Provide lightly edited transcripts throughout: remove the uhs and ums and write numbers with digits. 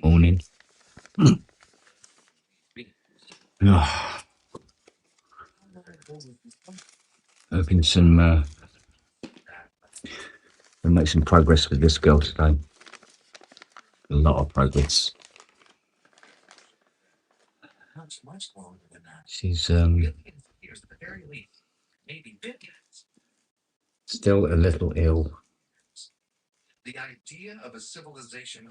Morning. Oh, hoping we'll make some progress with this girl today. A lot of progress. She's still a little ill. The idea of a civilization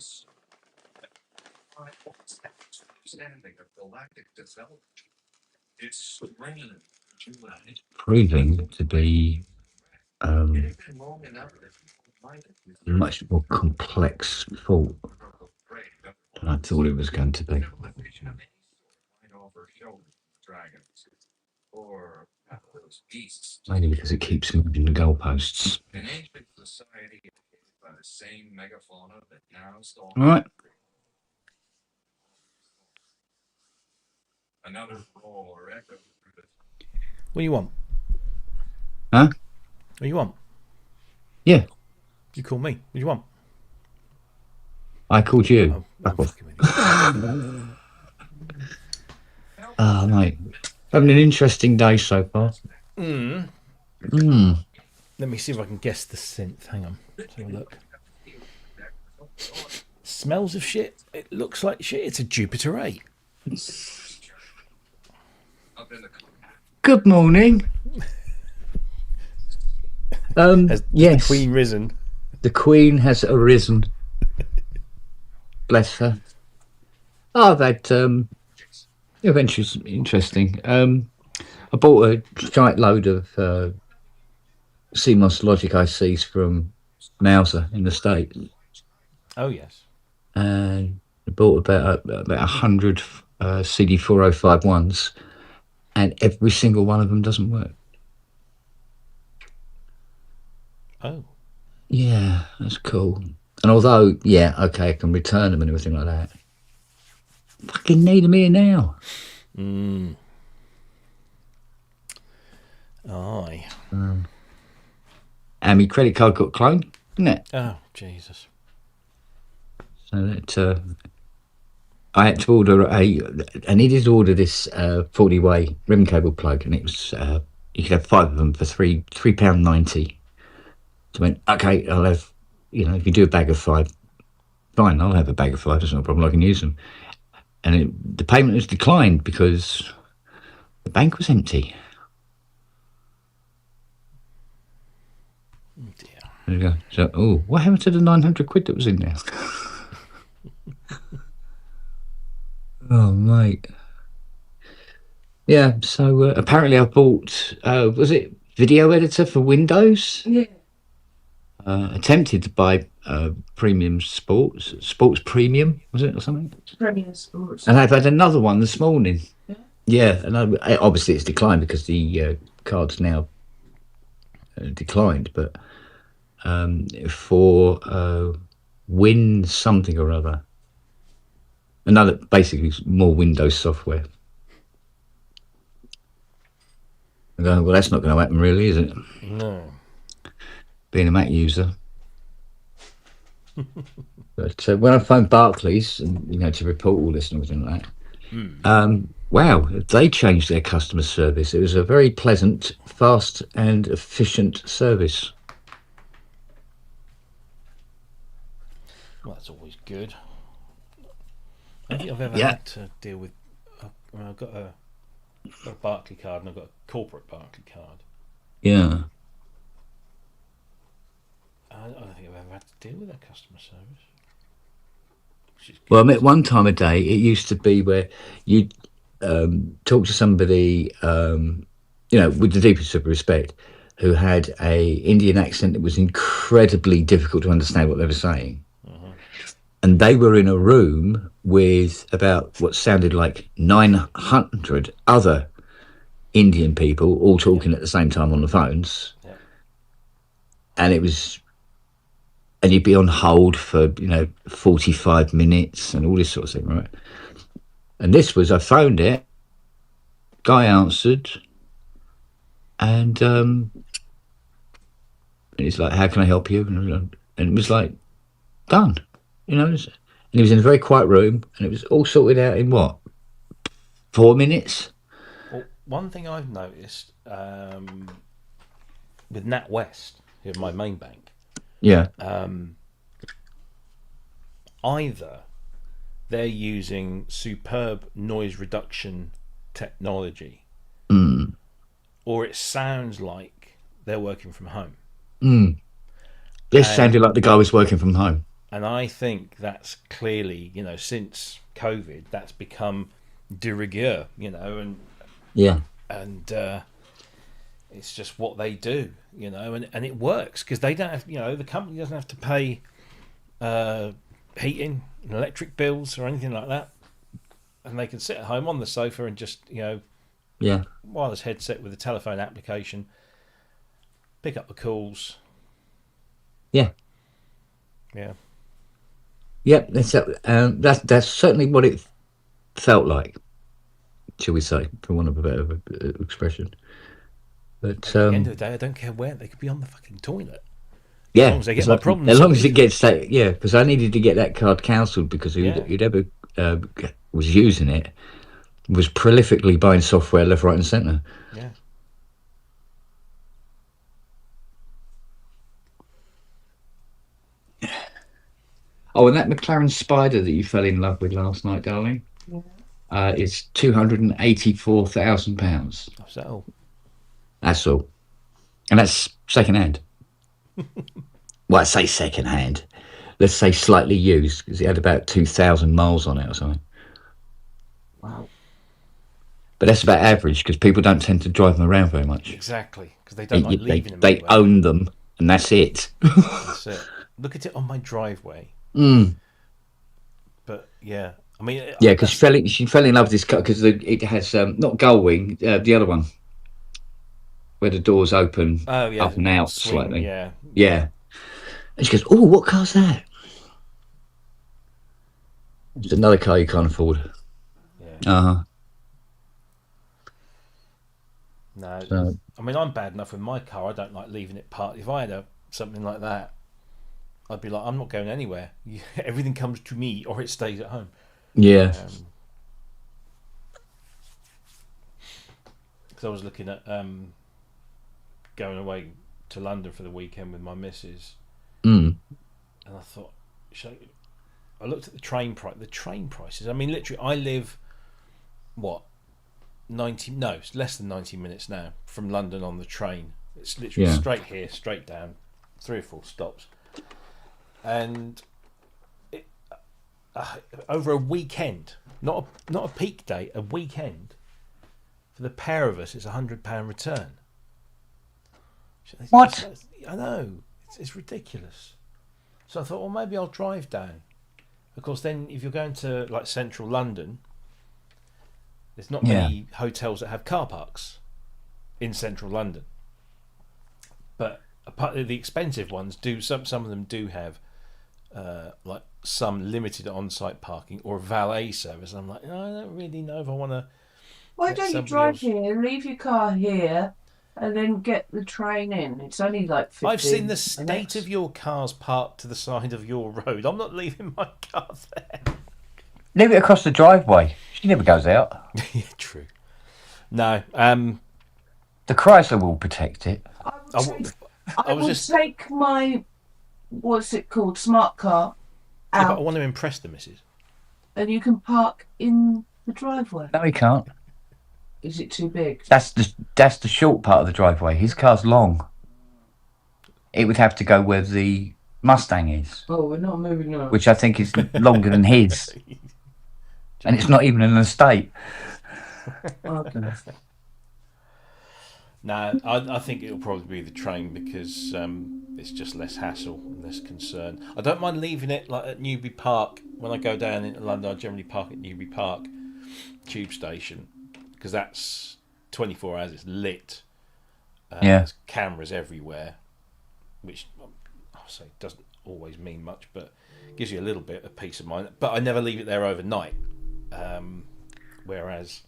understanding of galactic development. It's strange. Proving to be much more complex thought than I thought it was going to be. Mainly because it keeps moving the goalposts. All right. What do you want? Huh? What do you want? Yeah. You call me. What do you want? I called you. Back off. Oh, mate. Having an interesting day so far. Let me see if I can guess the synth. Hang on. Let's have a look. Smells of shit. It looks like shit. It's a Jupiter 8. Good morning. Has yes. The Queen risen? The Queen has arisen. Bless her. Oh, I've had adventures interesting. I bought a giant load of CMOS logic ICs from Mauser in the States. Oh, yes. And I bought about 100 CD4051s, and every single one of them doesn't work. Oh. Yeah, that's cool. And although, yeah, okay, I can return them and everything like that, fucking need them here now. Aye. And my credit card got cloned, didn't it? Oh, Jesus. So that I had to order I needed to order this 40-way rim cable plug, and it was you could have 5 of them for £3.90. So I went, okay, I'll have, if you do a bag of 5, fine, I'll have a bag of 5, that's not a problem, I can use them. And the payment was declined because the bank was empty. Oh, dear. There you go. So, what happened to the 900 quid that was in there? Oh, mate. Yeah, so apparently I bought, was it video editor for Windows? Yeah. Attempted to buy Premium Sports Premium, was it, or something? Premium Sports. And I've had another one this morning. Yeah. Yeah, and obviously it's declined because the card's now declined, but for Win something or other. Another, basically, more Windows software. I go, well, that's not going to happen, really, is it? No. Being a Mac user. But when I phoned Barclays, and to report all this and everything like that, wow, they changed their customer service. It was a very pleasant, fast, and efficient service. Well, that's always good. I don't think I've ever had to deal with. I've got a Barclay card, and I've got a corporate Barclay card. Yeah. I don't think I've ever had to deal with that customer service. Well, I met one time a day. It used to be where you'd talk to somebody, with the deepest of respect, who had a Indian accent that was incredibly difficult to understand what they were saying. And they were in a room with about what sounded like 900 other Indian people all talking at the same time on the phones. Yeah. And and you'd be on hold for, 45 minutes and all this sort of thing, right? And this was, I phoned it, guy answered, and he's like, how can I help you? And and it was like done. And he was in a very quiet room, and it was all sorted out in what 4 minutes. Well, one thing I've noticed with NatWest, who are my main bank, Yeah. either they're using superb noise reduction technology, Mm. or it sounds like they're working from home. Mm. This And sounded like the guy was working from home. and I think that's clearly, since COVID, that's become de rigueur, Yeah. and it's just what they do, and it works because they don't have, the company doesn't have to pay heating and electric bills or anything like that, and they can sit at home on the sofa and just, Yeah. wireless headset with a telephone application, pick up the calls. Yeah. Yeah. Yep. That's certainly what it felt like, shall we say, for want of a better expression. But At the end of the day, I don't care where they could be on the fucking toilet as long yeah, as they get as my long, problem as long as it sorted. gets that, yeah, because I needed to get that card cancelled because Yeah. whoever uh, was using it was prolifically buying software left, right, and centre. Yeah. Oh, and that McLaren Spider that you fell in love with last night, darling, is £284,000. So That's all, and that's second hand. Well, I say second hand. Let's say slightly used because it had about 2,000 miles on it or something. Wow. But that's about average because people don't tend to drive them around very much. exactly, because they They don't like they, leaving them they anywhere. own them, and that's it. That's it. Look at it on my driveway. Mm. But yeah, I mean, Yeah, because that's, she fell in love with this car because it has not gull wing, the other one where the doors open oh yeah, up and out swing. slightly. Yeah. Yeah, and she goes, "Oh, what car's that?" It's another car you can't afford. Yeah. Uh-huh. No, So I mean, I'm bad enough with my car. I don't like leaving it parked. If I had something like that, I'd be like, I'm not going anywhere. Everything comes to me, or it stays at home. yeah, Because I was looking at going away to London for the weekend with my missus, mm. and I thought, I looked at the train price. The train prices. I mean, literally, I live what 90? No, it's less than 90 minutes now from London on the train. It's literally Yeah. straight here, straight down, 3 or 4 stops, and it, over a weekend, not a peak day, a weekend. For the pair of us, it's £100 return. What? I know, it's ridiculous. So I thought, well, maybe I'll drive down. Of course, then if you're going to like central London, there's not Yeah. many hotels that have car parks in central London. But apart the expensive ones do, some of them do have like some limited on-site parking or valet service. I'm like, no, I don't really know if I want to. Why Let don't you somebody drive else- here, leave your car here, and then get the train in? It's only like 15 I've seen the state minutes. of your cars parked to the side of your road. I'm not leaving my car there. Leave it across the driveway. She never goes out. Yeah, true. No, The Chrysler will protect it. I I would, w- take, I I was would just take my, what's it called, smart car yeah, but I out, want to impress the missus. and you can park in the driveway. No, he can't. Is it too big? That's the short part of the driveway. His car's long. It would have to go where the Mustang is, Oh, we're not moving on. which I think is longer than his, and it's not even an estate. Okay. No, I think it'll probably be the train because it's just less hassle and less concern. I don't mind leaving it like at Newbury Park. When I go down into London, I generally park at Newbury Park tube station because that's 24 hours. It's lit. Yeah. There's cameras everywhere, which I'll say doesn't always mean much, but gives you a little bit of peace of mind. But I never leave it there overnight. Whereas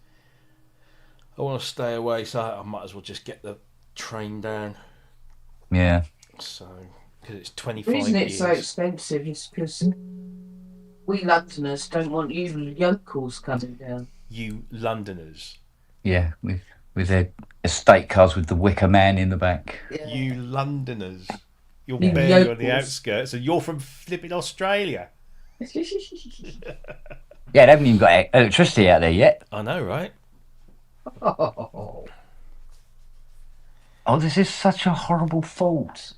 I want to stay away, so I might as well just get the train down. Yeah. So Because it's The 25 reason it's years. so expensive is because we Londoners don't want you locals coming down. You Londoners. Yeah, with their estate cars with the wicker man in the back. Yeah. You Londoners. You're You barely on the yokels. outskirts, and you're from flipping Australia. Yeah, they haven't even got electricity out there yet. I know, right? Oh. Oh, this is such a horrible fault.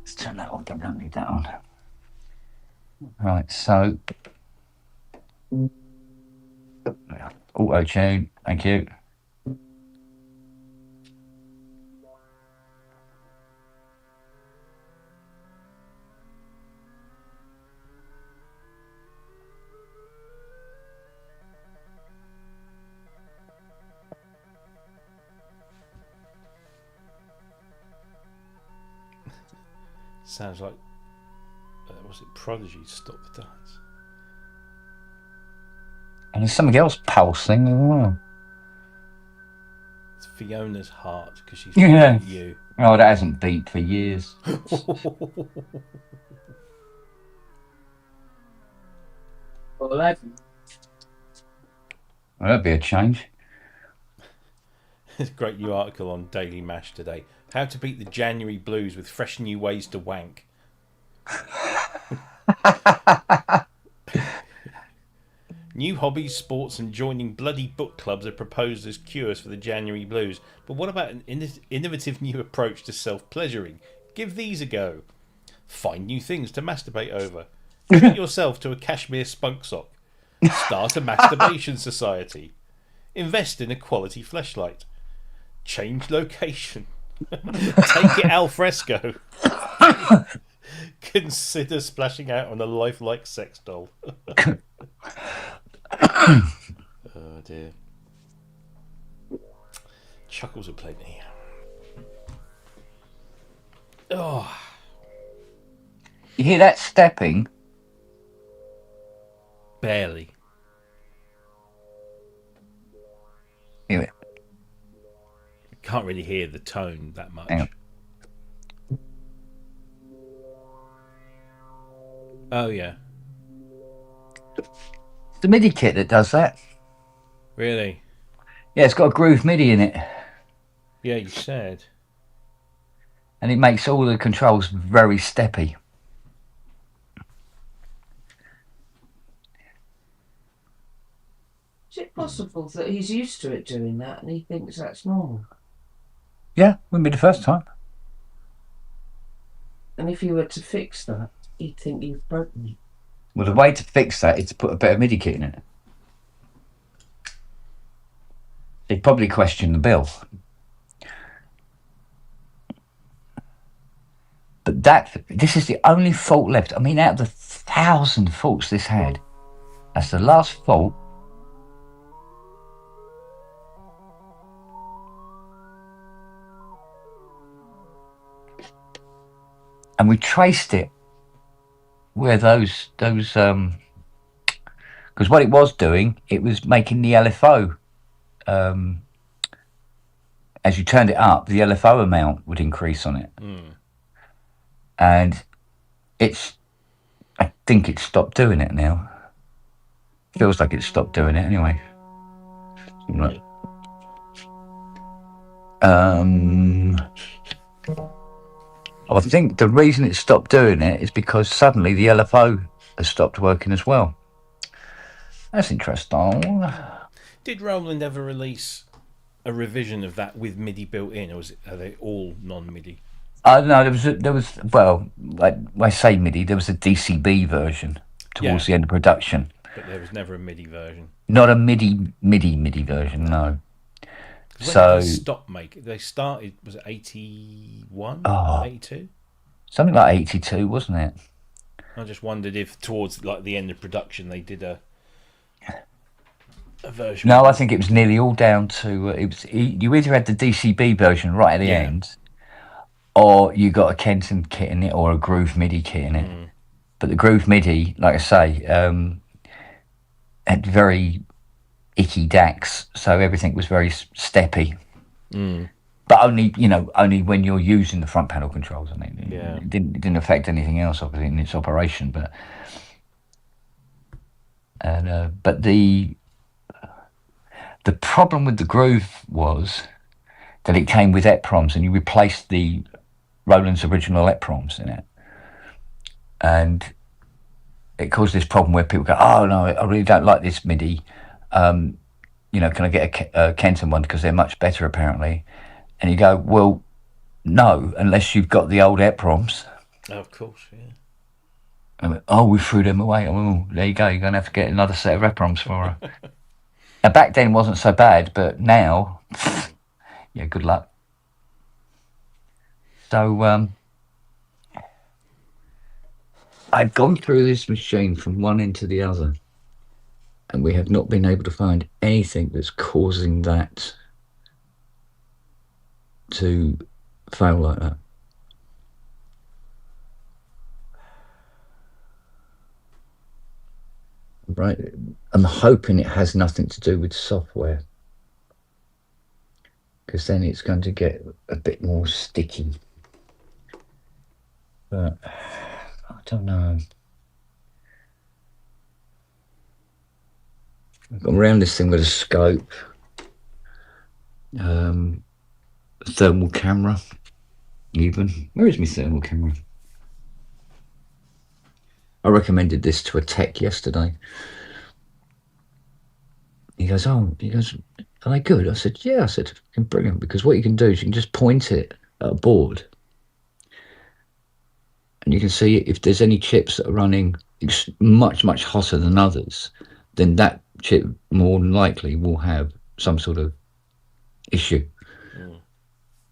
Let's turn that on. Don't need that on. Right, so auto tune. Thank you. Sounds like was it Prodigy? Stop the Dance. And there's something else pulsing as well. It's Fiona's heart because she's Yeah. at you. Oh, that hasn't beat for years. Well, That'd be a change. There's a great new article on Daily Mash today. How to beat the January blues with fresh new ways to wank. New hobbies, sports, and joining bloody book clubs are proposed as cures for the January blues. But what about an innovative new approach to self-pleasuring? Give these a go. Find new things to masturbate over. Treat yourself to a cashmere spunk sock. Start a masturbation society. Invest in a quality fleshlight. Change location. Take it al fresco. Consider splashing out on a lifelike sex doll. Oh dear. Chuckles are plenty. Oh, You hear that stepping? barely. Hear it. Can't really hear the tone that much. Hang on. Oh yeah, It's the MIDI kit that does that. really? Yeah, it's got a groove MIDI in it. Yeah, you said. And it makes all the controls very steppy. is it possible that he's used to it doing that and he thinks that's normal? Yeah, wouldn't be the first time. And if you were to fix that, he'd think you've broken it. Well, the way to fix that is to put a better MIDI kit in it. They'd probably question the bill. But this is the only fault left. I mean, out of the 1,000 faults this had, that's the last fault. And we traced it where those because what it was doing, it was making the LFO. As you turned it up, the LFO amount would increase on it. And I think it's stopped doing it now. Feels like it's stopped doing it anyway. Right. I think the reason it stopped doing it is because suddenly the LFO has stopped working as well. That's interesting. Did Roland ever release a revision of that with MIDI built in, or are they all non-MIDI? No, there was well, like I say MIDI, there was a DCB version towards the end of production. But there was never a MIDI version. Not a MIDI version, no. When So did they stop making? They started, was it 81? Oh. 82? something like 82, wasn't it? I just wondered if towards like the end of production they did a version. No, I think it was nearly all down to you either had the DCB version right at the Yeah. end, or you got a Kenton kit in it or a Groove MIDI kit in it. But the Groove MIDI, like I say, had very icky DACs, so everything was very steppy. but only when you're using the front panel controls. I mean, Yeah. it didn't affect anything else, obviously, in its operation. But the problem with the Groove was that it came with EPROMs, and you replaced the Roland's original EPROMs in it, and it caused this problem where people go, "Oh no, I really don't like this MIDI. Can I get a Kenton one because they're much better apparently?" And you go, "Well, no, unless you've got the old EPROMs." Oh, of course, yeah. I went, "Oh, we threw them away." Oh, there you go. You're going to have to get another set of EPROMs for her. Now, back then wasn't so bad, but now, yeah, good luck. So I've gone through this machine from one end to the other, and we have not been able to find anything that's causing that to fail like that. Right, I'm hoping it has nothing to do with software, because then it's going to get a bit more sticky. But I don't know. I've gone around this thing with a scope, thermal camera, even. Where is my thermal camera? I recommended this to a tech yesterday. He goes, "Are they good?" I said, "Yeah." I said, "Brilliant," because what you can do is you can just point it at a board, and you can see if there's any chips that are running much, much hotter than others, then that chip more than likely will have some sort of issue.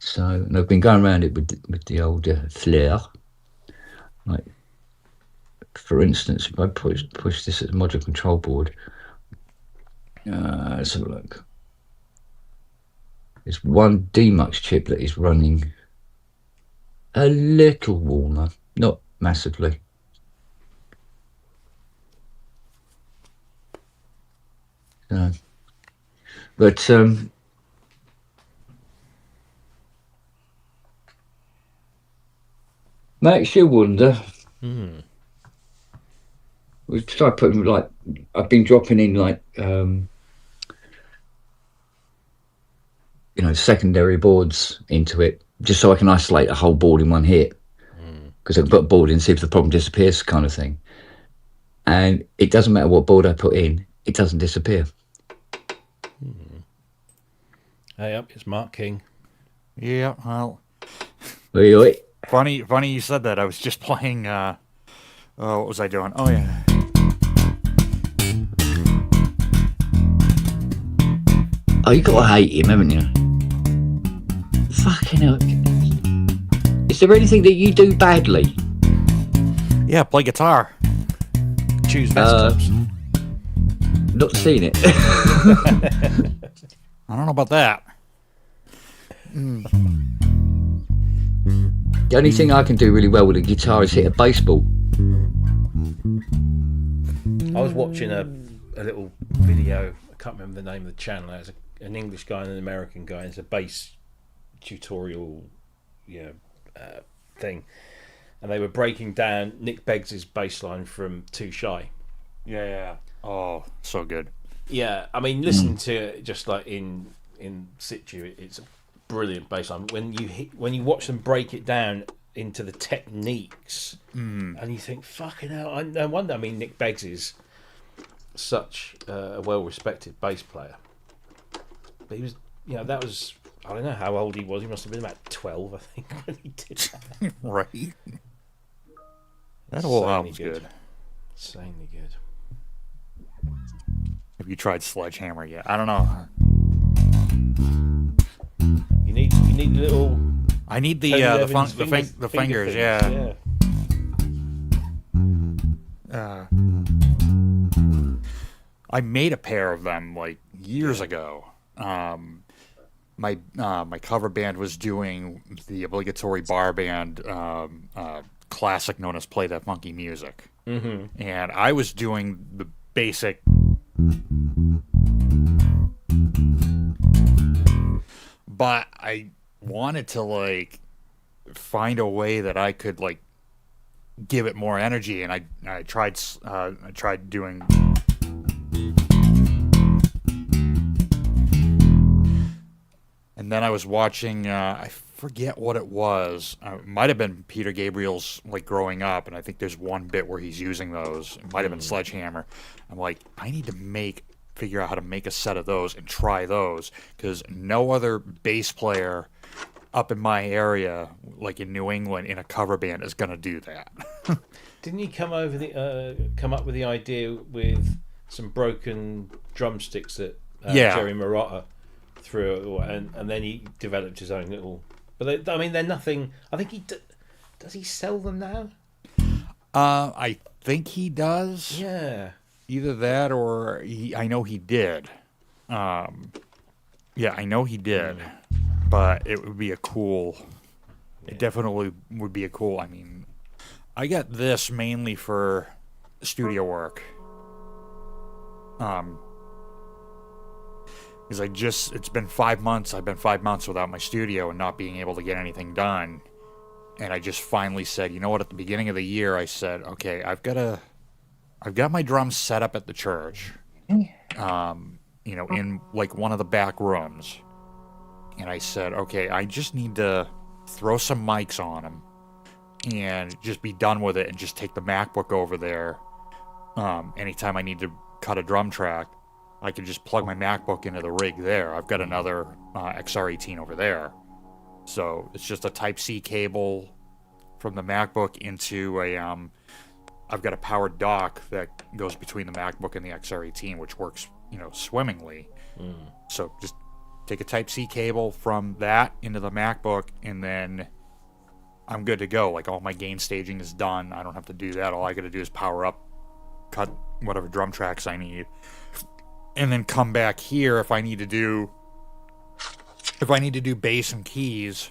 So, and I've been going around it with the old flare. Like, for instance, if I push this as a modular control board, let's have a look. There's one Demux chip that is running a little warmer, not massively. But makes you wonder. We try putting I've been dropping in secondary boards into it just so I can isolate a whole board in one hit, because I can put a board in, see if the problem disappears, kind of thing. And it doesn't matter what board I put in, it doesn't disappear. Hey up, it's Mark King. Yeah, well, Oi. funny you said that. I was just playing. What was I doing? Oh yeah. Oh, you gotta hate him, haven't you? Fucking hell. Is there anything that you do badly? Yeah, play guitar. Choose desktops. Not seen it. I don't know about that. The only thing I can do really well with a guitar is hit a baseball. I was watching a little video. I can't remember the name of the channel. There's an English guy and an American guy. It's a bass tutorial, thing, and they were breaking down Nick Beggs' bass line from Too Shy. Yeah. Oh, so good. Yeah, I mean, listen to it just like in situ. It's a brilliant bass line. When you watch them break it down into the techniques, and you think, fucking hell, no wonder. I mean, Nick Beggs is such a well-respected bass player. But he was, that was, I don't know how old he was. He must have been about 12, I think, when he did that. Right. That whole album's good. Insanely good. Have you tried Sledgehammer yet? I don't know. You need a little. I need the fingers. Things, yeah. I made a pair of them like years ago. My cover band was doing the obligatory bar band classic known as "Play That Funky Music," and I was doing the basic. But I wanted to like find a way that I could like give it more energy, and I tried doing. And then I was watching, I forget what it was. It might have been Peter Gabriel's, like, Growing Up, and I think there's one bit where he's using those. It might have been Sledgehammer. I'm like, I need to figure out how to make a set of those and try those, because no other bass player up in my area, like in New England, in a cover band is going to do that. Didn't you come up with the idea with some broken drumsticks that Jerry Marotta threw, and then he developed his own little. But they're nothing. I think does he sell them now? I think he does. Yeah. Either that or I know he did. Yeah, I know he did. But it would be a cool. It definitely would be a cool. I mean, I got this mainly for studio work. Because it's been 5 months. I've been 5 months without my studio and not being able to get anything done. And I just finally said, you know what? At the beginning of the year, I said, okay, I've got my drums set up at the church. In like one of the back rooms. And I said, okay, I just need to throw some mics on them and just be done with it and just take the MacBook over there. Anytime I need to cut a drum track, I can just plug my MacBook into the rig there. I've got another XR18 over there. So it's just a Type-C cable from the MacBook into I've got a powered dock that goes between the MacBook and the XR18, which works, swimmingly. So just take a Type-C cable from that into the MacBook, and then I'm good to go. Like, all my gain staging is done. I don't have to do that. All I got to do is power up, cut whatever drum tracks I need, and then come back here if I need to do bass and keys.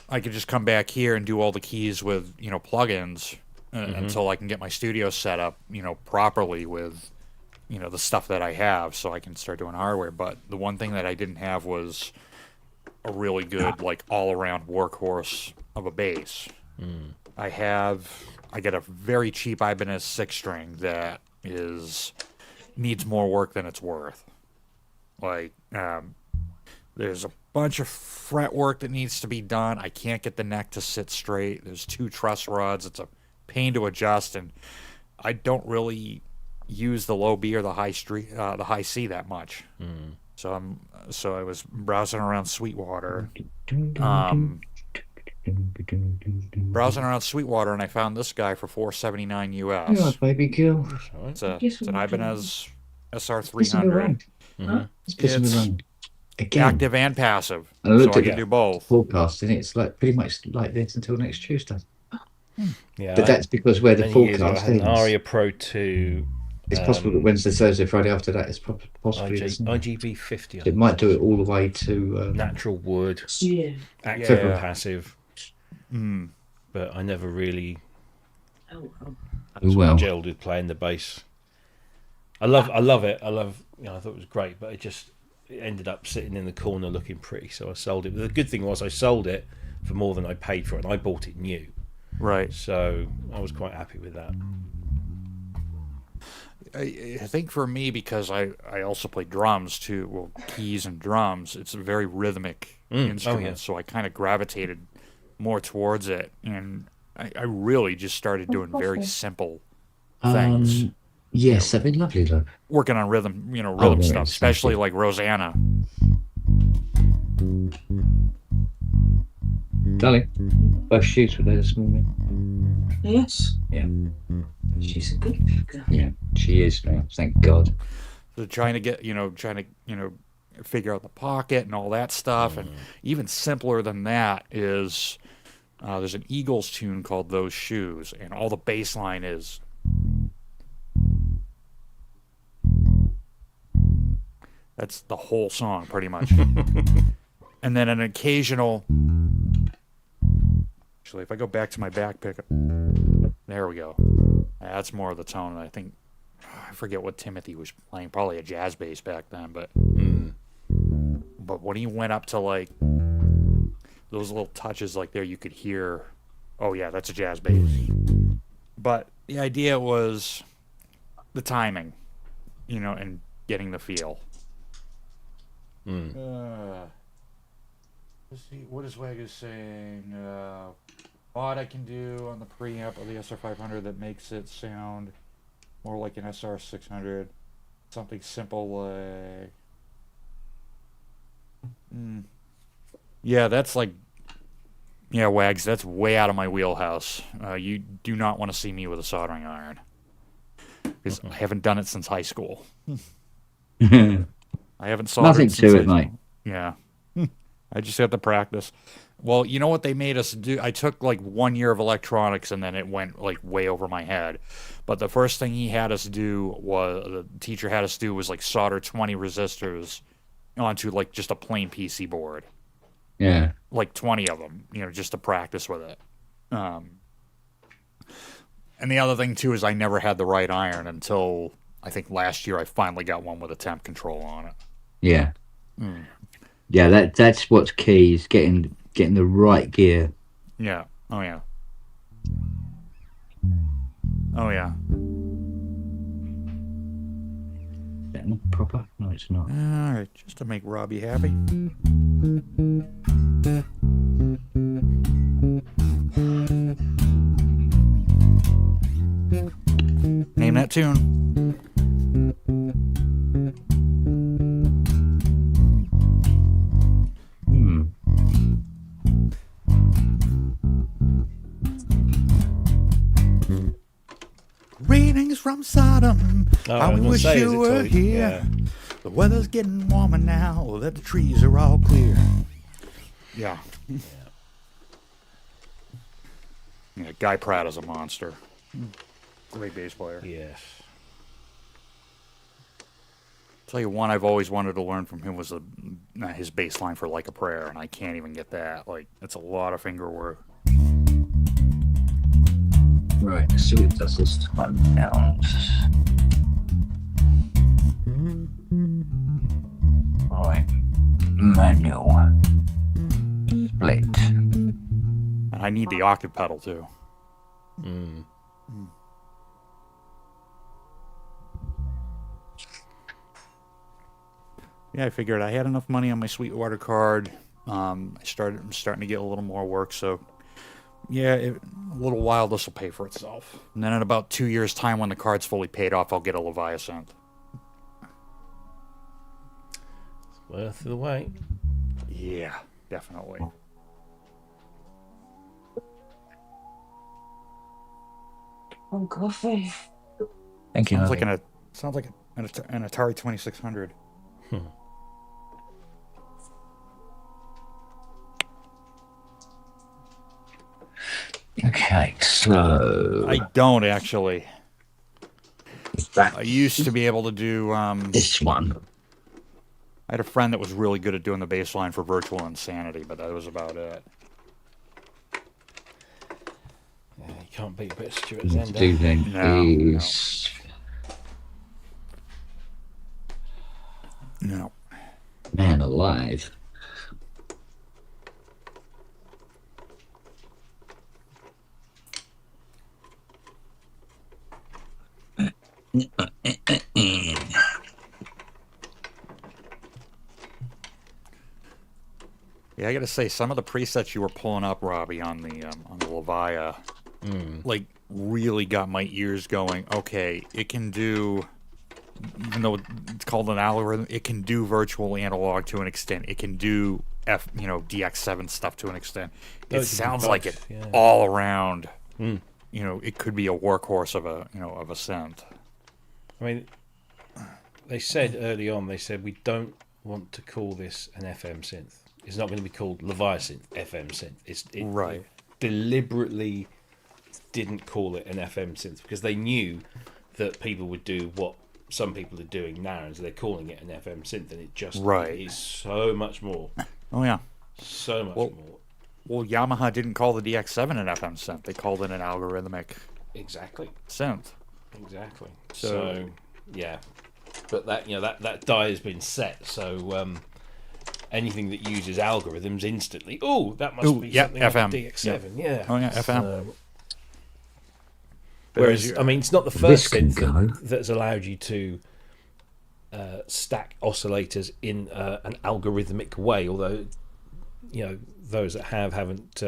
I could just come back here and do all the keys with plugins until I can get my studio set up properly with the stuff that I have, so I can start doing hardware. But the one thing that I didn't have was a really good like all around workhorse of a bass. I got a very cheap Ibanez 6-string that needs more work than it's worth. Like, there's a bunch of fret work that needs to be done. I can't get the neck to sit straight. There's 2 truss rods. It's a pain to adjust, and I don't really use the low B or the high C that much. So I was browsing around Sweetwater. And I found this guy for $479 US. Yeah, baby girl. It's an Ibanez SR300. It's pissing me around. Again, Active and passive. I looked so at I can do both. Forecasting, it's like pretty much like this until next Tuesday. Yeah, But that's because where the forecast an ends. Aria Pro 2. It's possible that Wednesday, Thursday, Friday after that is possibly IGB 50. It might do it all the way to natural wood, active and passive. But I never really gelled with playing the bass. I love it. I thought it was great, but it ended up sitting in the corner looking pretty, so I sold it. But the good thing was I sold it for more than I paid for it, and I bought it new. Right. So I was quite happy with that. I think for me, because I also play drums too, well, keys and drums, it's a very rhythmic instrument, so I kind of gravitated more towards it, and I really just started doing very simple things. Yes, that'd be lovely, though. Working on rhythm stuff, especially like Rosanna. Darling, both shoes were there this morning. Yes. Yeah. She's a good girl. Yeah, she is now. Thank God. So trying to figure out the pocket and all that stuff, and even simpler than that is there's an Eagles tune called "Those Shoes," and all the bass line is. That's the whole song, pretty much. And then an occasional. Actually, if I go back to my back pickup, there we go. That's more of the tone. I think I forget what Timothy was playing. Probably a jazz bass back then, but when he went up to like those little touches like there, you could hear, oh yeah, that's a jazz bass. But the idea was the timing, and getting the feel. Let's see, what is Wag is saying? What I can do on the preamp of the SR500 that makes it sound more like an SR600. Something simple like... Yeah, that's like... Yeah, Wags, that's way out of my wheelhouse. You do not want to see me with a soldering iron. Because I haven't done it since high school. I haven't soldered Nothing since to it, high mate. Yeah. I just have to practice. Well, you know what they made us do? I took like 1 year of electronics and then it went like way over my head. But the first thing the teacher had us do was like solder 20 resistors onto like just a plain PC board. Yeah. Like 20 of them, just to practice with it. And the other thing too is I never had the right iron until I think last year I finally got one with a temp control on it. Yeah. Yeah, that's what's key, is getting the right gear. Yeah. Oh yeah. Oh yeah. Is that not proper? No, it's not. All right, just to make Robbie happy. Name that tune. Greetings from Sodom. I wish you were here. Yeah. The weather's getting warmer now that the trees are all clear. Yeah. Yeah, Guy Pratt is a monster. Great bass player. Yes. Tell you one I've always wanted to learn from him was his bass line for Like a Prayer, and I can't even get that. Like, it's a lot of finger work. Right, let's see what does this time sound. Right, manual. Split. And I need the octave pedal, too. Yeah, I figured I had enough money on my Sweetwater card. I'm starting to get a little more work, so yeah, a little while this will pay for itself. And then in about 2 years' time, when the card's fully paid off, I'll get a Leviathan. It's worth the wait. Yeah, definitely. On coffee. Thank you. Sounds like an Atari 2600. Okay, so I don't actually. that I used to be able to do. this one. I had a friend that was really good at doing the bass line for Virtual Insanity, but that was about it. Yeah, you can't beat a bit of Stuart To Zender. do then No, is No. Man Alive. Yeah, I gotta say, some of the presets you were pulling up, Robbie, on the Levia, like really got my ears going. Okay, it can do, even though it's called an algorithm, it can do virtual analog to an extent. It can do DX7 stuff to an extent. It sounds like it all around. It could be a workhorse of a synth. I mean, they said early on, we don't want to call this an FM synth. It's not going to be called Leviathan FM synth. It deliberately didn't call it an FM synth because they knew that people would do what some people are doing now, and so they're calling it an FM synth, and it just is so much more. Oh yeah, so much more. Well, Yamaha didn't call the DX7 an FM synth; they called it an algorithmic synth. Exactly. So yeah, but that die has been set. So anything that uses algorithms instantly. Oh, that must be something FM. like DX7. Yeah. Oh yeah, FM. Whereas, I mean, it's not the This first can synth go. that's allowed you to stack oscillators in an algorithmic way. Although, those that haven't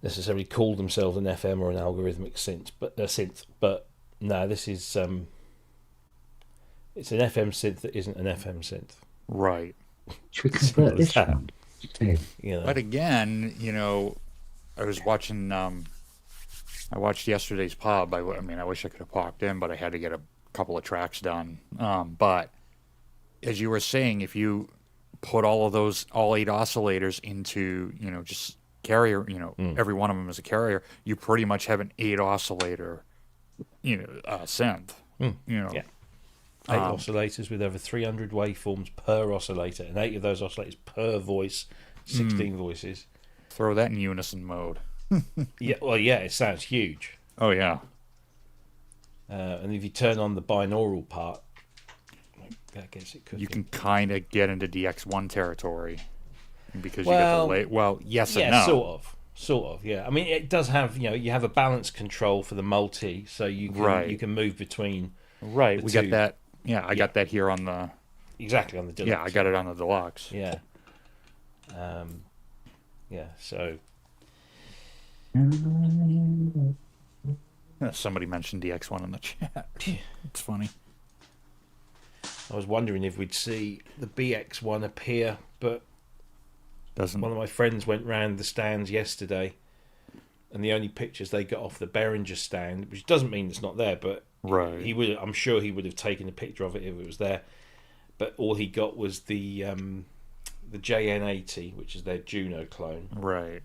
necessarily called themselves an FM or an algorithmic synth. But no, this is it's an FM synth that isn't an FM synth. Right. Should we convert this that. one? Yeah. But again, I was watching. I watched yesterday's pub. I mean, I wish I could have popped in, but I had to get a couple of tracks done. But as you were saying, if you put all 8 oscillators into, just carrier, every one of them is a carrier, you pretty much have an 8 oscillator, synth. Yeah. 8 oscillators with over 300 waveforms per oscillator, and 8 of those oscillators per voice, 16 voices. Throw that in unison mode. Yeah, well, yeah, it sounds huge. Oh yeah. And if you turn on the binaural part, that gets it cooking. You can kind of get into DX1 territory because you get the late. Well, yes and no. Sort of. Yeah. I mean, it does have you have a balance control for the multi, so you can move between. Right. We got that. Yeah, I got that here on the. Exactly on the deluxe. Yeah, I got it on the deluxe. Yeah. So. Somebody mentioned DX1 in the chat. It's funny. I was wondering if we'd see the BX1 appear, but one of my friends went round the stands yesterday, and the only pictures they got off the Behringer stand, which doesn't mean it's not there, but right. I'm sure he would have taken a picture of it if it was there. But all he got was the JN80, which is their Juno clone. Right.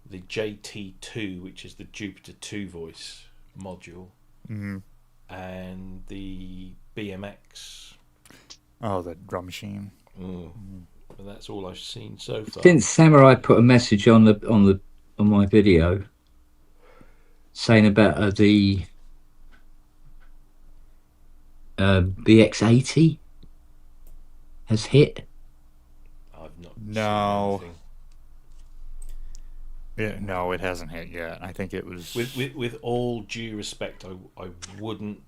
The JT2, which is the Jupiter 2 voice module. Mm-hmm. And the BMX. Oh, the drum machine. But that's all I've seen so far. Since Samurai put a message on my video saying about the BX80 has hit. I've not. No. Seen anything. Yeah, no, it hasn't hit yet. I think it was. With all due respect, I wouldn't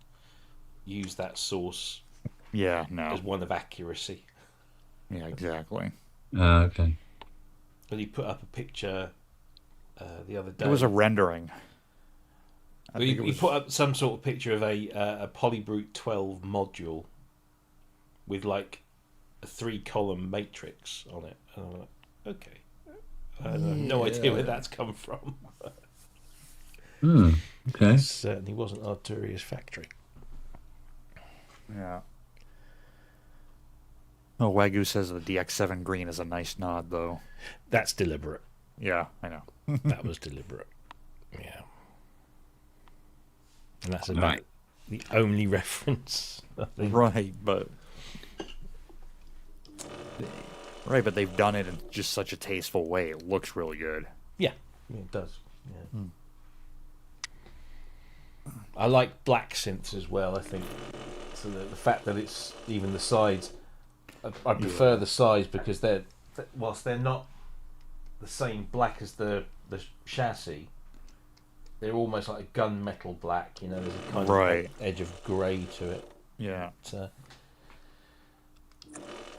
use that source. Yeah, no. As one of accuracy. Yeah, exactly. Okay. But he put up a picture the other day. It was a rendering. He put up some sort of picture of a Polybrute 12 module with like a 3-column matrix on it. And I'm like, okay. I have no idea where that's come from. Okay. It certainly wasn't Arturia's factory. Yeah. Oh, Wagyu says the DX7 green is a nice nod, though. That's deliberate. Yeah, I know. That was deliberate. Yeah. And that's about the only reference. Right, but they've done it in just such a tasteful way. It looks really good. Yeah, it does. Yeah. I like black synths as well, I think. So the fact that it's even the sides, I prefer the sides because whilst they're not the same black as the chassis, they're almost like a gunmetal black. There's a kind of edge of grey to it. Yeah.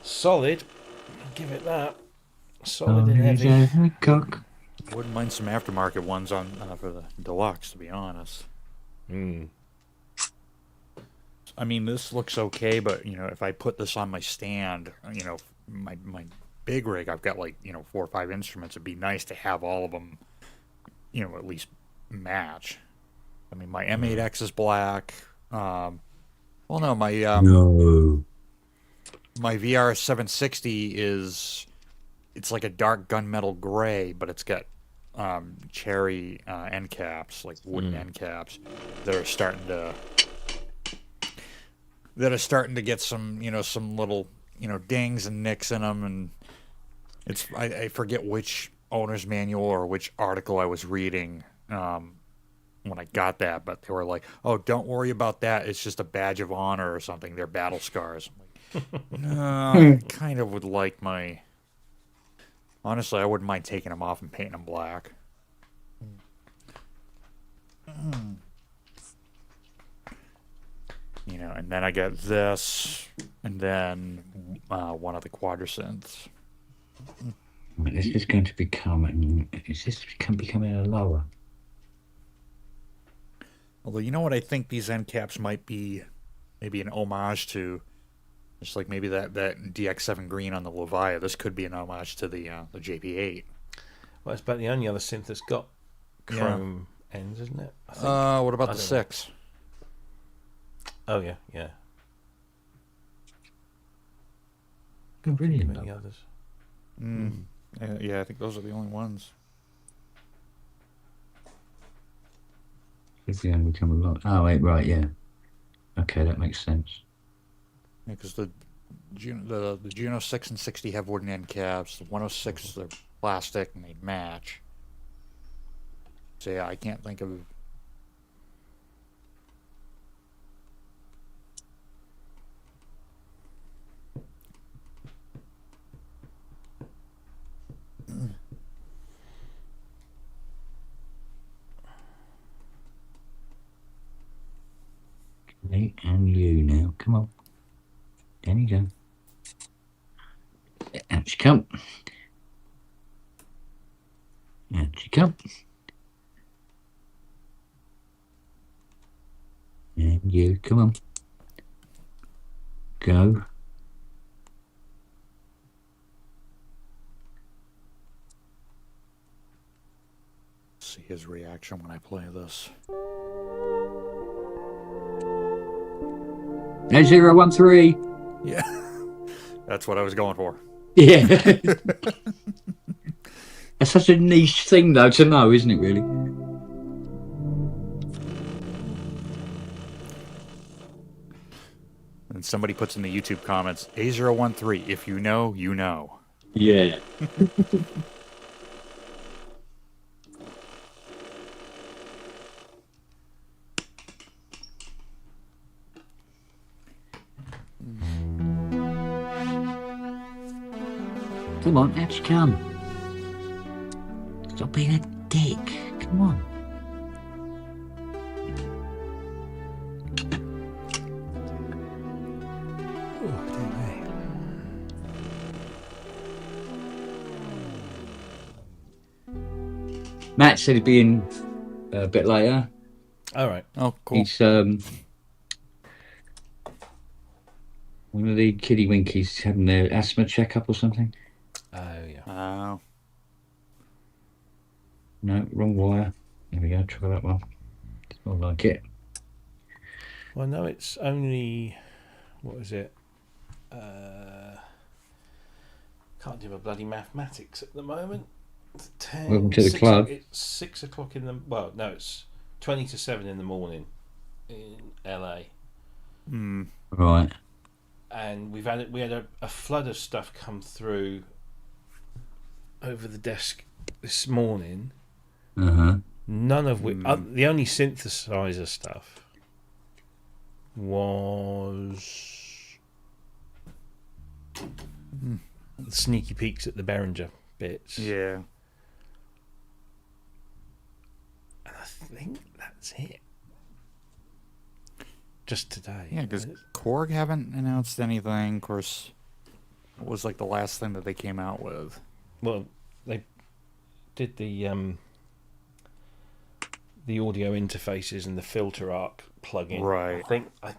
Solid. Give it that. Solid and heavy. Wouldn't mind some aftermarket ones on for the deluxe, to be honest. I mean, this looks okay, but if I put this on my stand, my big rig, I've got 4 or 5 instruments. It'd be nice to have all of them, at least match. I mean, my M8X is black. My VR 760 it's like a dark gunmetal gray, but it's got cherry end caps, like wooden end caps that are starting to get some some little dings and nicks in them, and I forget which owner's manual or which article I was reading when I got that, but they were like, oh, don't worry about that, it's just a badge of honor or something, they're battle scars. I'm like, No, I kind of would like my. Honestly, I wouldn't mind taking them off and painting them black. You know, and then I get this, and then one of the quadricents. This is going to become. Is this becoming a lower? Although, you know what, I think these end caps might be maybe an homage to, just like maybe that DX7 green on the Levia. This could be an homage to the JP8. Well, it's about the only other synth that's got chrome ends, isn't it? I think. What about I the don't know. 6? Oh yeah, yeah. Brilliant. Many others. Yeah, I think those are the only ones. It's going to become a lot. Oh, wait, right, yeah. Okay, that makes sense. Yeah, because the Juno 6 and 60 have wooden end caps. The 106 they're plastic and they match. So yeah, I can't think of. Me and you now. Come on. Down you go. Out you come. Out you come. And you, come on. Go. See his reaction when I play this. 013. Yeah, that's what I was going for. Yeah. That's such a niche thing, though, to know, isn't it, really? And somebody puts in the YouTube comments, A013, if you know, you know. Yeah. Come on, out you come. Stop being a dick. Come on. Matt said he'd be in a bit later. All right. Oh, cool. He's one of the kiddie winkies having their asthma checkup or something. Oh yeah. Oh. No, wrong wire. There we go. Try that one. It's more like it. Well, no, it's only what is it? Can't do my bloody mathematics at the moment. 10, Welcome to the club. It's 6 o'clock in the. Well, no, it's 20 to 7 in the morning in LA, Right. and we had a flood of stuff come through over the desk this morning. None of which the only synthesizer stuff was the sneaky peeks at the Behringer bits. Yeah. And I think that's it. Just today. Yeah, because Korg haven't announced anything. Of course, what was like the last thing that they came out with? Well, they did the audio interfaces and the filter arc plugin. Right. I think I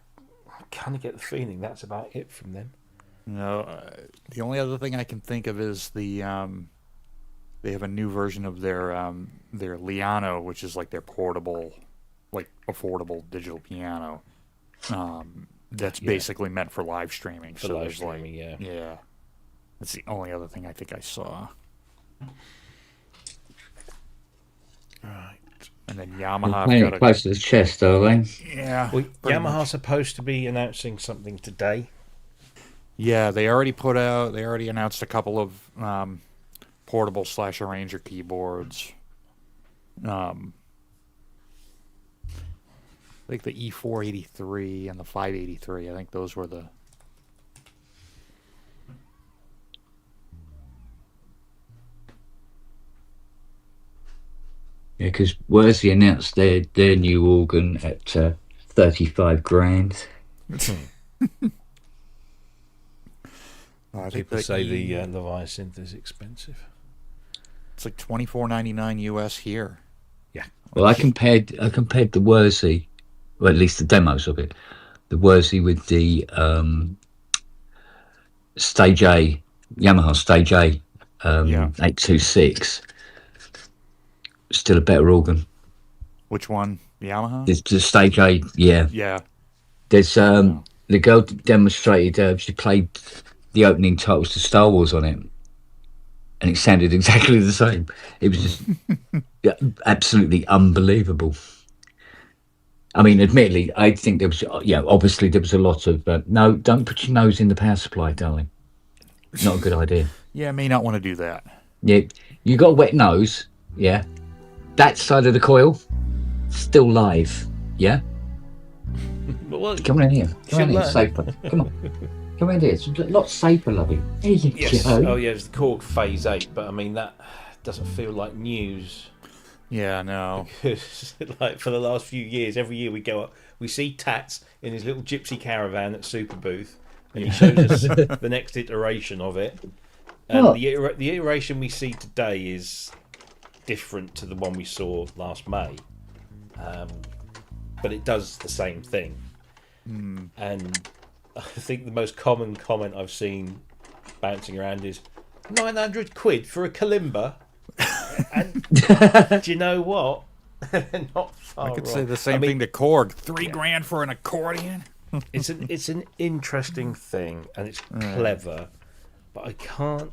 kind of get the feeling that's about it from them. No, the only other thing I can think of is the they have a new version of their Liano, which is like their portable, like affordable digital piano. That's basically meant for live streaming. For so live there's streaming, yeah. That's the only other thing I think I saw. Right. And then They're Yamaha playing got it close to the chest, are they? yeah. Well, pretty Yamaha's much. supposed to be announcing something today. Yeah, they already announced a couple of portable / arranger keyboards. I think the E483 and the 583. I think those were the because Worsley announced their new organ at 35 grand. I think People that say the Leviathan is expensive. it's like $24.99 US here. Yeah. Well, I compared the Worsley, well, at least the demos of it, the Worsley with the Stage A, Yamaha Stage A, Yeah. 826. Still a better organ. Which one? Yamaha? There's the Stage A, yeah. Yeah. There's the girl demonstrated. She played the opening titles to Star Wars on it, and it sounded exactly the same. It was just absolutely unbelievable. I mean, admittedly, I think there was, obviously there was a lot of no. Don't put your nose in the power supply, darling. Not a good idea. Yeah, I may not want to do that. Yeah, you got a wet nose. Yeah, that side of the coil still live. Yeah. Well, Come on in here. Come on in here. learn. Safer. Come on. Come in here. It's a lot safer, lovey. There you yes. go. Oh, yeah, it's the Korg Phase 8, but I mean, that doesn't feel like news. Yeah, no. Because, like, for the last few years, every year we go up, we see Tats in his little gypsy caravan at Super Booth, and he shows us the next iteration of it. And What? the iteration we see today is different to the one we saw last May. But it does the same thing. And I think the most common comment I've seen bouncing around is 900 quid for a kalimba. And do you know what? They're not far I could wrong. say the same thing to Korg. $3,000 for an accordion? It's an interesting thing, and it's clever, but I can't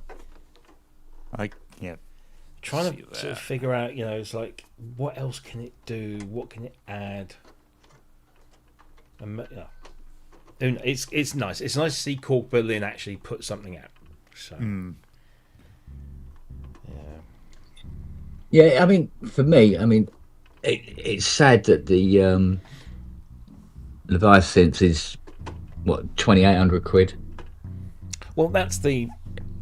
I can't. trying see to that. sort of figure out. It's like, what else can it do? What can it add? And it's nice. It's nice to see Cork Berlin actually put something out. So Yeah, I mean, for me, it's sad that the Leviathan is what 2,800 quid. well, that's the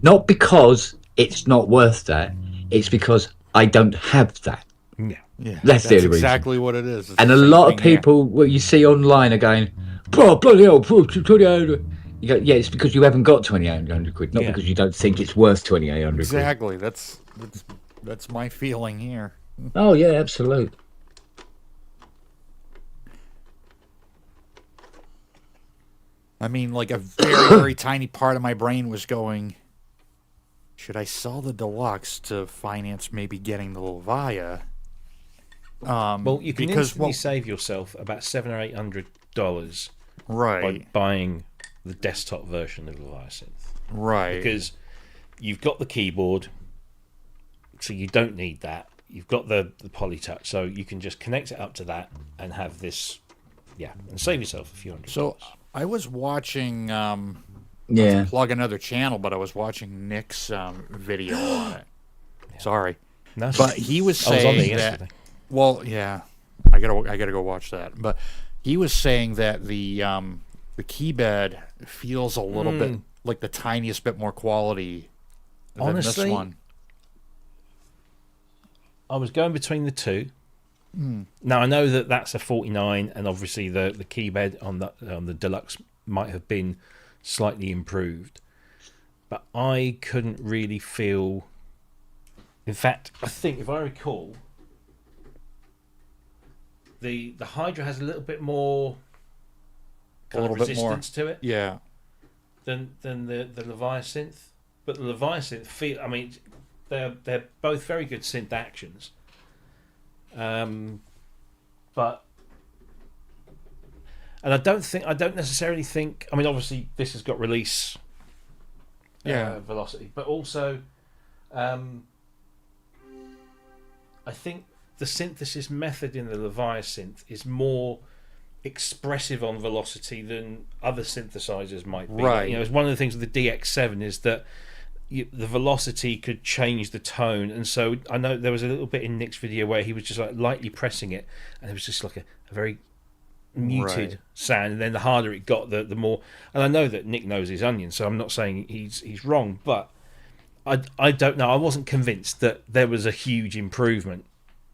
Not because it's not worth that. It's because I don't have that. yeah. Yeah, That's the only reason. exactly what it is. It's And the a same lot of thing here. people, what you see online, are going, "Bro, bloody hell, 2,800." You go, yeah, it's because you haven't got 2,800 quid, not Yeah. because you don't think it's worth 2,800 quid. Exactly. That's my feeling here. Oh yeah, absolute. I mean, like a very, very tiny part of my brain was going, should I sell the deluxe to finance maybe getting the Levia? Well, you can because, instantly save yourself about $700 or $800 by right, buying the desktop version of Leviathan, right. because you've got the keyboard, so you don't need that. You've got the Polytouch, so you can just connect it up to that and have this, and save yourself a few hundred. So I was watching, Yeah. plug another channel, but I was watching Nick's video on it. Sorry, no, but he was I was on there saying that. yesterday. Well, yeah, I gotta go watch that. But he was saying that the key bed feels a little bit like the tiniest bit more quality than Honestly, this one. I was going between the two. Now I know that that's a 49, and obviously the key bed on the deluxe might have been slightly improved, but I couldn't really feel. In fact, I think if I recall, the Hydra has a little bit more kind of resistance to it Yeah, than the Leviathan, but the Leviathan feel. I mean, they're both very good synth actions. But and I don't necessarily think. I mean, obviously this has got release velocity, but also I think the synthesis method in the Leviathan is more expressive on velocity than other synthesizers might be. Right. It's one of the things with the DX7 is that the velocity could change the tone, and so I know there was a little bit in Nick's video where he was just like lightly pressing it, and it was just like a very muted Right. sound, and then the harder it got, the more. And I know that Nick knows his onions, so I'm not saying he's wrong, but I don't know. I wasn't convinced that there was a huge improvement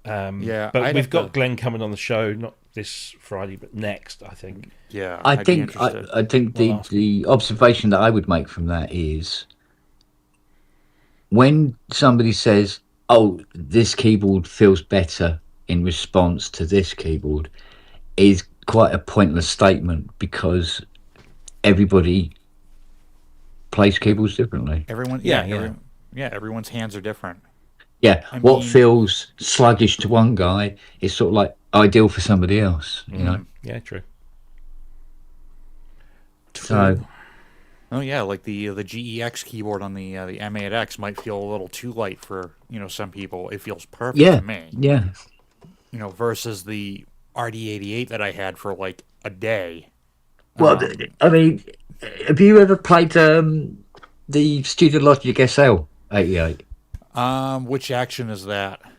Yeah, But I'd we've have got to. Glenn coming on the show, not this Friday, but next, I think. Yeah, I I'd be think I, interested. I think We'll the ask him. the observation that I would make from that is when somebody says, "Oh, this keyboard feels better in response to this keyboard," is quite a pointless statement because everybody plays Ev- keyboards differently. Everyone, Yeah, yeah. yeah, everyone's hands are different. Yeah, I what mean, feels sluggish to one guy is sort of like ideal for somebody else, you know. Yeah, true. So True. oh yeah, like the GEX keyboard on the M8X might feel a little too light for some people. It feels perfect to yeah, me. yeah. Versus the RD88 that I had for like a day. Well, I mean, have you ever played the Studio Logic SL 88? Which action is that? Is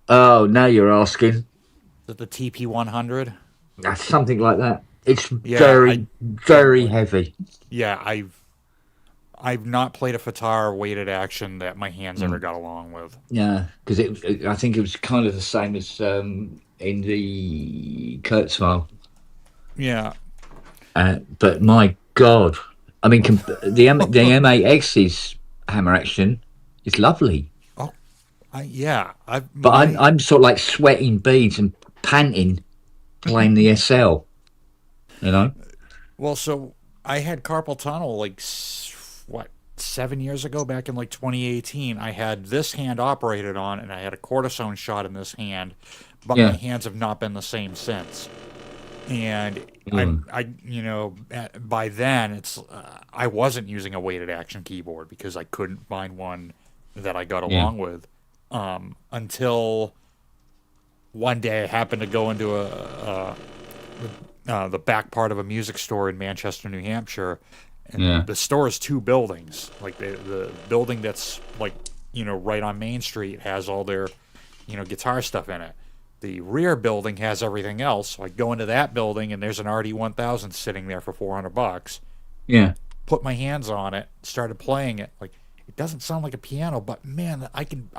Oh, now you're asking. it the TP100? Something like that. It's Yeah, very, very heavy. yeah, I've not played a Fatara weighted action that my hands ever got along with. Yeah, because I think it was kind of the same as in the Kurzweil. Yeah. But my God, I mean, the M8X's hammer action is lovely. Oh, yeah. I But I'm my I'm sort of like sweating beads and panting playing the SL. You know? Well, so I had carpal tunnel like what 7 years ago, back in like 2018. I had this hand operated on, and I had a cortisone shot in this hand, but my Yeah. hands have not been the same since. And Mm. by then I wasn't using a weighted action keyboard because I couldn't find one that I got Yeah. along with until one day I happened to go into the back part of a music store in Manchester, New Hampshire, and Yeah. the store is two buildings. Like the building that's like right on Main Street has all their guitar stuff in it. The rear building has everything else. So I go into that building and there's an RD1000 sitting there for $400. Yeah. Put my hands on it, started playing it. Like it doesn't sound like a piano, but man, I can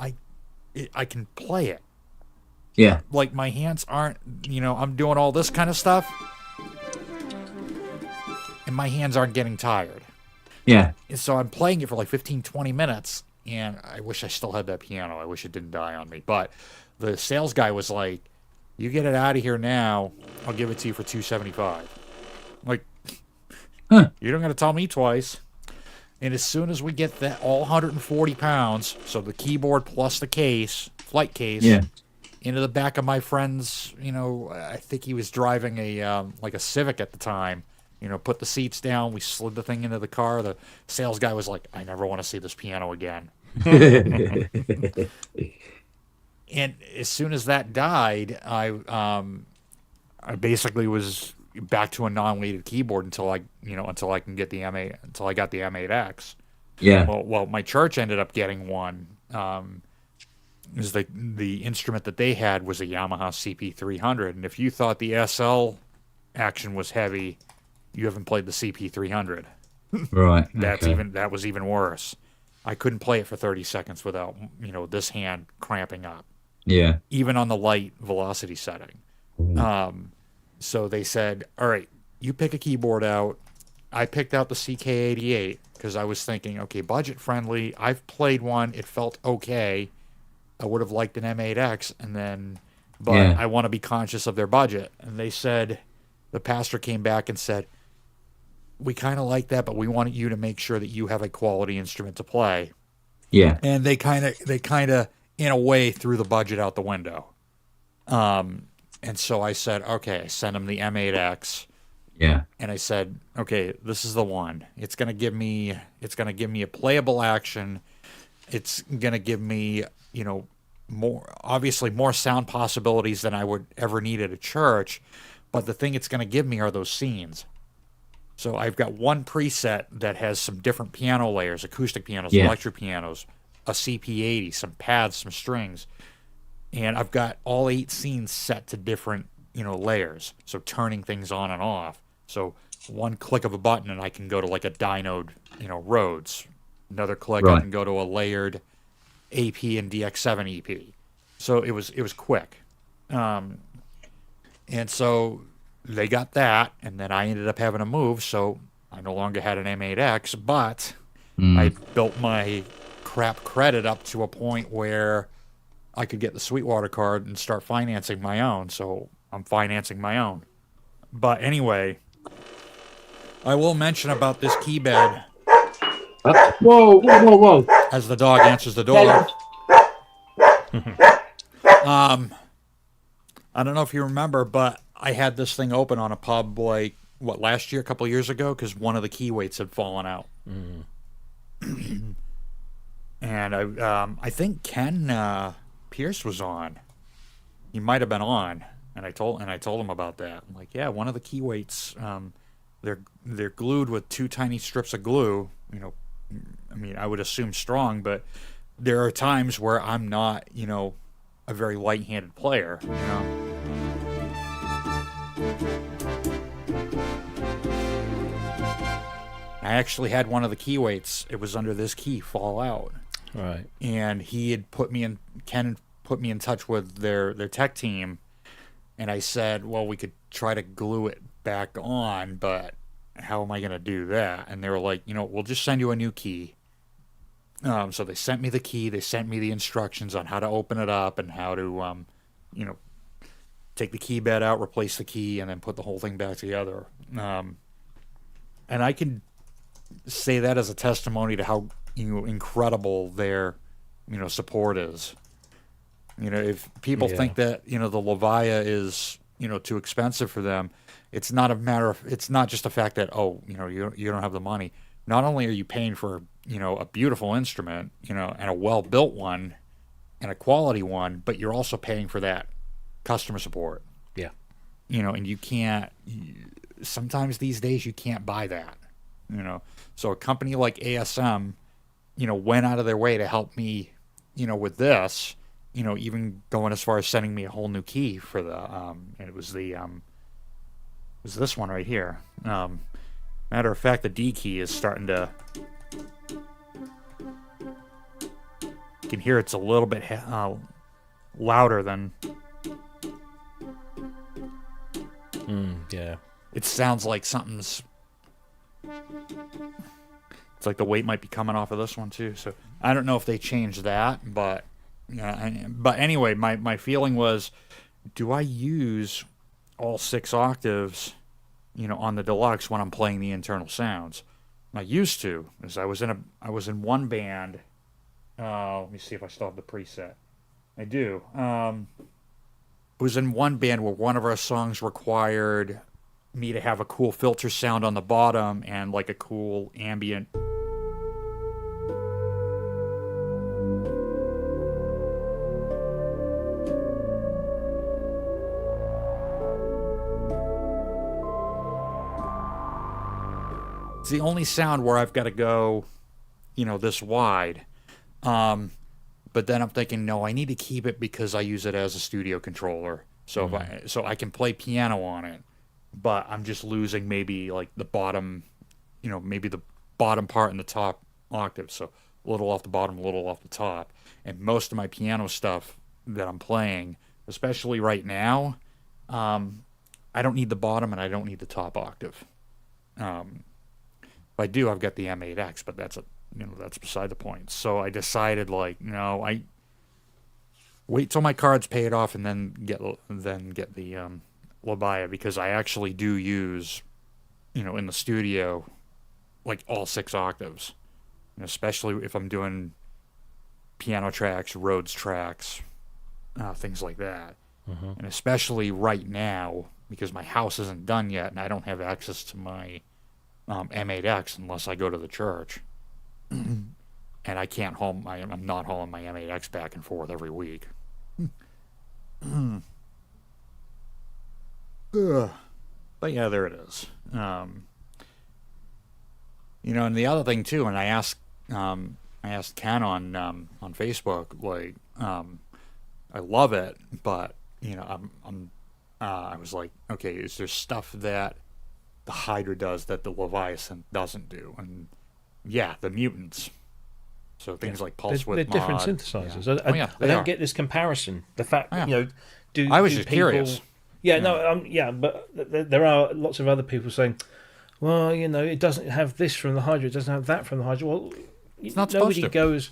play it. Yeah. Like my hands aren't, I'm doing all this kind of stuff and my hands aren't getting tired. Yeah. And so I'm playing it for like 15, 20 minutes, and I wish I still had that piano. I wish it didn't die on me. But the sales guy was like, "You get it out of here now. I'll give it to you for $275." Like, Huh. you don't got to tell me twice. And as soon as we get that all 140 pounds, so the keyboard plus the case, flight case, Yeah. into the back of my friend's, I think he was driving like a Civic at the time. Put the seats down. We slid the thing into the car. The sales guy was like, "I never want to see this piano again." And as soon as that died, I basically was back to a non-weighted keyboard until I can get the M8 until I got the M8X. Yeah. Well, my church ended up getting one. Is the instrument that they had was a Yamaha CP300, and if you thought the SL action was heavy, you haven't played the CP300. Right. That's Okay. that was even worse. I couldn't play it for 30 seconds without this hand cramping up, Yeah. even on the light velocity setting. So they said, "All right, you pick a keyboard out." I picked out the CK88 because I was thinking, okay, budget friendly. I've played one; it felt okay. I would have liked an M8X, but Yeah. I want to be conscious of their budget. And they said, the pastor came back and said, "We kind of like that, but we want you to make sure that you have a quality instrument to play." Yeah. And they kind of, in a way, threw the budget out the window. And so I said, okay, I sent him the M8X, Yeah. and I said, okay, this is the one. It's gonna give me a playable action. It's gonna give me, more sound possibilities than I would ever need at a church. But the thing it's gonna give me are those scenes. So I've got one preset that has some different piano layers, acoustic pianos, Yeah. electric pianos, a CP80, some pads, some strings. And I've got all 8 scenes set to different, layers. So turning things on and off. So one click of a button and I can go to like a dynoed, Rhodes. Another click I Right. can go to a layered AP and DX7 EP. So it was quick. Um, and so they got that, and then I ended up having to move, so I no longer had an M8X, but I Mm. built my crap credit up to a point where I could get the Sweetwater card and start financing my own. So I'm financing my own. But anyway, I will mention about this key bed Whoa, whoa, whoa, whoa! as the dog answers the door. Um, I don't know if you remember, but I had this thing open on a pub like what last year, a couple of years ago, because one of the key weights had fallen out. And I think Ken Pierce was on. He might have been on, and I told him about that. I'm like, yeah, one of the key weights, they're glued with two tiny strips of glue. I mean, I would assume strong, but there are times where I'm not, a very light-handed player. I actually had one of the key weights. It was under this key fall out. Right. And Ken had put me in touch with their tech team, and I said, well, we could try to glue it back on, but how am I going to do that? And they were like, we'll just send you a new key. So they sent me the key. They sent me the instructions on how to open it up and how to, take the key bed out, replace the key, and then put the whole thing back together. And I can say that as a testimony to how incredible their support is. If people think that the Levia is too expensive for them, it's not just a fact that you don't have the money. Not only are you paying for a beautiful instrument and a well built one and a quality one, but you're also paying for that customer support. Yeah. And you can't. Sometimes these days you can't buy that. So a company like ASM, went out of their way to help me, with this, even going as far as sending me a whole new key for the, and it was this one right here. Matter of fact, the D key is starting to, you can hear it's a little bit louder than, yeah. it sounds like something's, it's like the weight might be coming off of this one too. So I don't know if they changed that, but but anyway, my feeling was, do I use all 6 octaves, on the deluxe when I'm playing the internal sounds? I used to, as I was in one band. Let me see if I still have the preset. I do. I was in one band where one of our songs required me to have a cool filter sound on the bottom and like a cool ambient. It's the only sound where I've got to go, this wide. But then I'm thinking, no, I need to keep it because I use it as a studio controller. So so I can play piano on it, but I'm just losing maybe like the bottom, maybe the bottom part and the top octave. So a little off the bottom, a little off the top. And most of my piano stuff that I'm playing, especially right now, I don't need the bottom and I don't need the top octave. If I do, I've got the M8X, but that's that's beside the point. So I decided, no, I wait till my card's paid off and then get the Labaya, because I actually do use, in the studio, like all 6 octaves, especially if I'm doing piano tracks, Rhodes tracks, things like that. And especially right now, because my house isn't done yet and I don't have access to my M8X unless I go to the church. And I can't I'm not hauling my M8X back and forth every week. But yeah, there it is. And the other thing too, and I asked Ken on Facebook, I love it, but I was like, okay, is there stuff that the Hydra does that the Leviathan doesn't do? And yeah, the mutants. So things like They're, pulse they're width different mod. synthesizers. Yeah. I don't get this comparison. The fact Oh, yeah. that I was do just people, curious. Yeah, no, but there are lots of other people saying, well, it doesn't have this from the Hydra, it doesn't have that from the Hydra. Well, It's not supposed nobody to. goes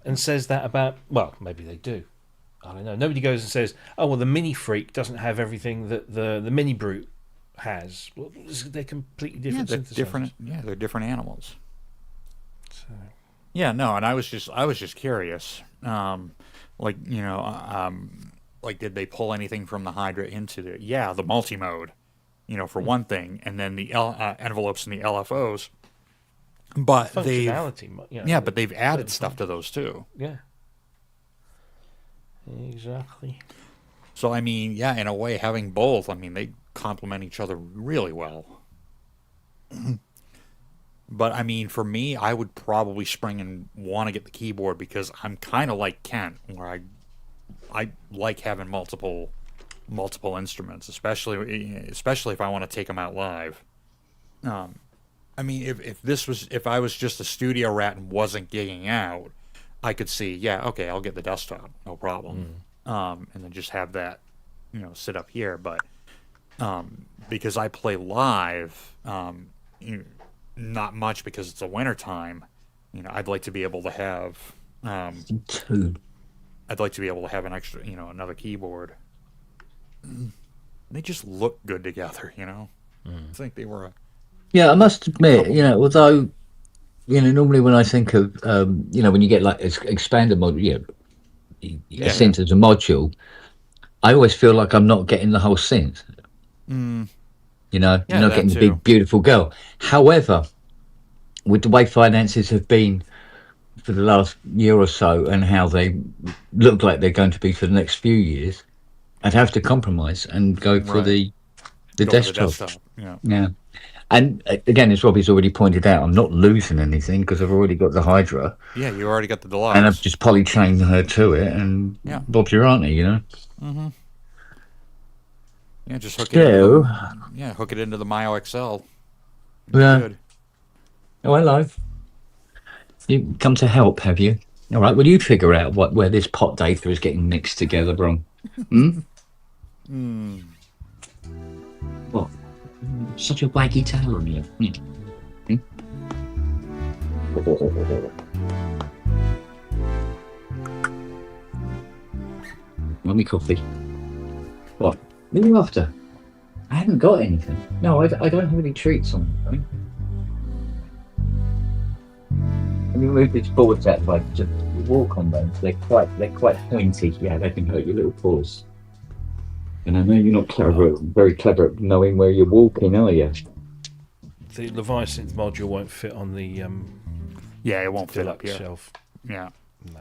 and says that about. Well, maybe they do. I don't know. Nobody goes and says, "Oh, well, the Mini Freak doesn't have everything that the Mini Brute has." Well, they're completely different They're synthesizers. different. Yeah, they're different animals. So, Yeah, no, and I was just curious. Like like did they pull anything from the Hydra into the the multi-mode, for one thing, and then the envelopes and the LFOs. But functionality. but they've added stuff to those too. Yeah. Exactly. So I mean, in a way, having both, I mean, they complement each other really well. But I mean, for me, I would probably spring and want to get the keyboard because I'm kind of like Kent, where I like having multiple instruments, especially if I want to take them out live. I mean, if I was just a studio rat and wasn't gigging out, I could see, okay, I'll get the desktop, no problem, and then just have that, sit up here. But because I play live, not much because it's a winter time, I'd like to be able to have Two. I'd like to be able to have an extra, another keyboard. They just look good together, I think they were Yeah, I must admit, although, normally when I think of, when you get like expanded module, a synth as a module, I always feel like I'm not getting the whole synth. You're not getting the big, beautiful girl. However, with the way finances have been for the last year or so and how they look like they're going to be for the next few years, I'd have to compromise and go for the desktop. Yeah. And again, as Robbie's already pointed out, I'm not losing anything because I've already got the Hydra. Yeah, you already got the Deluxe. And I've just polychained her to it, and Bob's your auntie, Mm-hmm. Yeah, just hook it into the Myo XL. Yeah. Good. Oh, hello. You come to help, have you? All right, will you figure out where this pot data is getting mixed together, Bron? What? Such a waggy tail on you. Want me coffee? What? What are you after? I haven't got anything. No, I don't have any treats on me. Let me move this forward that way. Just walk on them. They're quite pointy. Yeah, they can hurt your little paws. And I know you're not very clever at knowing where you're walking, are you? The Leviathan module won't fit on the it won't fit up Deluxe here. shelf. Yeah. No,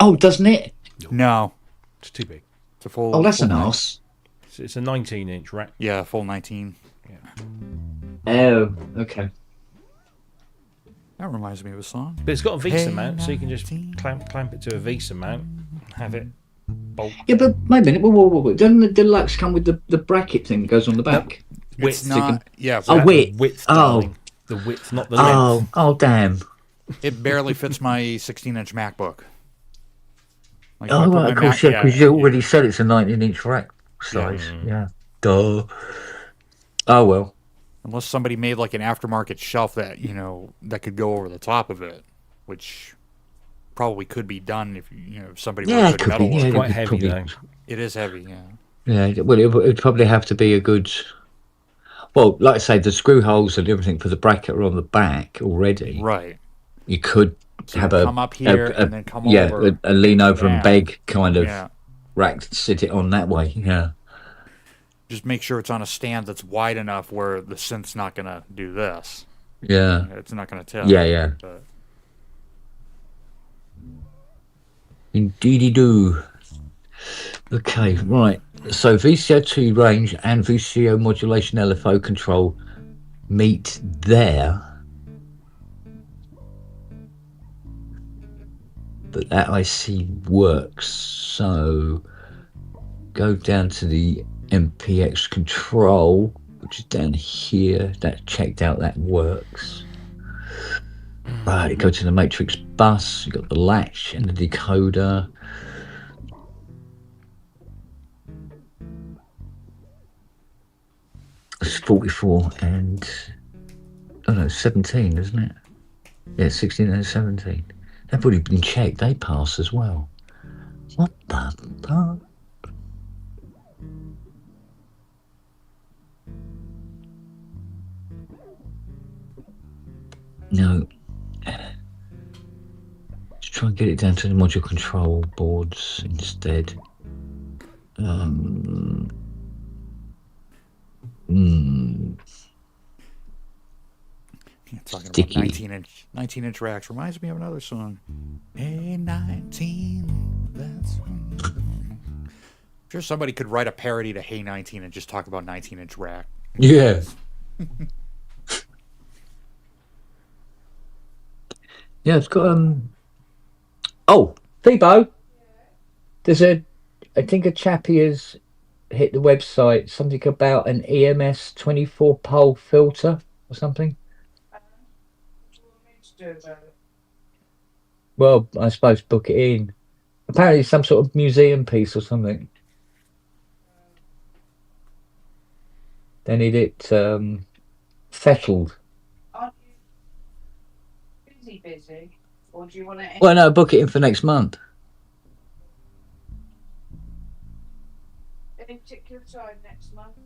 Oh, doesn't it? No. it's too big. It's a full. Oh, that's an full arse. It's a 19-inch rack. Yeah, full 19. Oh, okay. That reminds me of a song. But it's got a VESA Hey, mount, so you can just 19. clamp it to a VESA mount, have it bolt. Yeah, but wait a minute. Whoa. Doesn't the Deluxe come with the bracket thing that goes on the back? It's not. Yeah. Oh, but width. Darling. The width, not the length. Oh, damn. It barely fits my 16-inch MacBook. Like, Oh, if I put right, my of course, Mac- because you already said it's a 19-inch rack size. Yeah. Duh. Oh, well. Unless somebody made like an aftermarket shelf that that could go over the top of it, which probably could be done if if somebody Yeah, were it good could metal be. work. Yeah, Quite it heavy probably- though. It is heavy, yeah. Yeah, well, it would probably have to be a good... Well, like I say, the screw holes and everything for the bracket are on the back already. Right. You could So have you a... come up here and then come over. a lean over and down. beg kind of Yeah. rack to sit it on that way. Yeah. Just make sure it's on a stand that's wide enough where the synth's not going to do this. Yeah. It's not going to tell. Yeah. But Indeedy do. Okay, right. So VCO2 range and VCO modulation LFO control meet there. But that IC works. So go down to the MPX control, which is down here. That checked out, that works. Right, you go to the Matrix bus. You got the latch and the decoder. It's 44 and 17, isn't it? Yeah, 16 and 17. They've already been checked. They pass as well. What the fuck? No. Let's try and get it down to the module control boards instead. Talking about Sticky. 19-inch racks reminds me of another song. Hey, 19, that's... I'm sure somebody could write a parody to Hey 19 and just talk about 19-inch rack. Yeah. Yeah, it's got Oh, Phoebo. There's I think a chappie has hit the website. Something about an EMS 24 pole filter or something. Well, I suppose book it in. Apparently, some sort of museum piece or something. They need it settled. Aren't you busy? Or do you want to... Well, no, book it in for next month. Any particular time next month?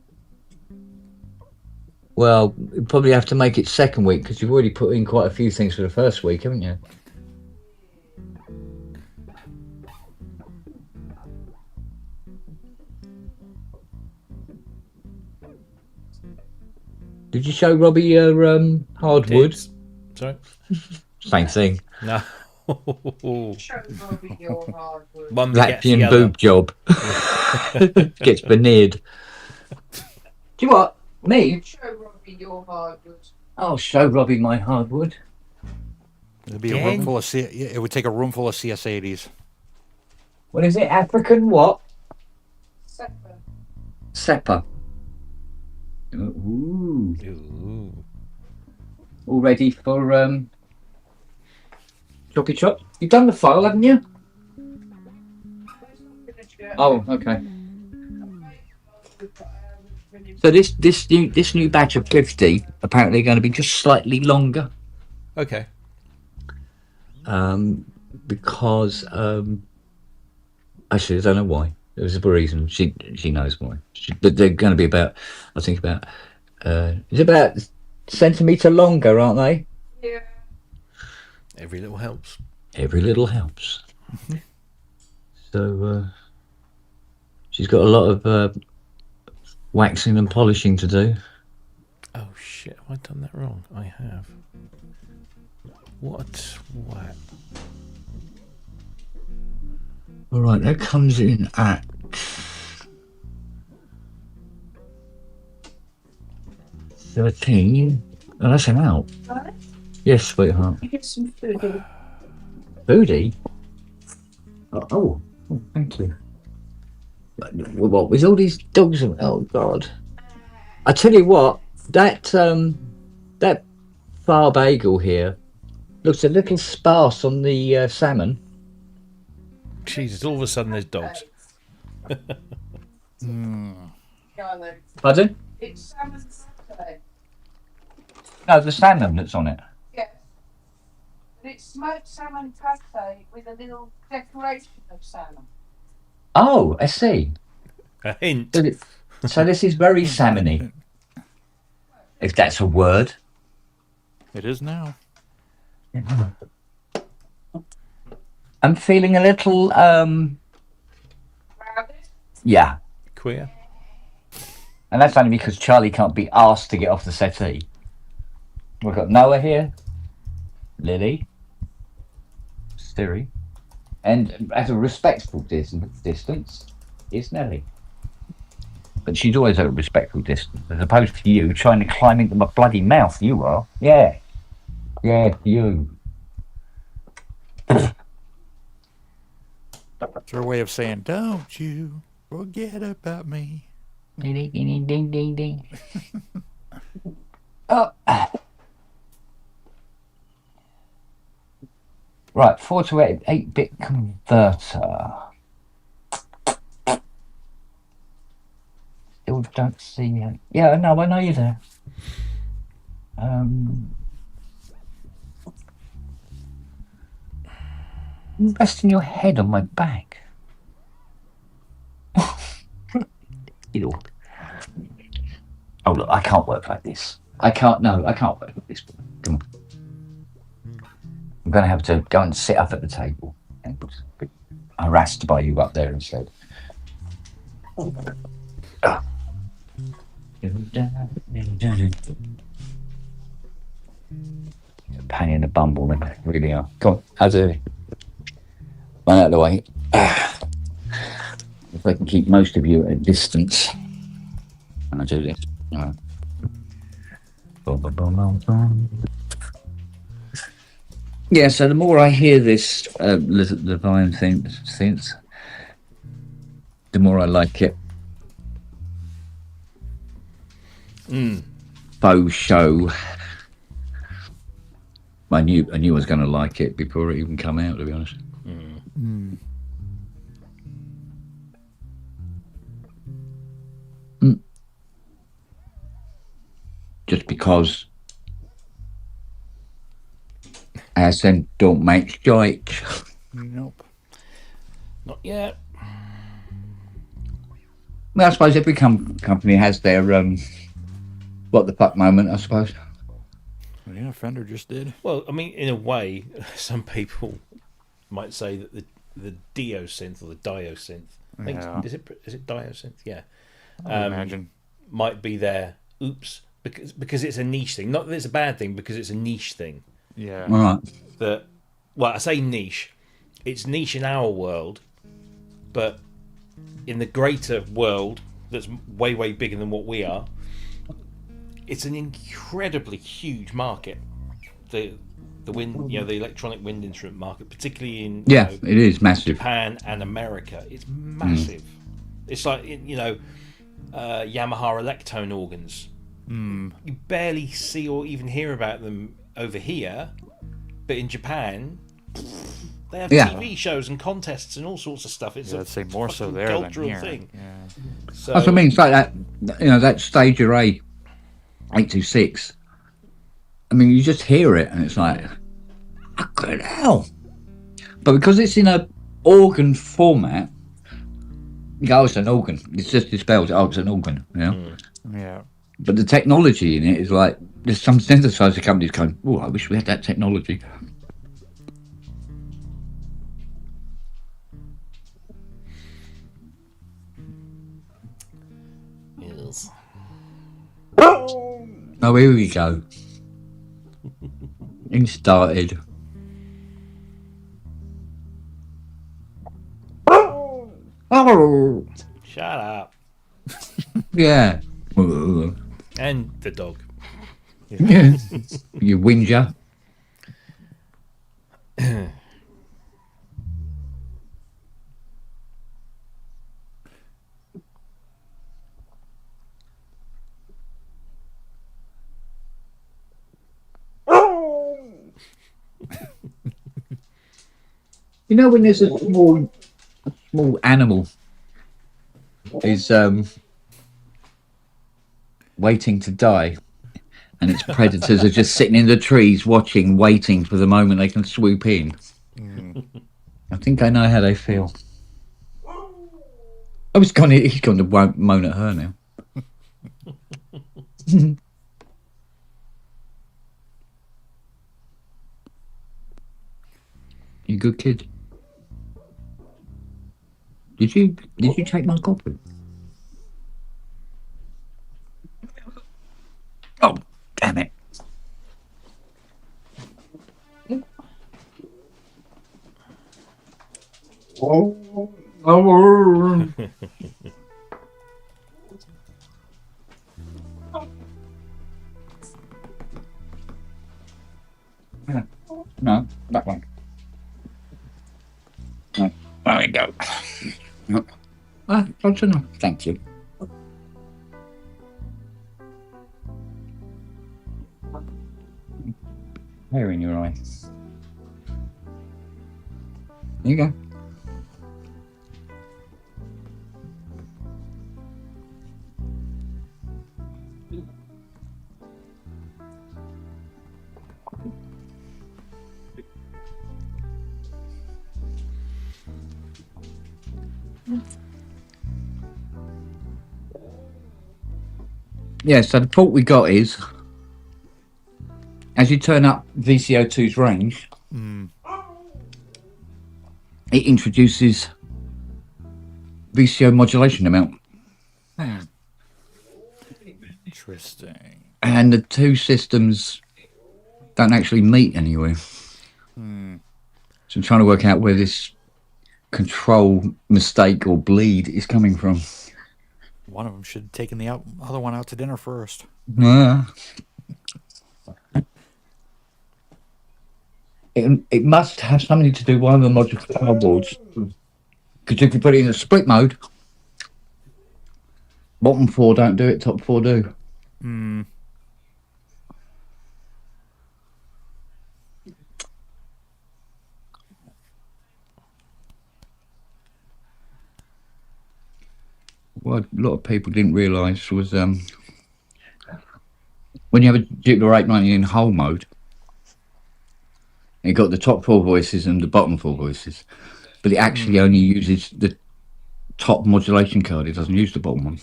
Well, you probably have to make it second week because you've already put in quite a few things for the first week, haven't you? Did you show Robbie your hardwood? Sorry? Same thing. No. Show Robbie your hardwood. One begets the Latvian other. boob job. Gets veneered. Do you what? Me? Show Robbie your hardwood. I'll show Robbie my hardwood. It'd be a room full of it would take a room full of CS80s. What is it? African what? Seppa. Seppa. Ooh. Ooh. All ready for choppy chop? You've done the file, haven't you? Oh, okay. So this new batch of Clifty apparently going to be just slightly longer. Okay. Because actually I don't know why. There was a reason. She knows why. But they're going to be about, I think about it's about centimetre longer, aren't they? Yeah. Every little helps. Every little helps. So she's got a lot of waxing and polishing to do. Oh shit, have I done that wrong? I have. What a twat. Alright, that comes in at $13. Oh, that's an out. Right? Yes, sweetheart. You get some food. Foodie? Oh, thank you. What with all these dogs? Oh God! I tell you what, that far bagel here looks a little sparse on the salmon. Jesus, all of a sudden there's dogs. Pardon? It's salmon satay. No, the salmon that's on it. Yes. And it's smoked salmon pate with a little decoration of salmon. Oh, I see. A hint. So this is very salmony, if that's a word. It is now. I'm feeling a little, Rounded. yeah. Queer. And that's only because Charlie can't be asked to get off the settee. We've got Noah here, Lily, Siri, and at a respectful distance is Nelly. But she's always at a respectful distance, as opposed to you trying to climb into my bloody mouth. You are. Yeah. Yeah, you. It's her way of saying, don't you forget about me. Ding, ding, ding, ding, ding, ding. Oh. Right, 4 to 8-bit converter. Still don't see it. Yeah, no, I know you're there. You're resting your head on my back. You know. Oh look, I can't work like this. I can't work like this. Come on. I'm gonna have to go and sit up at the table and be harassed by you up there instead. Ah. A pain in the bumble, they really are. Come on, how's it? Run out of the way. If I can keep most of you at a distance when I do this. Yeah, so the more I hear this the Vine synth, the more I like it. Faux show. I knew I was going to like it before it even come out, to be honest. Just because Ascent don't make shite. Nope. Not yet. Well, I suppose every company has their what the fuck moment, I suppose. Yeah, Fender just did. Well, I mean, in a way, some people might say that the Dio synth or the Dio synth, I think is it Dio synth? Yeah, I imagine might be their oops because it's a niche thing. Not that it's a bad thing, because it's a niche thing. Yeah. All right. That, well, I say niche. It's niche in our world, but in the greater world that's way, way bigger than what we are, it's an incredibly huge market. The wind, the electronic wind instrument market, particularly in it is massive. Japan and America, it's massive. It's like Yamaha Electone organs. You barely see or even hear about them over here, but in Japan, they have TV shows and contests and all sorts of stuff. It's I'd say more so fucking there than cultural here. thing. Yeah. So, That's what I mean. It's like that, that stage array 826. I mean, you just hear it and it's like, fucking hell. But because it's in a organ format, you go, oh, it's an organ. It's just spelled, oh, it's an organ. Yeah. But the technology in it is like, there's some synthesizer companies going, oh, I wish we had that technology. yes. Oh, here we go. It started. Oh, Shut up. yeah. And the dog. Yeah. You whinger. You know when there's a small animal is waiting to die, and its predators are just sitting in the trees watching, waiting for the moment they can swoop in. I think I know how they feel. Oh, he's gone to moan at her now. You good kid? Did you take my copy? Oh, damn it. Oh. No, that one. No, there we go. No. That's enough. Thank you. Hair in your eye. There you go. Yeah, so the fault we got is, as you turn up VCO2's range, it introduces VCO modulation amount. Interesting. And the two systems don't actually meet anywhere. So I'm trying to work out where this control mistake or bleed is coming from. One of them should have taken the other one out to dinner first. Yeah. It must have something to do with one of the modular control boards. Because if you put it in a split mode, bottom four don't do it, top four do. What a lot of people didn't realise was when you have a Jupiter 890 in whole mode, you got the top four voices and the bottom four voices, but it actually only uses the top modulation card. It doesn't use the bottom one.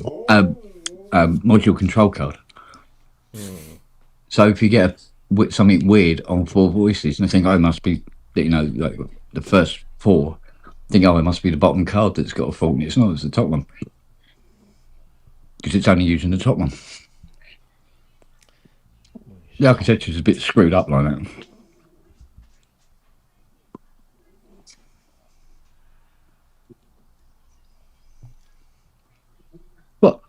Module control card. So if you get something weird on four voices and they think, oh, it must be, like the first four, think, oh, it must be the bottom card that's got a fault, and it's not, it's the top one. Because it's only using the top one. The architecture is a bit screwed up like that. What?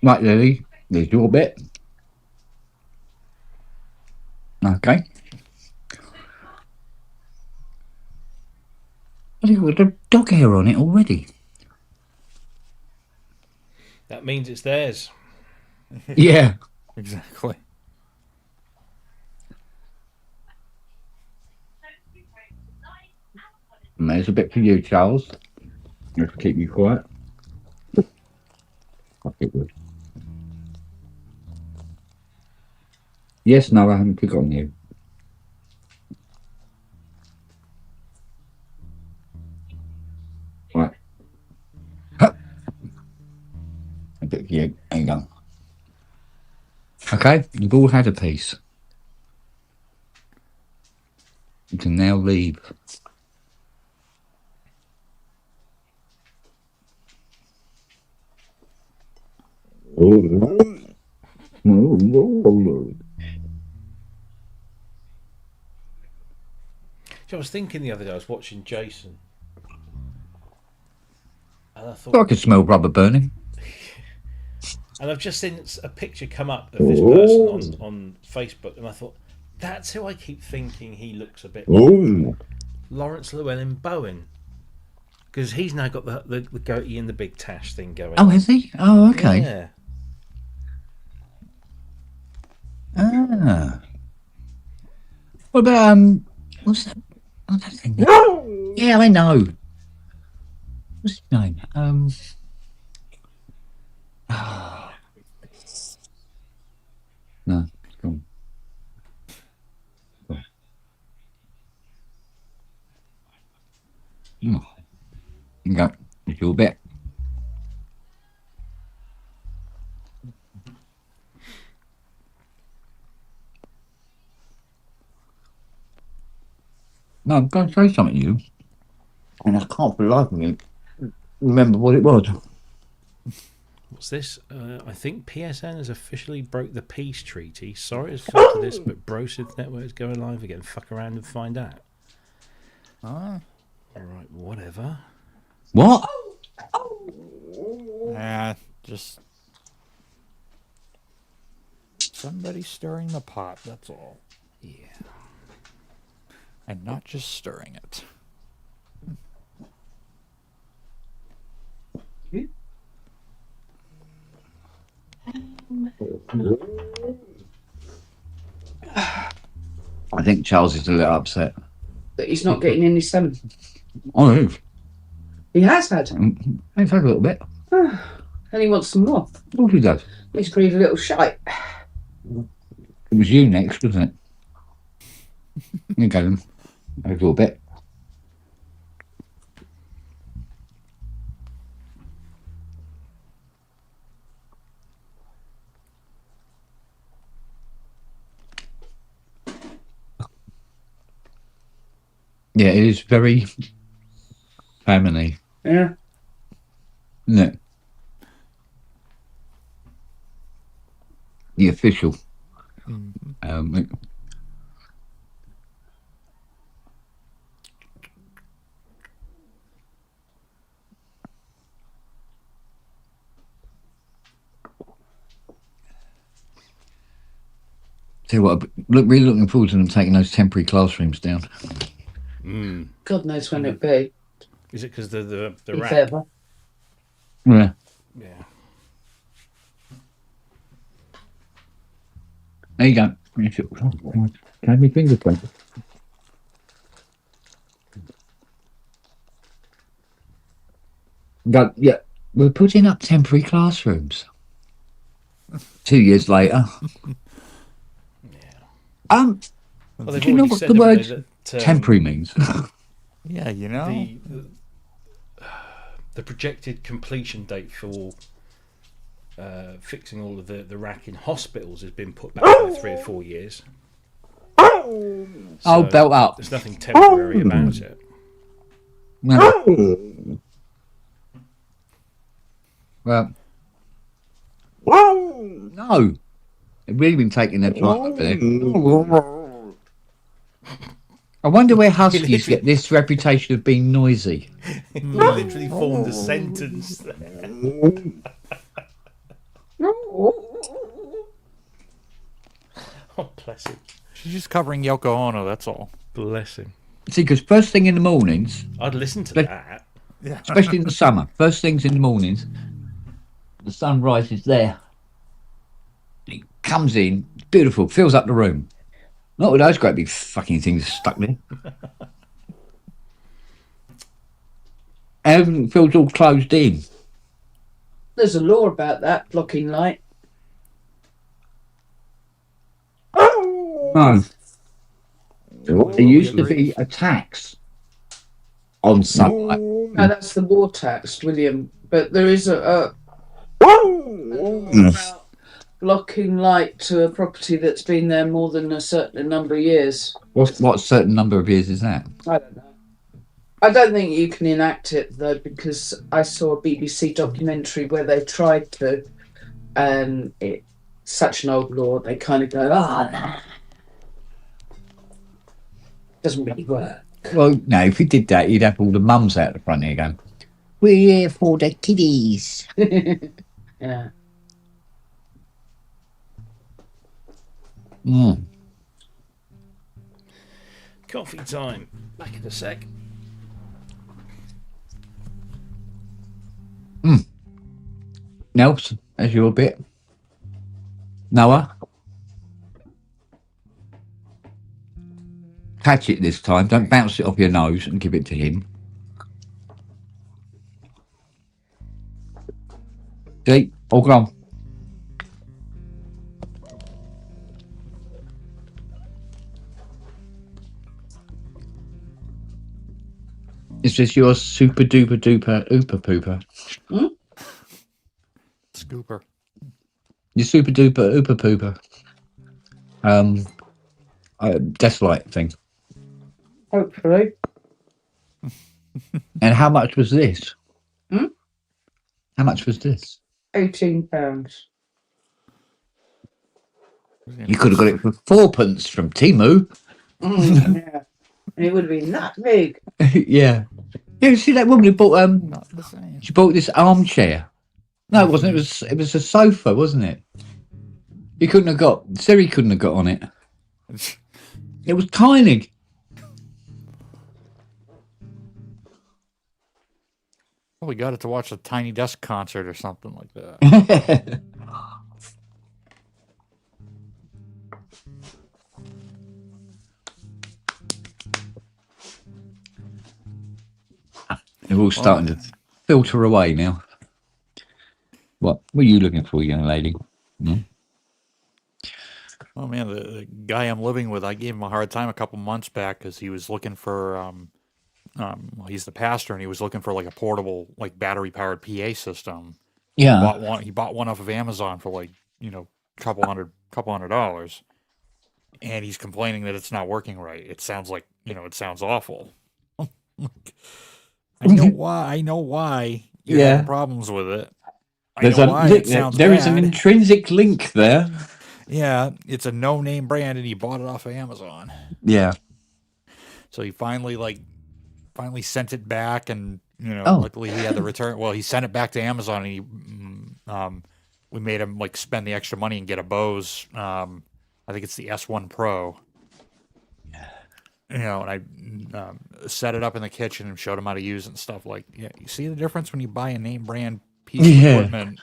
Right, Lily, there's your bit. Okay. Look at the dog hair on it already. That means it's theirs. Yeah. Exactly. And there's a bit for you, Charles. Just to keep you quiet. I'll keep it. Yes, no, I haven't forgotten you. Right. A bit for you. There you go. Okay, you've all had a piece. You can now leave. So I was thinking the other day, I was watching Jason, and I thought, I can smell rubber burning. and I've just seen a picture come up of this person on Facebook, and I thought, that's who I keep thinking he looks a bit like. Lawrence Llewellyn Bowen. Because he's now got the goatee and the big tash thing going Oh, on. has he? Oh, okay. Yeah. Ah. What about, what's that? Oh, that thing. Yeah, I know. What's his name? No, it's gone. Oh. Okay, it's your bit. No, I'm going to say something to you, and I can't for the life of me remember what it was. What's this? I think PSN has officially broke the peace treaty. Sorry it's come to this, but Brosith Network is going live again. Fuck around and find out. Alright, whatever. What? Just somebody stirring the pot, that's all. Yeah. And not just stirring it. I think Charles is a little upset. that he's not getting any salmon. Oh, he is. He has had. He's had a little bit. And he wants some more. What he does? He's greedy little shite. It was you next, wasn't it? You got him. A little bit. Yeah, it is very family, Yeah. isn't it? The official. Tell you what, really looking forward to them taking those temporary classrooms down. God knows when it'll be. Is it because the If rat? ever. Yeah. Yeah. There you go. Can me fingers print. Go, yeah, we're putting up temporary classrooms. 2 years later. Well, they've do you know already what said, the haven't word they, that, temporary means? Yeah, you know. the projected completion date for fixing all of the rack in hospitals has been put back by 3 or 4 years. Oh, belt up. There's nothing temporary about it. No. Well, no. They've really been taking their time over there. I wonder where huskies get this reputation of being noisy. You literally formed a sentence there. Oh, bless him. She's just covering Yoko Ono, that's all. Bless him. See, because first thing in the mornings, I'd listen to But- that. especially in the summer, first things in the mornings, the sun rises there. It comes in, beautiful, fills up the room. Not with those great big fucking things stuck there. Everything feels all closed in. There's a law about that, blocking light. No. There used to be a tax on sunlight. No, that's the war tax, William. But there is a law about blocking light to a property that's been there more than a certain number of years. What certain number of years is that? I don't know. I don't think you can enact it though, because I saw a BBC documentary where they tried to, and it's such an old law. They kind of go, nah. Doesn't really work. Well, no, if you did that, you'd have all the mums out the front here going, "We're here for the kiddies." Yeah. Coffee time. Back in a sec. Nelson, as your bit. Noah. Catch it this time. Don't bounce it off your nose and give it to him. See? All gone. Is this your super duper duper ooper pooper? Scooper. Your super duper ooper pooper. Deathlight thing. Hopefully. And how much was this? Hmm? How much was this? £18. You could have got it for 4p from Timu. Yeah. And it would have been that big. Yeah. Yeah, you see that woman who bought Not the same. she bought this armchair. No, it wasn't. It was a sofa, wasn't it? You couldn't have got Siri couldn't have got on it. It was tiny. Oh, we got it to watch a Tiny Desk concert or something like that. They're all starting to filter away now. What are you looking for, young lady? Hmm? Oh man, the guy I'm living with, I gave him a hard time a couple months back because he was looking for well, he's the pastor and he was looking for like a portable, like battery powered PA system. He Yeah. bought one. He bought one off of Amazon for like couple hundred dollars, and he's complaining that it's not working right. It sounds like it sounds awful. I know why. I know why you're having Yeah. problems with it. I There's know a why it sounds there is an bad. intrinsic link there. Yeah, it's a no-name brand, and he bought it off of Amazon. Yeah. So he finally sent it back, and Oh. luckily he had the return. Well, he sent it back to Amazon, and we made him like spend the extra money and get a Bose. I think it's the S1 Pro. And I set it up in the kitchen and showed him how to use it and stuff. Like, yeah, you see the difference when you buy a name brand piece of equipment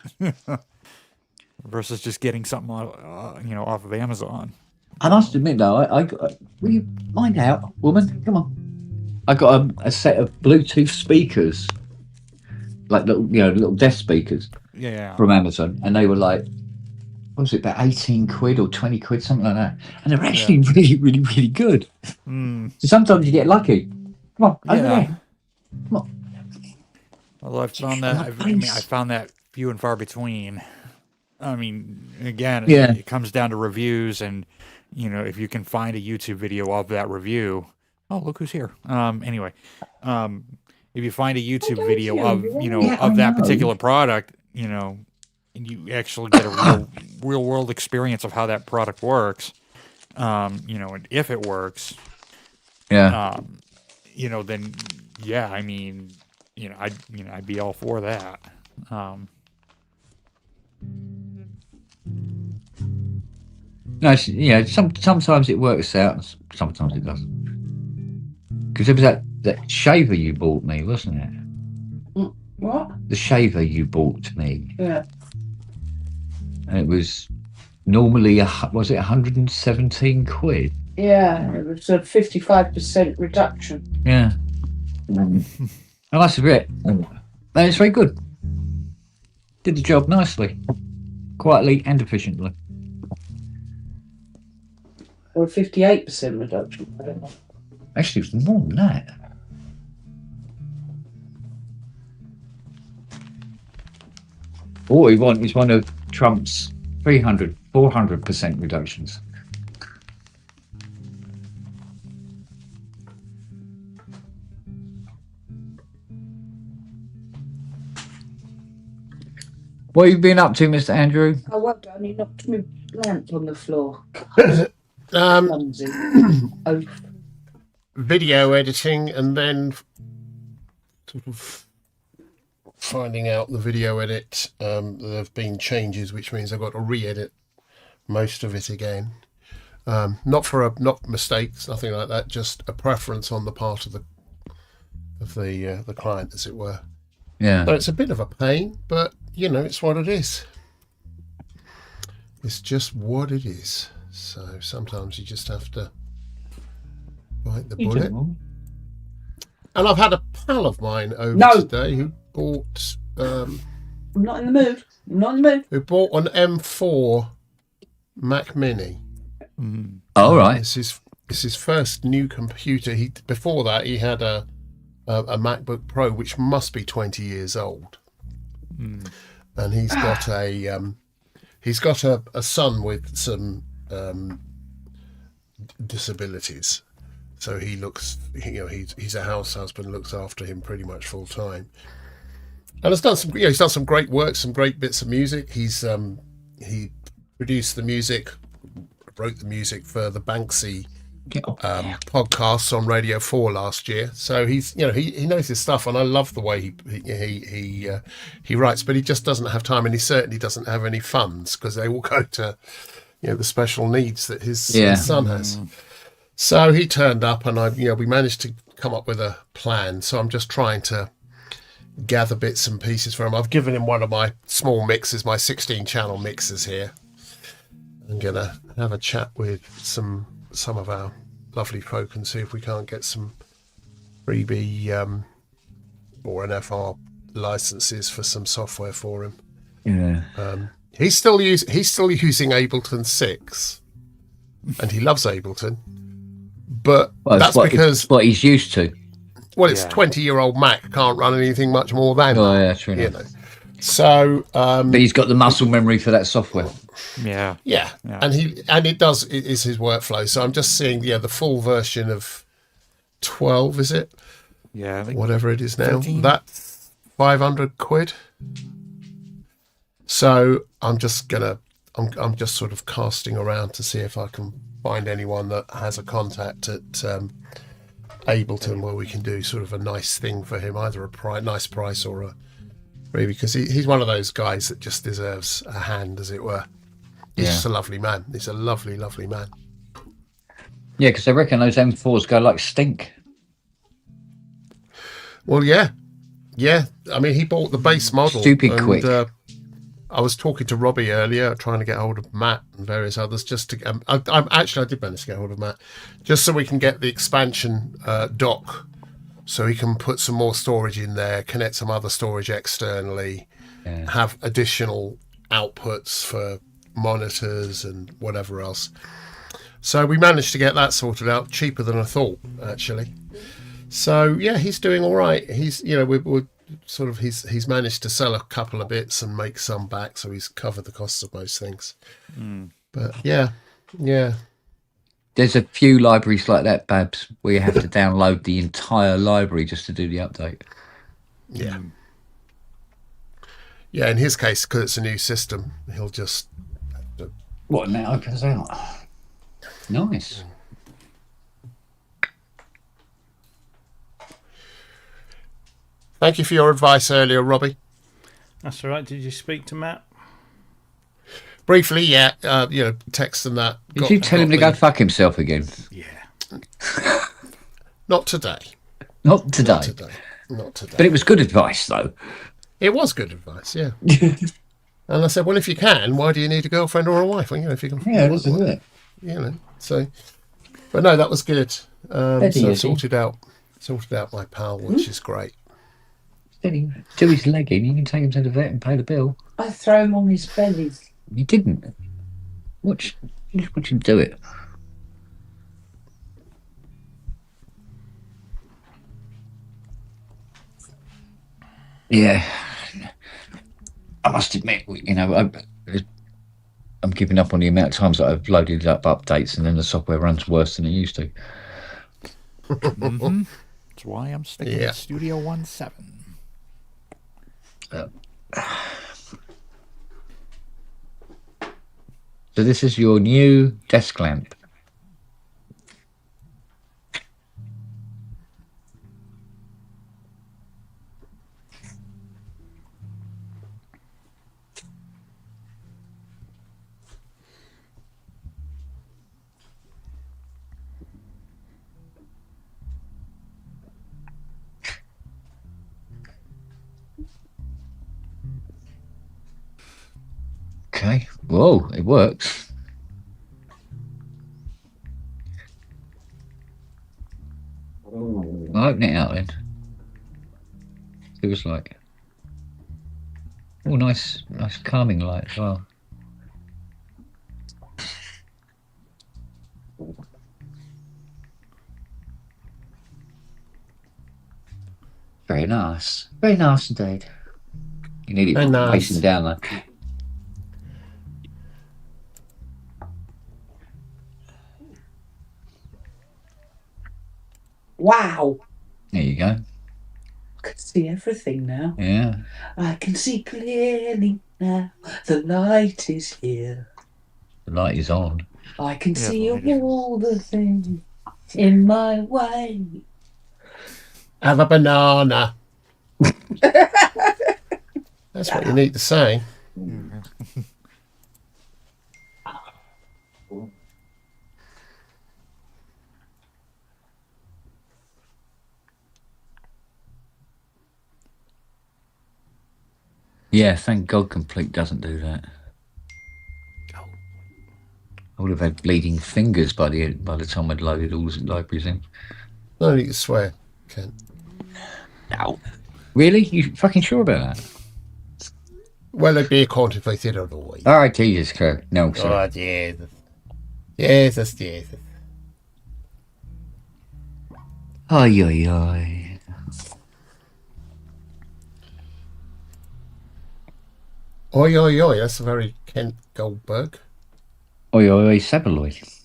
versus just getting something off of Amazon. I must admit though, I got, will you mind out, woman? Come on. I got a set of Bluetooth speakers, like little desk speakers Yeah. from Amazon, and they were like, what was it, about 18 quid or 20 quid, something like that. And they're actually really, really, really good. Mm. So sometimes you get lucky. Come on, over there. Come on. Although I've found that I found that few and far between. I mean, again, it comes down to reviews, and if you can find a YouTube video of that review. Oh, look who's here. Anyway, if you find a YouTube video of of that particular product, and you actually get a real world experience of how that product works, and if it works, then I mean, I'd be all for that. No, sometimes it works out, sometimes it doesn't. Because there was that shaver you bought me, wasn't it? What? The shaver you bought me. Yeah. And it was normally, was it 117 quid? Yeah, it was a 55% reduction. Yeah. I must admit, it's very good. Did the job nicely, quietly and efficiently. Or a 58% reduction. I don't know. Actually, it was more than that. All he wants is one of Trump's 400% reductions. What have you been up to, Mr. Andrew? Oh, well done. You knocked my lamp on the floor. Clumsy. Video editing, and then sort of finding out the video edit. There have been changes, which means I've got to re-edit most of it again. Not mistakes, nothing like that. Just a preference on the part of the client, as it were. Yeah. So it's a bit of a pain, but it's what it is. It's just what it is. So sometimes you just have to bite the bullet. And I've had a pal of mine over today who bought. I'm not in the mood. Who bought an M4 Mac Mini. Mm. All right. It's his first new computer. Before that he had a MacBook Pro, which must be 20 years old. Mm. And he's got a son with some disabilities. So he looks, he's a house husband, looks after him pretty much full time, and he's done some great work, some great bits of music. He produced the music, wrote the music for the Banksy podcasts on Radio 4 last year. So he knows his stuff, and I love the way he writes. But he just doesn't have time, and he certainly doesn't have any funds because they all go to the special needs that his son has. So he turned up, and we managed to come up with a plan. So I'm just trying to gather bits and pieces for him. I've given him one of my small mixes, my 16-channel mixers here. I'm gonna have a chat with some of our lovely folk and see if we can't get some freebie or NFR licenses for some software for him. Yeah. He's still using Ableton 6, and he loves Ableton. But Well, that's because it's what he's used to. well, it's 20-year-old Mac can't run anything much more than Oh, that. yeah, true enough. So, but he's got the muscle memory for that software. Yeah. And it is his workflow. So I'm just seeing the full version of 12, is it? Yeah. Whatever it is now. 13? That's 500 quid. So I'm just sort of casting around to see if I can find anyone that has a contact at Ableton where we can do sort of a nice thing for him, either a nice price or a free, because he's one of those guys that just deserves a hand, as it were. He's just a lovely man. He's a lovely, lovely man. Yeah, because I reckon those M4s go like stink. Well, yeah. I mean, he bought the base model. Stupid quick. I was talking to Robbie earlier, trying to get hold of Matt and various others, just to. I did manage to get hold of Matt, just so we can get the expansion dock, so he can put some more storage in there, connect some other storage externally, have additional outputs for monitors and whatever else. So we managed to get that sorted out, cheaper than I thought, actually. So yeah, he's doing all right. He's we're sort of he's managed to sell a couple of bits and make some back, so he's covered the costs of most things. But yeah. There's a few libraries like that, Babs, where you have to download the entire library just to do the update. Yeah. Yeah, in his case, because it's a new system, he'll just What, now opens out? Nice. Thank you for your advice earlier, Robbie. That's all right. Did you speak to Matt? Briefly, yeah. Text and that. Did you tell him to go fuck himself again? Yeah. Not today. Not today. Not today. But it was good advice, though. It was good advice, yeah. And I said, well, if you can, why do you need a girlfriend or a wife? Well, if you can, That's it. So, but no, that was good. So easy. sorted out my pal, which is great. Steady. Do his leg in, you can take him to the vet and pay the bill. I throw him on his belly. You didn't. Watch him do it. Yeah. I must admit, I'm giving up on the amount of times that I've loaded up updates and then the software runs worse than it used to. That's why I'm sticking with Studio 1.7. So this is your new desk lamp. Okay. Whoa, it works. I'll open it out then. It was like, oh, nice calming light as well. Very nice indeed. You need it facing down though. Wow. There you go. I can see everything now. Yeah. I can see clearly now. The light is here. The light is on. I can see all the things in my way. Have a banana. That's what you need to say. Yeah, thank God Complete doesn't do that. I would have had bleeding fingers by the time I'd loaded all the libraries in. No, you can swear, Ken. No. Really? You fucking sure about that? Well, it'd be a court if I said otherwise. Oh, Jesus Christ. No, sir. Oh, Jesus. Jesus, Jesus. Ay, ay, ay. Oi, oi, oi. That's a very Kent Goldberg. Oi, oi, oi, Sabaloi.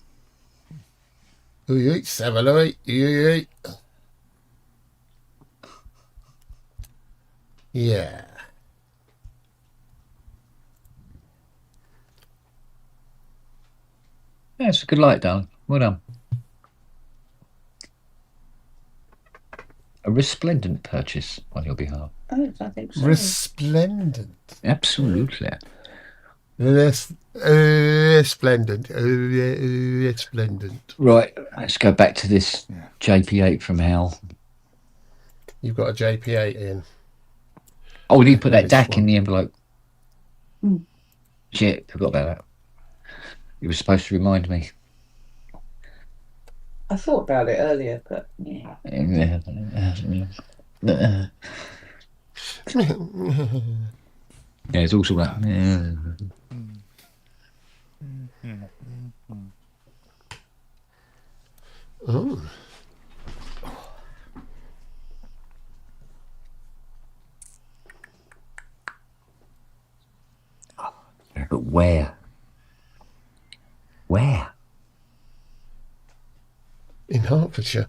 Oi, oi, Savaloi. Oi, oi. Yeah. Yeah, it's a good light, darling. Well done. A resplendent purchase on your behalf. Oh, I think so. Resplendent. Absolutely. Resplendent. Resplendent. Right, let's go back to this JP8 from hell. You've got a JP8 in. Oh, we need to put that Nice DAC in one. the envelope. Hmm. Shit, forgot about that. You were supposed to remind me. I thought about it earlier, but yeah. Yeah, it's also that. Oh. But where? Where? In Hertfordshire.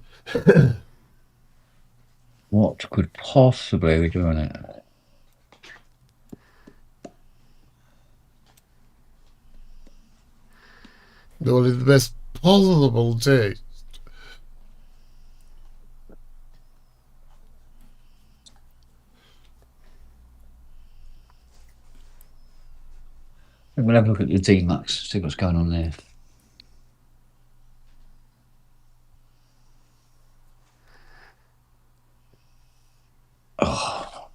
What could possibly be doing it? All of the best possible taste. We'll have a look at the D-Max, see what's going on there. Oh,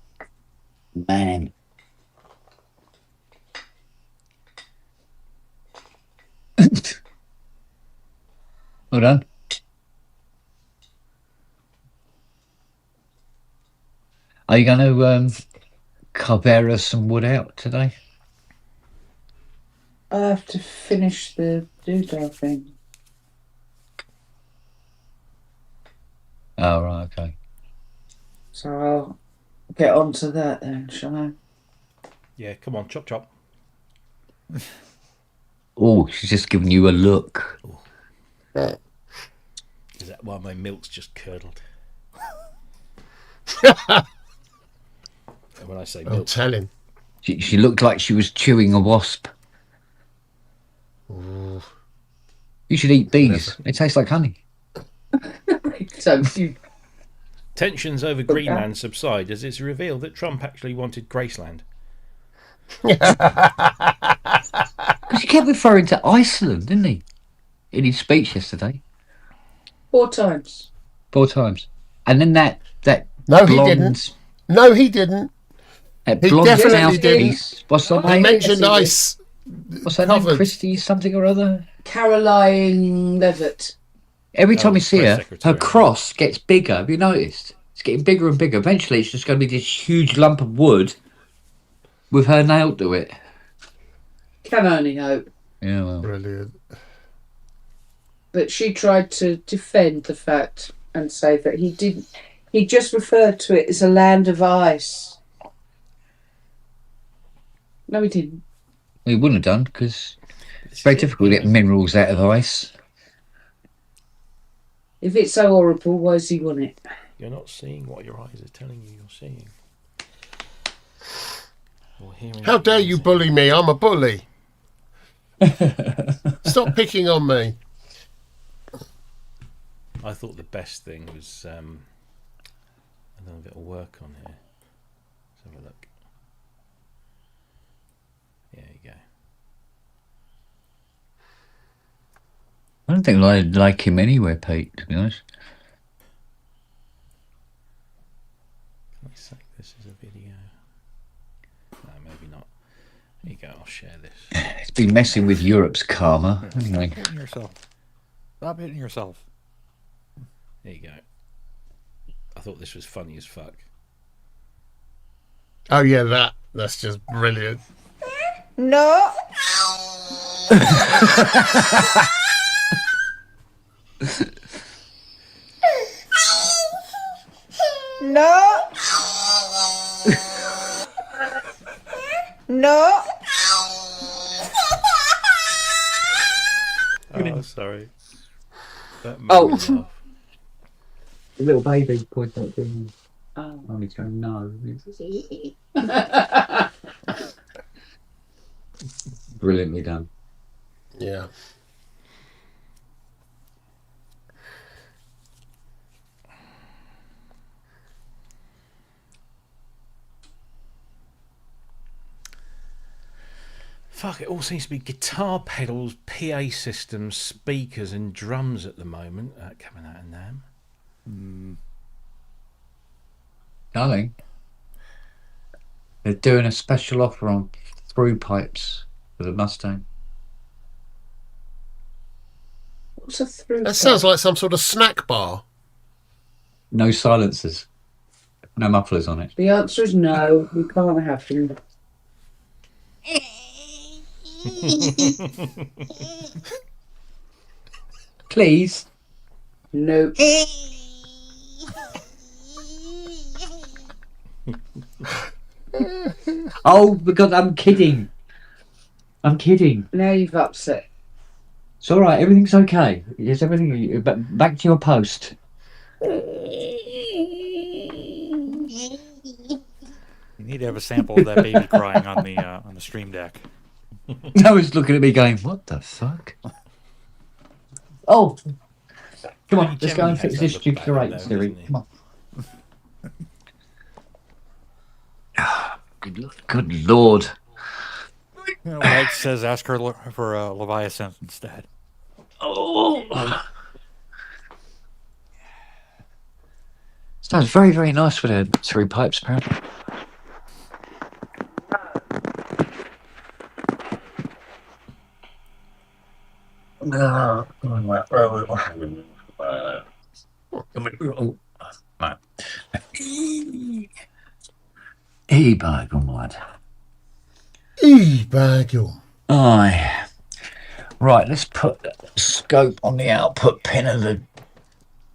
man. Well done. Are you going to carve some wood out today? I have to finish the doodah thing. Oh, right, okay. So I'll get onto that then, shall I? Yeah, come on, chop chop. Oh, she's just giving you a look. Is that why my milk's just curdled? And when I say I'll milk, tell him. She looked like she was chewing a wasp. Ooh. You should eat bees. They taste like honey. So you tensions over Greenland subside as it's revealed that Trump actually wanted Graceland. Because he kept referring to Iceland, didn't he? In his speech yesterday. 4 times. 4 times. And then that No, he blonde, didn't. No, he didn't. that He blonde definitely Southeast. What's her Oh, He name? mentioned yes, he did. ice. What's her name? covered. Christy something or other? Caroline Levitt. Every time we see press her, secretary. her cross gets bigger. Have you noticed? It's getting bigger and bigger. Eventually, it's just going to be this huge lump of wood with her nailed to it. Can only hope. Yeah, well. Brilliant. But she tried to defend the fact and say that he didn't. He just referred to it as a land of ice. No, he didn't. He wouldn't have done because it's very difficult to get minerals out of ice. If it's so horrible, why has he won it? You're not seeing what your eyes are telling you you're seeing. Or hearing How what dare you're you saying. bully me? I'm a bully. Stop picking on me. I thought the best thing was a little bit of work on here. Let's have a look. There you go. I don't think I'd like him anywhere, Pete, to be honest. Can I say this as a video? No, maybe not. There you go, I'll share this. It's been messing with Europe's karma. Anyway. Stop hitting yourself. Stop hitting yourself. There you go. I thought this was funny as fuck. Oh yeah, that's just brilliant. No. No. No. Oh, sorry. That made Oh. me laugh. The little baby pointing at him. Oh, I'm going no. Brilliantly done. Yeah. Fuck, it all seems to be guitar pedals, PA systems, speakers, and drums at the moment coming out of NAMM. Darling, they're doing a special offer on through pipes for the Mustang. What's a through? That sounds like some sort of snack bar. No silencers. No mufflers on it. The answer is no. We can't have them. Please. No. Oh, because I'm kidding. I'm kidding. Now you've upset. It's all right. Everything's okay. Yes, everything. But back to your post. You need to have a sample of that baby crying on the stream deck. I was looking at me going, what the fuck? Oh. Come on, He let's go and generally fix has this that look stupid back charade, though, Siri. doesn't he? Come on. Good lord. Reg says ask her for Leviathan instead. Oh. Sounds very, very nice with the through pipes, apparently. E-bagel, lad. E-bagel. Aye. Right, let's put scope on the output pin of the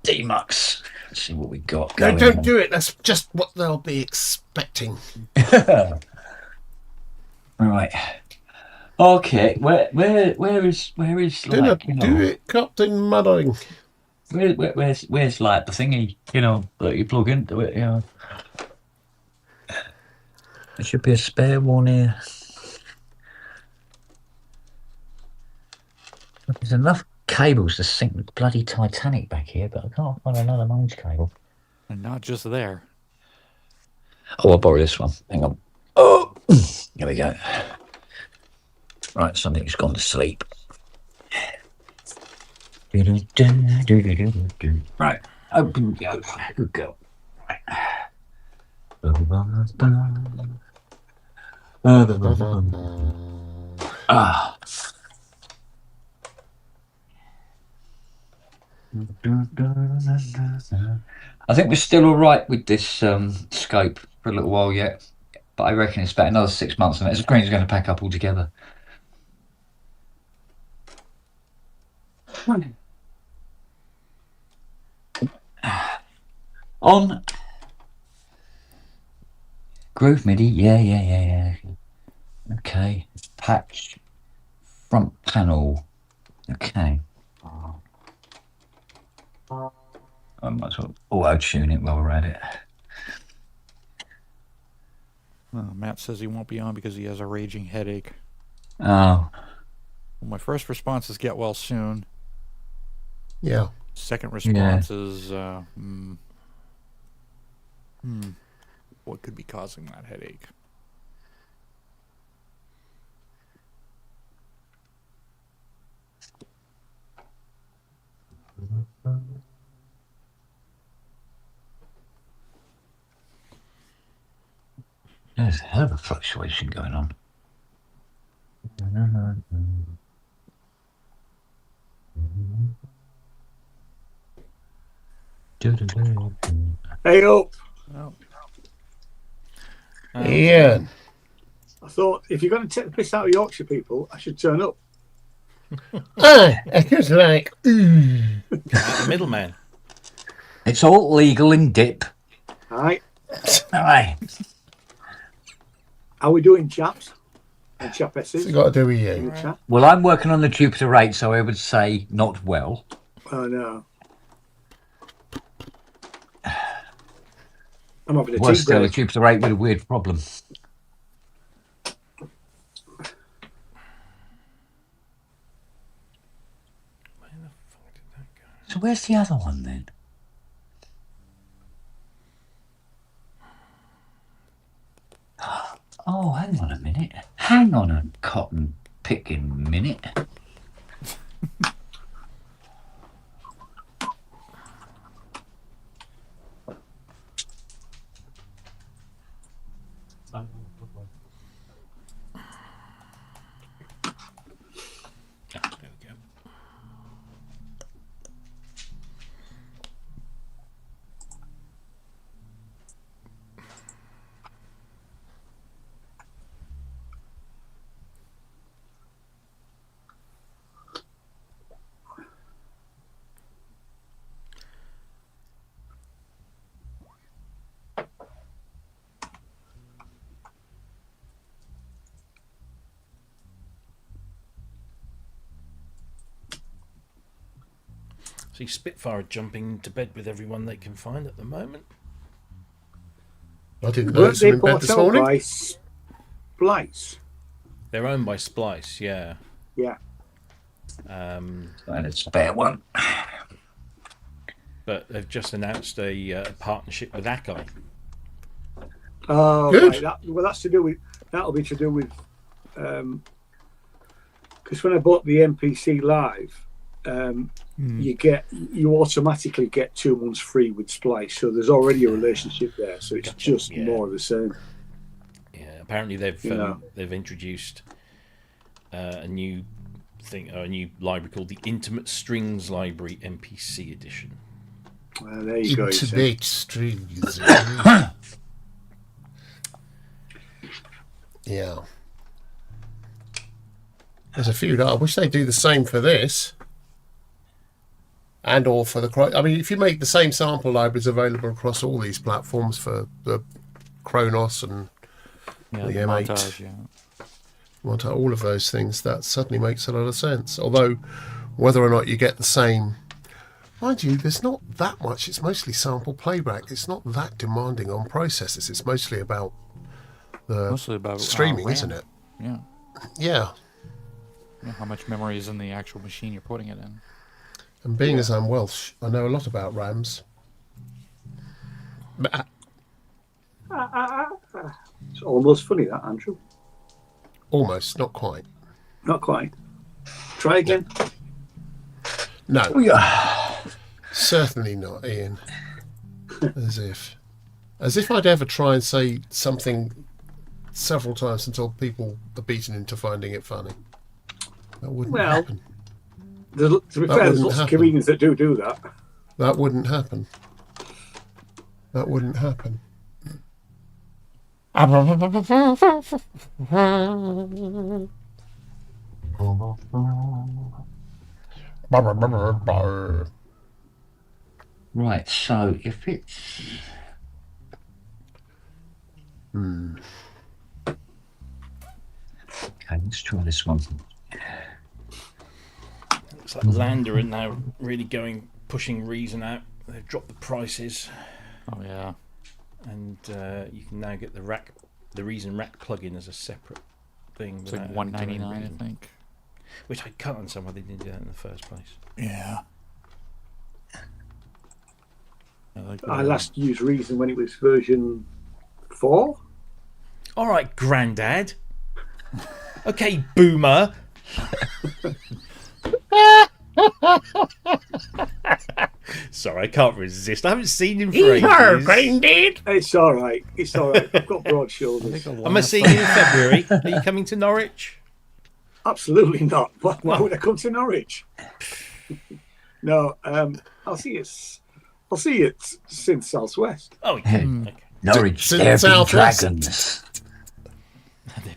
Demux. Let's see what we got No, going don't on. do it. That's just what they'll be expecting. Right. Okay. Where is Do not like, you know, do it, Captain Mudding. where's like the thingy, you know, that you plug into it, you know. There should be a spare one here. There's enough cables to sink the bloody Titanic back here, but I can't find another mains cable. And not just there. Oh, I'll borrow this one. Hang on. Oh, here we go. Right, something's gone to sleep. Right, open go. Good girl. Right. Ah. I think we're still all right with this scope for a little while yet, but I reckon it's about another 6 months and the screen's going to pack up altogether. On Groove MIDI, yeah. Okay, patch front panel. Okay. I might as well auto-tune it while we're at it. Matt says he won't be on because he has a raging headache. Oh. Well, my first response is get well soon. Yeah. Second response is what could be causing that headache? There's a hell of a fluctuation going on. Hey up. Well, Ian. I thought if you're going to take the piss out of Yorkshire people, I should turn up. It was like, The middleman. It's all legal in dip. Aye. Aye. How are we doing, chaps and what's chapesses? it got to do with In you? the chat? Well, I'm working on the Jupiter 8, so I would say not well. Oh no. I'm having a Worse tea still, the break. Jupiter 8 with a weird problem. Where the fuck did that go? So where's the other one then? Oh, hang on a minute. Hang on a cotton picking minute. There we go. See Spitfire jumping to bed with everyone they can find at the moment. I didn't Weren't notice they them in bed bought this out morning. by Splice? They're owned by Splice, yeah. Yeah. And a spare one. But they've just announced a partnership with Akai. Oh, Good. right. That's to do with. That'll be to do with. Because when I bought the NPC Live, you automatically get 2 months free with Splice. So there's already a relationship there. So it's just yeah. more of the same. Yeah, apparently they've Yeah. they've introduced a new thing, or a new library called the Intimate Strings Library NPC Edition. There you go. you see. Intimate strings. Yeah. There's a few that I wish they'd do the same for this. And or for the... I mean, if you make the same sample libraries available across all these platforms for the Kronos and Yeah, the the M8, montage, yeah. want all of those things, that certainly makes a lot of sense. Although, whether or not you get the same... Mind you, there's not that much. It's mostly sample playback. It's not that demanding on processors. It's mostly about the Mostly about streaming, RAM. isn't it? Yeah. Yeah. You know, how much memory is in the actual machine you're putting it in. And being as I'm Welsh, I know a lot about RAMs. It's almost funny, that, Andrew. Almost, not quite. Not quite. Try again. No, Oh, yeah. certainly not, Ian. As if I'd ever try and say something several times until people are beaten into finding it funny. That wouldn't Well, happen. To be That fair, there's wouldn't lots of happen. comedians that do that. That wouldn't happen. That wouldn't happen. Right, so if it's... Okay, let's try this one. Looks like Lander are now really pushing Reason out. They've dropped the prices, Oh, yeah. and you can now get the Reason Rack plugin as a separate thing. It's like without having to $199, own I Reason. think. Which I can't understand why they didn't do that in the first place. Yeah. I last used Reason when it was version 4. All right, Grandad. Okay, Boomer. Sorry, I can't resist. I haven't seen him for ages. It's all right. It's all right. I've got broad shoulders. Am I seeing you in February? Are you coming to Norwich? Absolutely not. Why would I come to Norwich? No, I'll see it. I'll see it since Southwest. Oh, okay. Okay. Norwich, Since there be Southwest. dragons.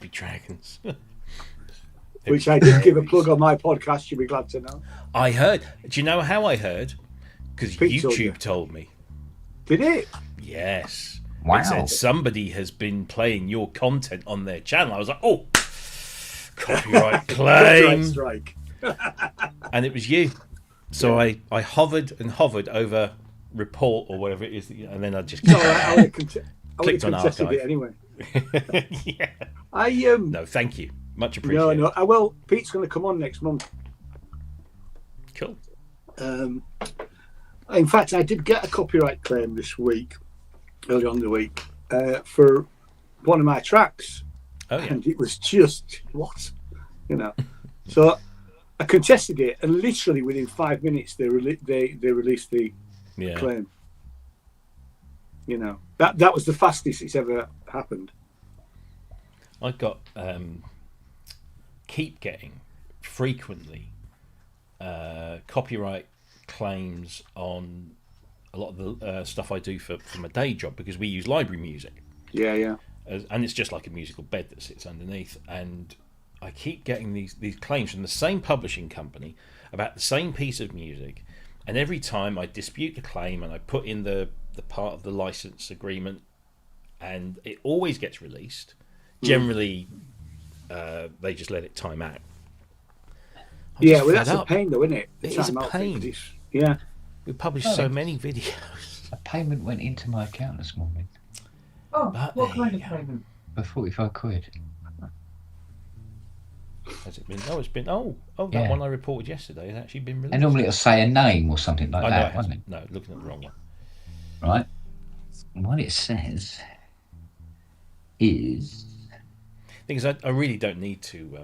Baby dragons. Which I did give a plug on my podcast. You'll be glad to know. I heard. Do you know how I heard? Because Pete told you. YouTube told me. Did it? Yes. Wow. It said somebody has been playing your content on their channel. I was like, oh, copyright claim. Copyright strike. And it was you. So I hovered and hovered over report or whatever it is, and then I just No, I would have clicked on contested archive. it anyway. Yeah. I No, thank you. Much appreciated. No. Well, Pete's going to come on next month. Cool. In fact, I did get a copyright claim this week, early on in the week, for one of my tracks. Oh, yeah. And it was just, what? So I contested it, and literally within 5 minutes, they released the claim. That was the fastest it's ever happened. I got keep getting frequently copyright claims on a lot of the stuff I do for my day job, because we use library music. Yeah. And it's just like a musical bed that sits underneath, and I keep getting these claims from the same publishing company about the same piece of music, and every time I dispute the claim and I put in the part of the license agreement, and it always gets released. Generally they just let it time out. That's a pain though, isn't it? It is a pain. Yeah. We publish so many videos. A payment went into my account this morning Oh, But what there kind you of go. payment? for 45 quid. Has it been? Oh, it's been. Oh, that Yeah. one I reported yesterday has actually been released. And normally it'll say a name or something like I know that, it won't hasn't. it? No, looking at the wrong one. Right? And what it says is... Thing is, I really don't need to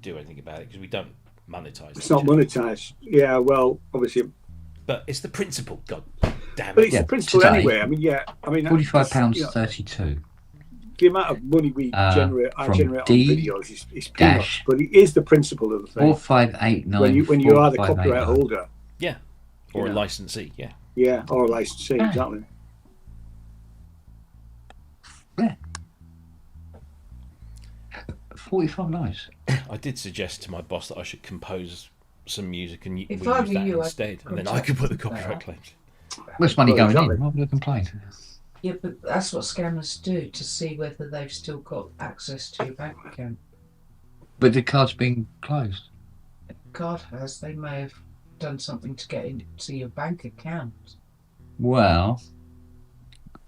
do anything about it, because we don't monetize. It's not monetized. Yeah, well, obviously. But it's the principle. God damn But it! it's the principle today, anyway. £45.32. The amount of money we generate on from videos is peanuts, dash but it is the principle of the thing. 4589 When you are the copyright holder, Yeah, or You a know. licensee. Yeah. yeah, or a licensee, Ah. exactly. Yeah. 45 nice. I did suggest to my boss that I should compose some music and we If use I were that you, I'd instead, and then I could put the copyright that. claims. Where's money Well, going exactly. in? Why would I complain? Yeah, but that's what scammers do, to see whether they've still got access to your bank account. But the card's been closed. God has, they may have done something to get into your bank account. Well,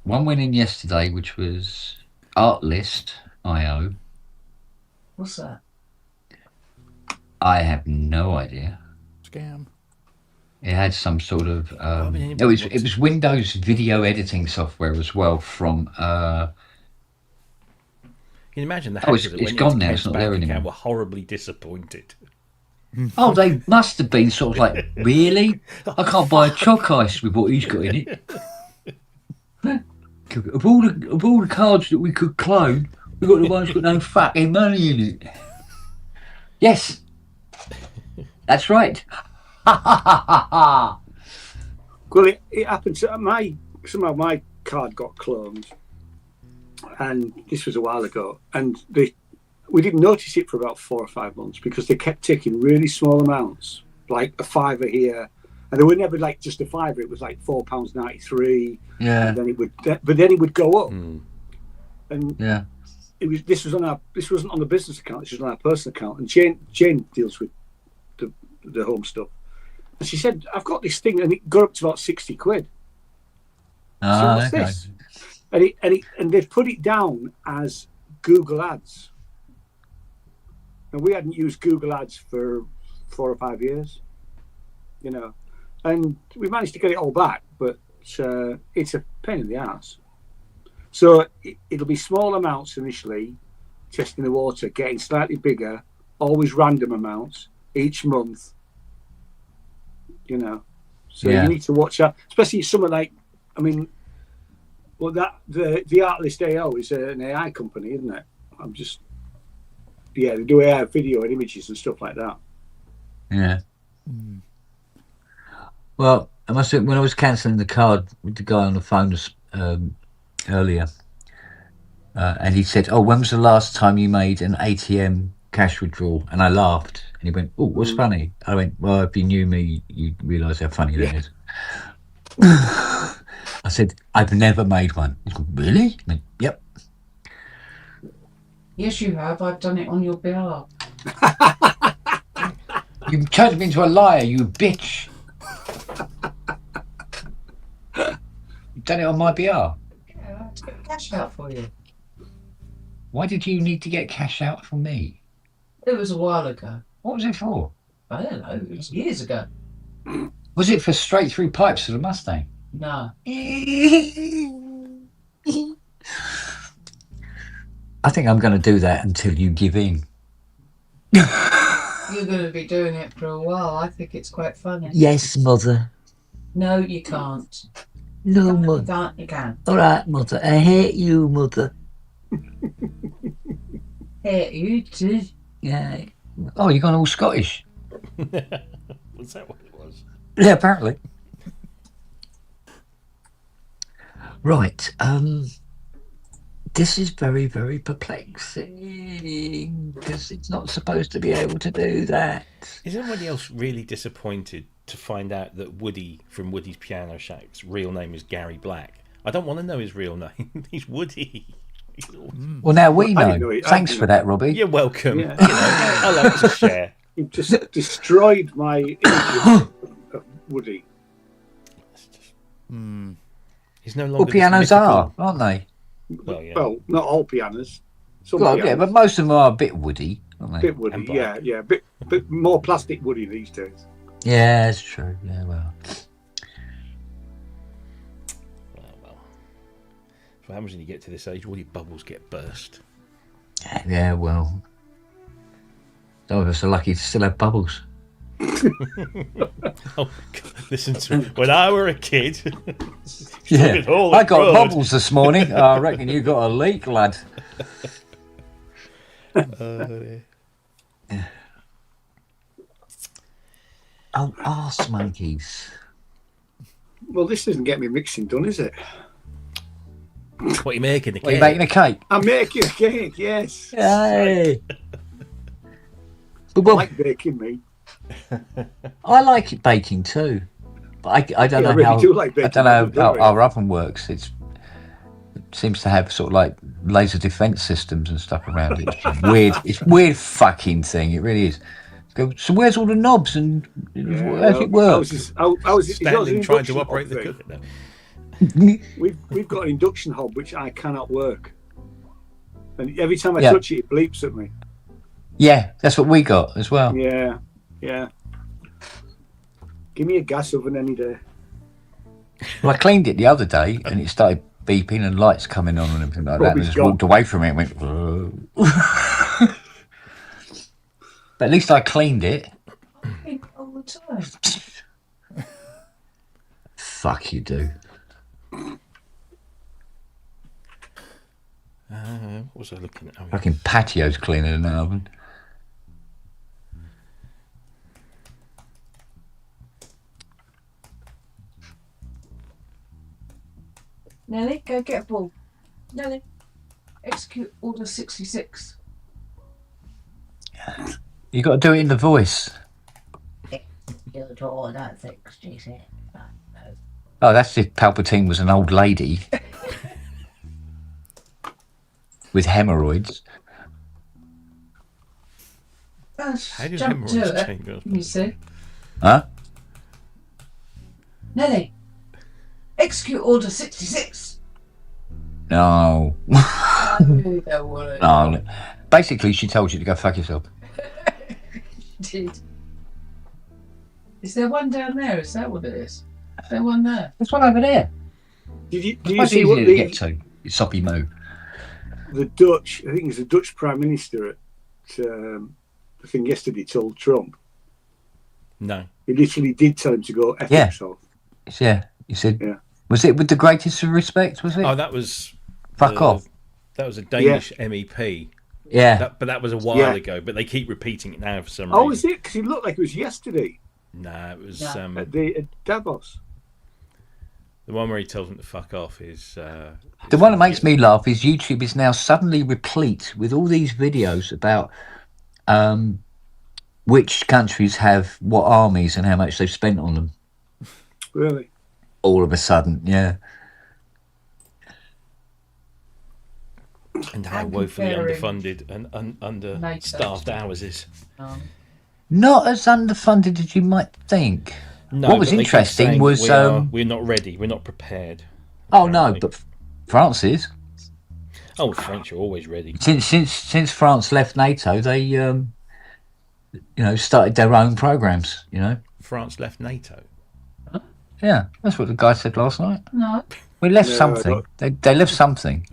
one went in yesterday, which was Artlist.io. What's that? I have no idea. Scam. It had some sort of mean, it was Windows video editing software as well from Can you imagine the Oh, hackers it's that went gone into now, Ken's it's not bank there account anymore. were horribly disappointed. oh, they must have been sort of like, really? I can't buy a chalk ice with what he's got in it. Of all the cards that we could clone, we got the ones got no fucking money in it. Yes, that's right. Well, it happened to somehow my card got cloned, and this was a while ago, and we didn't notice it for about 4 or 5 months because they kept taking really small amounts, like a fiver here, and they were never like just a fiver. It was like £4.93. Yeah, And then it would go up, and yeah. this wasn't on the business account. This was on our personal account, and Jane deals with the home stuff. And she said, I've got this thing, and it got up to about 60 quid. So what's this? And they've put it down as Google Ads. And we hadn't used Google Ads for 4 or 5 years, and we managed to get it all back, but it's a pain in the ass. So it'll be small amounts initially, testing the water, getting slightly bigger, always random amounts each month. So Yeah. you need to watch out, especially something like, the Artlist AO is an AI company, isn't it? They do AI video and images and stuff like that. Yeah. Well, I must admit, when I was cancelling the card with the guy on the phone earlier, and he said, "Oh, when was the last time you made an ATM cash withdrawal?" And I laughed, and he went, "Oh, what's funny?" I went, "Well, if you knew me, you'd realise how funny that is." I said, "I've never made one." He said, "Really?" I went, "Yep." Yes, you have. I've done it on your behalf. You turned me into a liar, you bitch. You've done it on my behalf. Yeah, I had to get cash out for you. Why did you need to get cash out from me? It was a while ago. What was it for? I don't know. It was years ago. Was it for straight through pipes to the Mustang? No. I think I'm going to do that until you give in. You're going to be doing it for a while. I think it's quite funny. Yes, mother. No, you can't. No, You mother. can't. You can. All right, mother. I hate you, mother. Hey, you too. Yeah. Oh, you're gone all Scottish. Was that what it was? Yeah, apparently. Right. This is very, very perplexing because it's not supposed to be able to do that. Is anybody else really disappointed to find out that Woody from Woody's Piano Shack's real name is Gary Black? I don't want to know his real name. He's Woody. Well, now we I didn't know. know it. Thanks for that, Robbie. You're welcome. Yeah. You know, I like to share. You've just destroyed my image of Woody. He's no longer. Well, this pianos mythical- are, aren't they? Well, yeah. Well, not all pianos. Some Well, pianos. yeah, but most of them are a bit woody, aren't they? Bit Woody, And black. yeah. Bit more plastic Woody these days. Yeah, that's true. Yeah, well. Well. What happens when you get to this age? All your bubbles get burst. Yeah, well. Some of us are lucky to still have bubbles. Oh, listen to when I were a kid. Yeah, it all I got abroad. bubbles this morning. I reckon you got a leak, lad. Oh, arse monkeys. Well, this doesn't get me mixing done, is it? What are you making? The What, are you cake? making a cake? I'm making a cake, yes. Yay! But, I well, like baking, me. I like it baking too, but I don't Yeah, I know really how. do like I baking, don't know don't how I? our oven works. It seems to have sort of like laser defense systems and stuff around it. It's weird. It's a weird fucking thing. It really is. Go, so where's all the knobs and how does it work? How is it? Standing trying to operate the thing? cooker. No. We've got an induction hob which I cannot work, and every time I Yeah. touch it, it bleeps at me. Yeah, that's what we got as well. Yeah. Give me a gas oven any day. Well, I cleaned it the other day and it started beeping and lights coming on and everything like that. And I Robbie's just gone. walked away from it and went. "Whoa." But at least I cleaned it. All the time. Fuck you do. What was I looking at? Oh, yeah. Fucking patio's cleaner than an oven. Nelly, go get a ball. Nelly, execute order 66. You got to do it in the voice. Execute order 66. Oh, that's if Palpatine was an old lady with hemorrhoids. How do Jump hemorrhoids to it. change your- You see? Huh? Nelly, execute order 66. No. I really don't want it. No. Basically, she told you to go fuck yourself. Did. Is there one down there? Is that what it is? Is there one there? There's one over there. Did you It's see what easier to get to. It's soppy moo. the Dutch? I think it's the Dutch Prime Minister at the thing yesterday told Trump. No. He literally did tell him to go F Yeah. himself. Yeah. You said. Yeah. Was it with the greatest of respect? Was it? Oh, that was. Fuck off. That was a Danish MEP. Yeah. But that was a while Yeah. ago. But they keep repeating it now for some Oh, reason. is it? Because it looked like it was yesterday Nah, it was. Yeah. at Davos. The one where he tells them to fuck off is... The one that makes me laugh is YouTube is now suddenly replete with all these videos about which countries have what armies and how much they've spent on them. Really? All of a sudden, yeah. And how And woefully comparing underfunded and understaffed ours is. Not as underfunded as you might think. No, What was but they keep interesting saying was, that we're not ready, we're not prepared. Oh no, apparently. but France is. Oh, French are always ready. Since France left NATO, they started their own programs. France left NATO. Yeah, that's what the guy said last night. No, We left No, I something. They left something.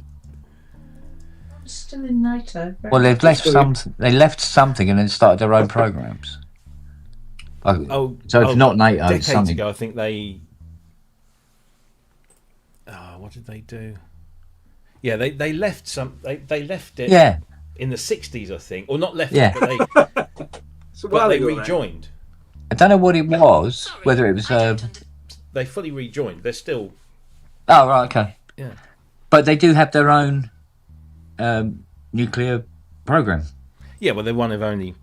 still in NATO. Well, they've left Still some. They left something and then started their own programs. Oh, So it's not NATO. It's Decades something. ago, I think they. What did they do? Yeah, they left some. They left it. Yeah, In the 60s, I think, or not left Yeah. it, but So but they ago, then. rejoined. I don't know what it was. Whether it was. They fully rejoined. They're still. Oh right, okay. Yeah. But they do have their own nuclear program. Yeah, well, they're one of only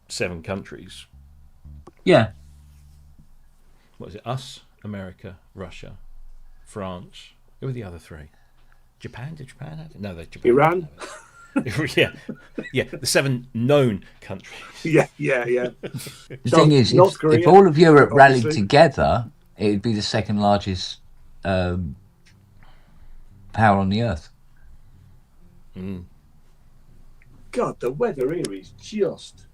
7 countries. Yeah. What is it? Us, America, Russia, France. Who were the other 3? Japan? Did Japan have it? No, they're Japan. Iran? yeah, the 7 known countries. Yeah. The thing is, North if Korea, all of Europe rallied obviously. together, it would be the second largest power on the earth. God, the weather here is just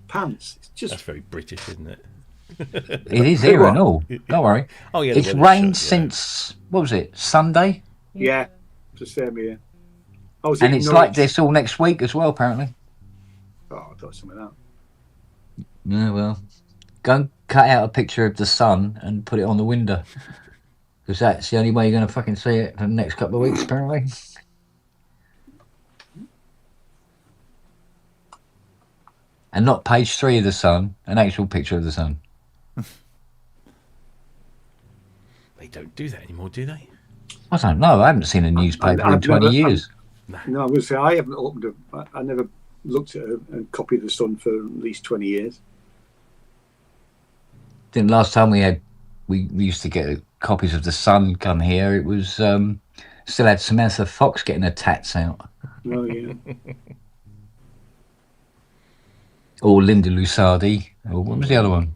pants. It's That's just very British, isn't it? It is here and all. Don't worry. Oh yeah, the It's weather's rained shut, yeah. since, what was it, Sunday? yeah, the same here. I was And in it's Norwich. like this all next week as well, apparently. Oh, I thought something like Yeah, well, go and cut out a picture of the sun and put it on the window. Because that's the only way you're going to fucking see it for the next couple of weeks, apparently. And not page 3 of the sun, an actual picture of the sun. They don't do that anymore, do they? I don't know. I haven't seen a newspaper in I've 20 never- years. that. No, I would say I haven't opened I never looked at a copy of the Sun for at least 20 years. Then last time we used to get copies of the Sun come here. It was still had Samantha Fox getting her tats out, Oh, yeah. or Linda Lusardi, or what was the other one?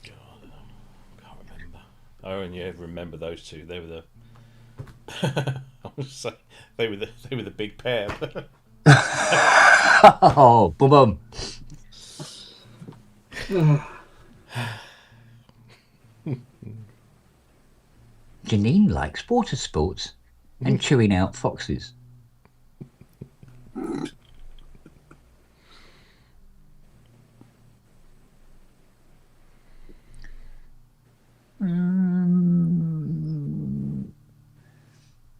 Can't remember. I only ever remember those 2. They were the. I was say they were the big pair. Oh, boom, boom. Janine likes water sports and chewing out foxes.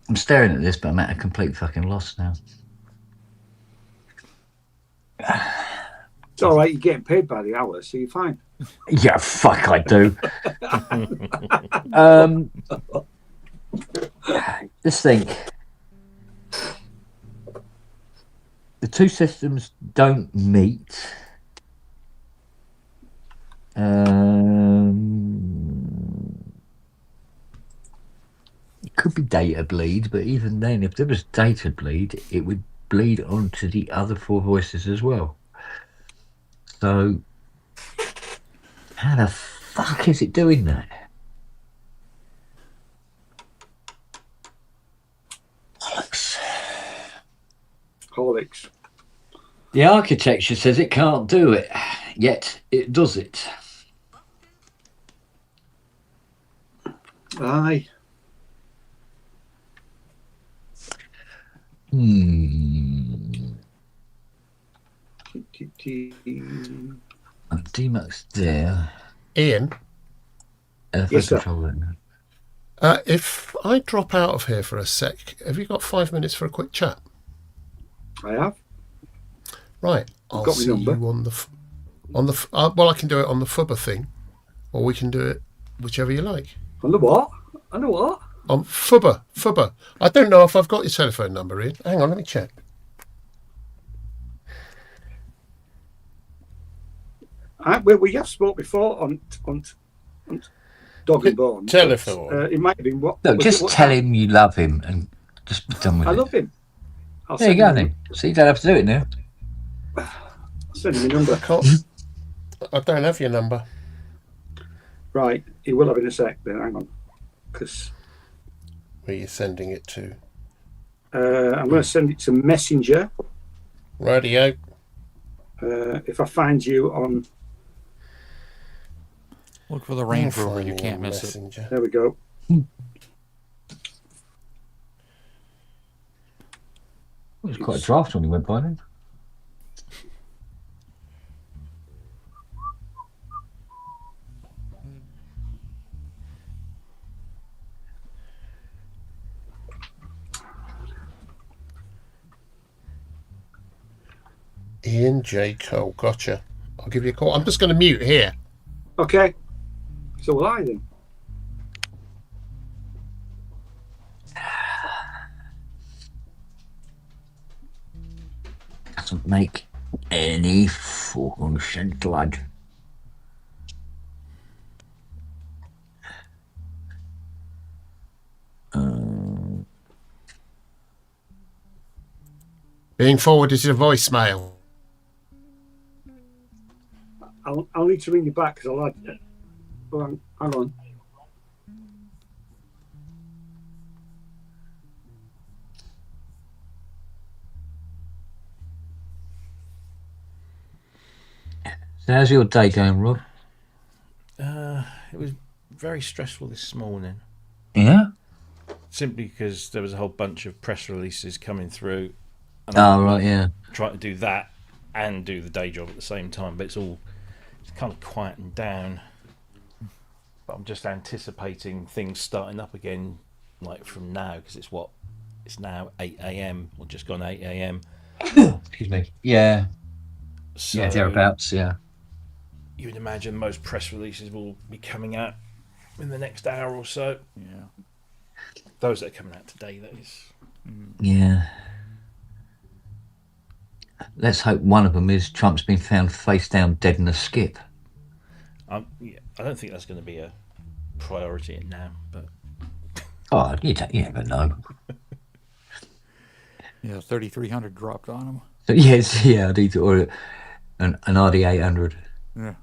I'm staring at this, but I'm at a complete fucking loss now. It's all right. You're getting paid by the hour, so you're fine. Yeah, fuck, I do. Let's think. The two systems don't meet. It could be data bleed, but even then, if there was data bleed, it would bleed onto the other 4 voices as well. So, how the fuck is it doing that? Horlicks. The architecture says it can't do it, yet it does it. Aye. D-Max there. Ian, Yes, sir. Control then. if I drop out of here for a sec, have you got 5 minutes for a quick chat? I have. Right, I'll got my see number. you on the well, I can do it on the Fubber thing, or we can do it whichever you like. On the what? On the what? On Fubber. I don't know if I've got your telephone number in. Hang on, let me check. We have spoke before on Dog and Bone. Telephone. It might have been what? Look, was just it what tell time? him you love him and just be done with I it. love him. I'll There you send go him then. So you don't have to do it now. I'll send him a number. I don't have your number. Right, he will have in a sec. Then hang on, because Where are you sending it to? I'm going to send it to Messenger. Radio. If I find you on, Look for the Range Rover. You can't miss it. Messenger. there we go. It was quite a draft when he went by then. Ian J. Cole. Gotcha. I'll give you a call. I'm just going to mute here. Okay, so will I then. Doesn't make any fucking sense, lad. Being forwarded to voicemail. I'll need to ring you back because I'll add it. Hang on. So how's your day going, Rob? It was very stressful this morning, Yeah? simply because there was a whole bunch of press releases coming through. And Oh, right, yeah. trying to do that and do the day job at the same time, but it's kind of quieting down. But I'm just anticipating things starting up again, like from now, because it's now 8 a.m. or just gone 8 a.m. Excuse me. Yeah. So Yeah, thereabouts, yeah. you would imagine most press releases will be coming out in the next hour or so. Yeah. Those that are coming out today, that is. Yeah. Let's hope one of them is Trump's been found face down dead in a skip. Yeah, I don't think that's going to be a priority now, but Oh, you never know. Yeah, 3,300 dropped on him. So, yes, yeah, I need to order an RD800. Yeah.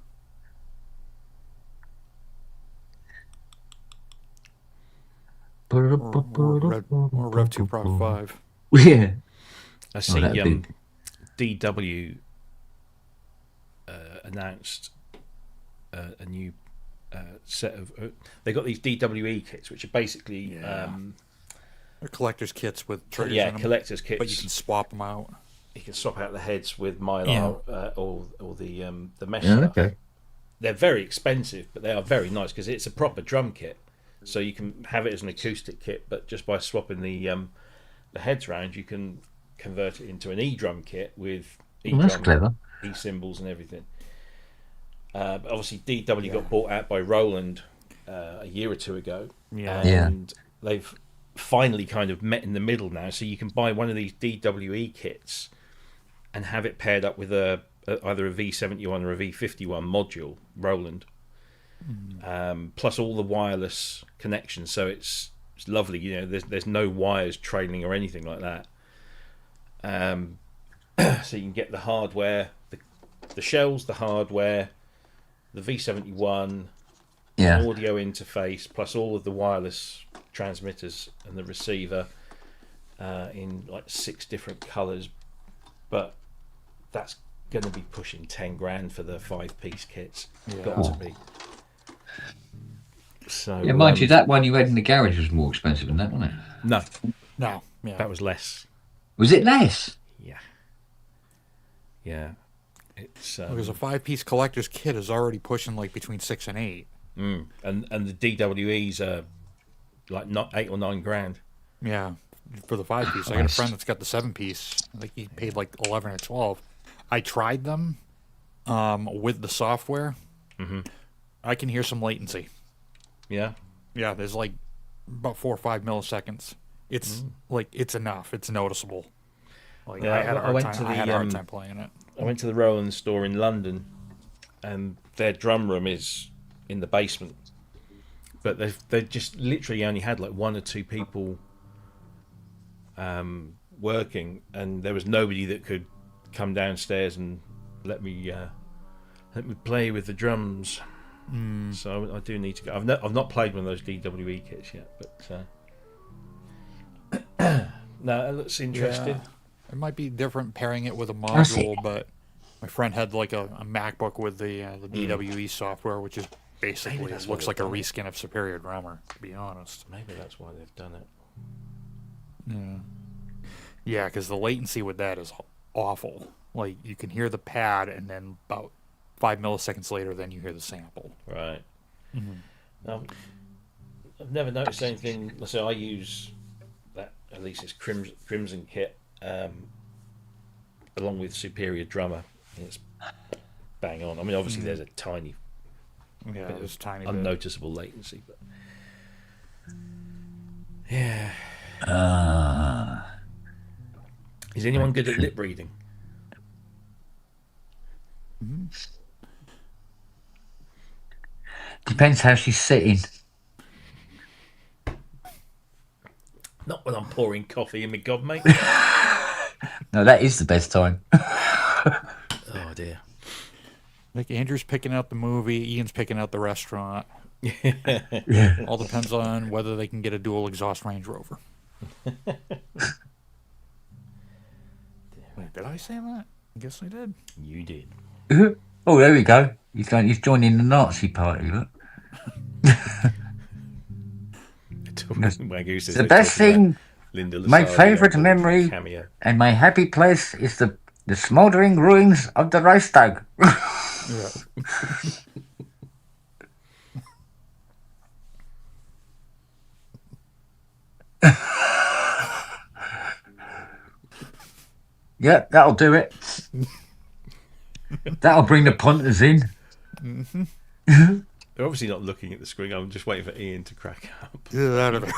Or Rev 2 Prop 5. Yeah. I see that'd DW announced a new set of. They got these DWE kits, which are basically They're collector's kits with triggers in them, collector's kits. but you can swap them out. You can swap out the heads with Mylar or the mesh Yeah, stuff. okay. They're very expensive, but they are very nice because it's a proper drum kit. So you can have it as an acoustic kit, but just by swapping the heads around, you can convert it into an E-drum kit with Well, that's clever. E cymbals and everything. But obviously, DW got bought out by Roland a year or two ago, and they've finally kind of met in the middle now. So you can buy one of these DWE kits and have it paired up with either a V71 or a V51 module, Roland, plus all the wireless connections. So it's lovely. You know, there's no wires trailing or anything like that. So you can get the hardware, the shells, the hardware, the V71, audio interface, plus all of the wireless transmitters and the receiver in like 6 different colours. But that's going to be pushing 10 grand for the 5-piece kits. It's got to be. So Yeah, mind you, that one you had in the garage was more expensive than that, wasn't it? No, That was less. Was it less? Yeah. It's because a 5-piece collector's kit is already pushing like between 6 and 8. and the DWEs are like not 8 or 9 grand. Yeah, for the 5-piece. I got a friend that's got the 7-piece. I think he paid like 11 or 12. I tried them with the software. I can hear some latency. Yeah. Yeah, there's like about 4 or 5 milliseconds. It's like it's enough. It's noticeable. Like Yeah, I had a I hard went time. to I had the a hard time playing it. I went to the Roland store in London, and their drum room is in the basement. But they just literally only had like 1 or 2 people working, and there was nobody that could come downstairs and let me play with the drums. So I do need to go. I've not played one of those DWE kits yet, but no, it looks interesting. Yeah. It might be different pairing it with a That's it. module, but my friend had like a MacBook with the DWE software, which is basically that's it why looks they've like a done it. reskin of Superior Drummer, to be honest. Maybe that's why they've done it. Yeah, because the latency with that is awful. Like you can hear the pad, and then about 5 milliseconds later, then you hear the sample. Right. I've never noticed anything. So I use that, at least it's Crimson kit, along with Superior Drummer. And it's bang on. I mean, obviously there's a tiny, Yeah, bit it's of tiny bit. unnoticeable latency, but yeah. Is anyone good at lip reading? Depends how she's sitting. Not when I'm pouring coffee in my gob, mate. No, that is the best time. Oh dear. Like Andrew's picking out the movie, Ian's picking out the restaurant. Yeah. All depends on whether they can get a dual exhaust Range Rover. Wait, did I say that? I guess I did. You did. Oh, there we go. He's joining the Nazi party. Look. Wagyu says The they're best talking about thing, Linda my Lasalle favourite for memory cameo. and my happy place is the smouldering ruins of the Reichstag. Yeah. Yeah, that'll do it. That'll bring the punters in. They're obviously not looking at the screen. I'm just waiting for Ian to crack up. Either that or the...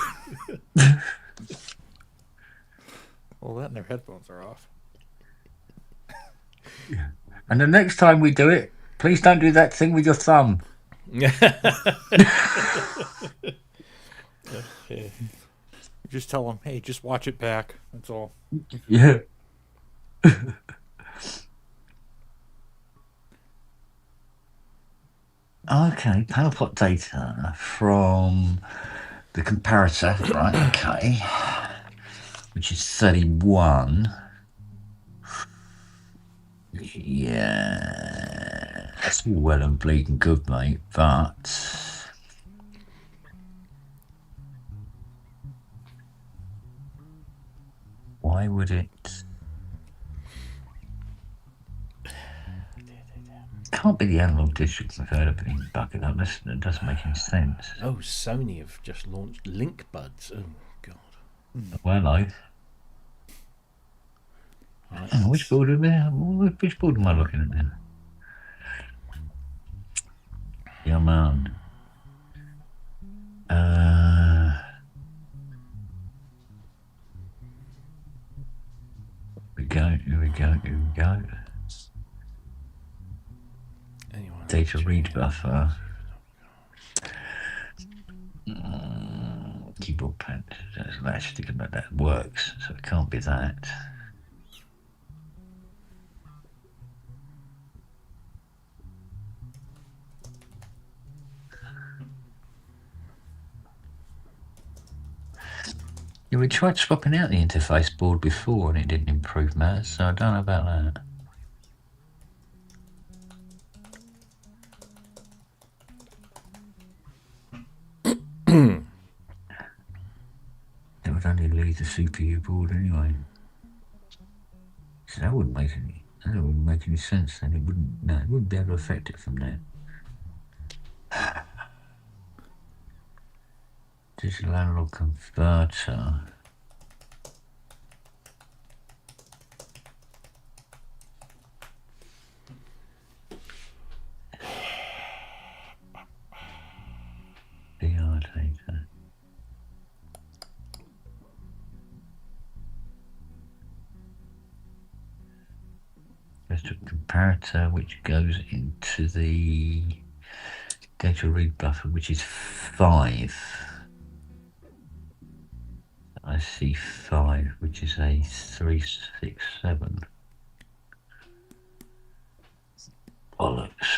Well, that and their headphones are off. And the next time we do it, please don't do that thing with your thumb. Just tell them, hey, just watch it back. That's all. Yeah. Okay, panel plot data from the comparator, right? Okay, which is 31. Yeah, that's all well and bleeding good, mate, but why would it? Can't be the analog digital converter being bucket up. That doesn't make any sense. Oh, Sony have just launched Link Buds. Oh god. Well, which board am I? Which board am I looking at then? Yeah, man. Here we go. Anyone Data read buffer. Keyboard pad. Let's think about that. Works, so it can't be that. Yeah, we tried swapping out the interface board before and it didn't improve matters, so I don't know about that. That would only leave the CPU board anyway. So that wouldn't make any sense, and it wouldn't be able to affect it from there. Digital analog converter. goes to a comparator, which goes into the data read buffer, which is 5. I see 5, which is a 367. Bollocks.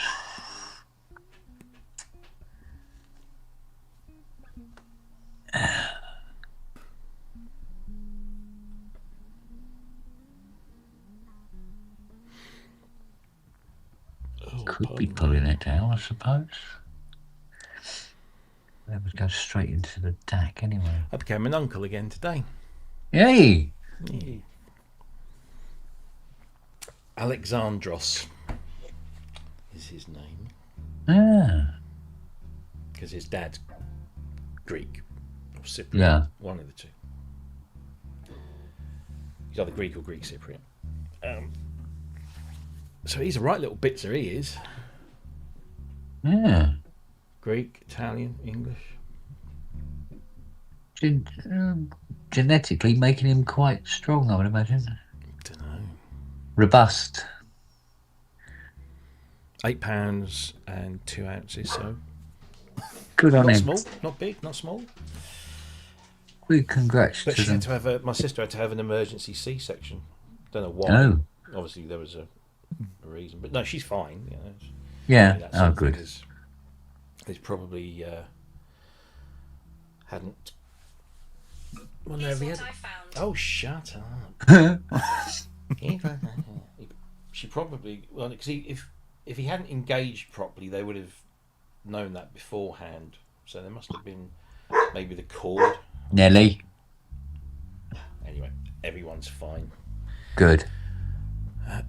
Could be pulling it down, I suppose. That would go straight into the DAC anyway. I became an uncle again today. Yay! Yeah. Alexandros is his name. Ah. Because his dad's Greek or Cypriot. Yeah. One of the two. He's either Greek or Greek Cypriot. So he's a right little bitzer, he is. Yeah. Greek, Italian, English. Genetically making him quite strong, I would imagine. Don't know. Robust. 8 pounds and 2 ounces, so Good on not him. small, not big, not small. Big congrats But to she them. had to have my sister had to have an emergency C-section. Don't know why. Oh. Obviously there was a reason, but no, she's fine. You know, Yeah. that sort Oh, of thing good. is probably hadn't. Well, no, he had. Oh, shut up. She probably because if he hadn't engaged properly, they would have known that beforehand. So there must have been maybe the cord. Nelly. Anyway, everyone's fine. Good.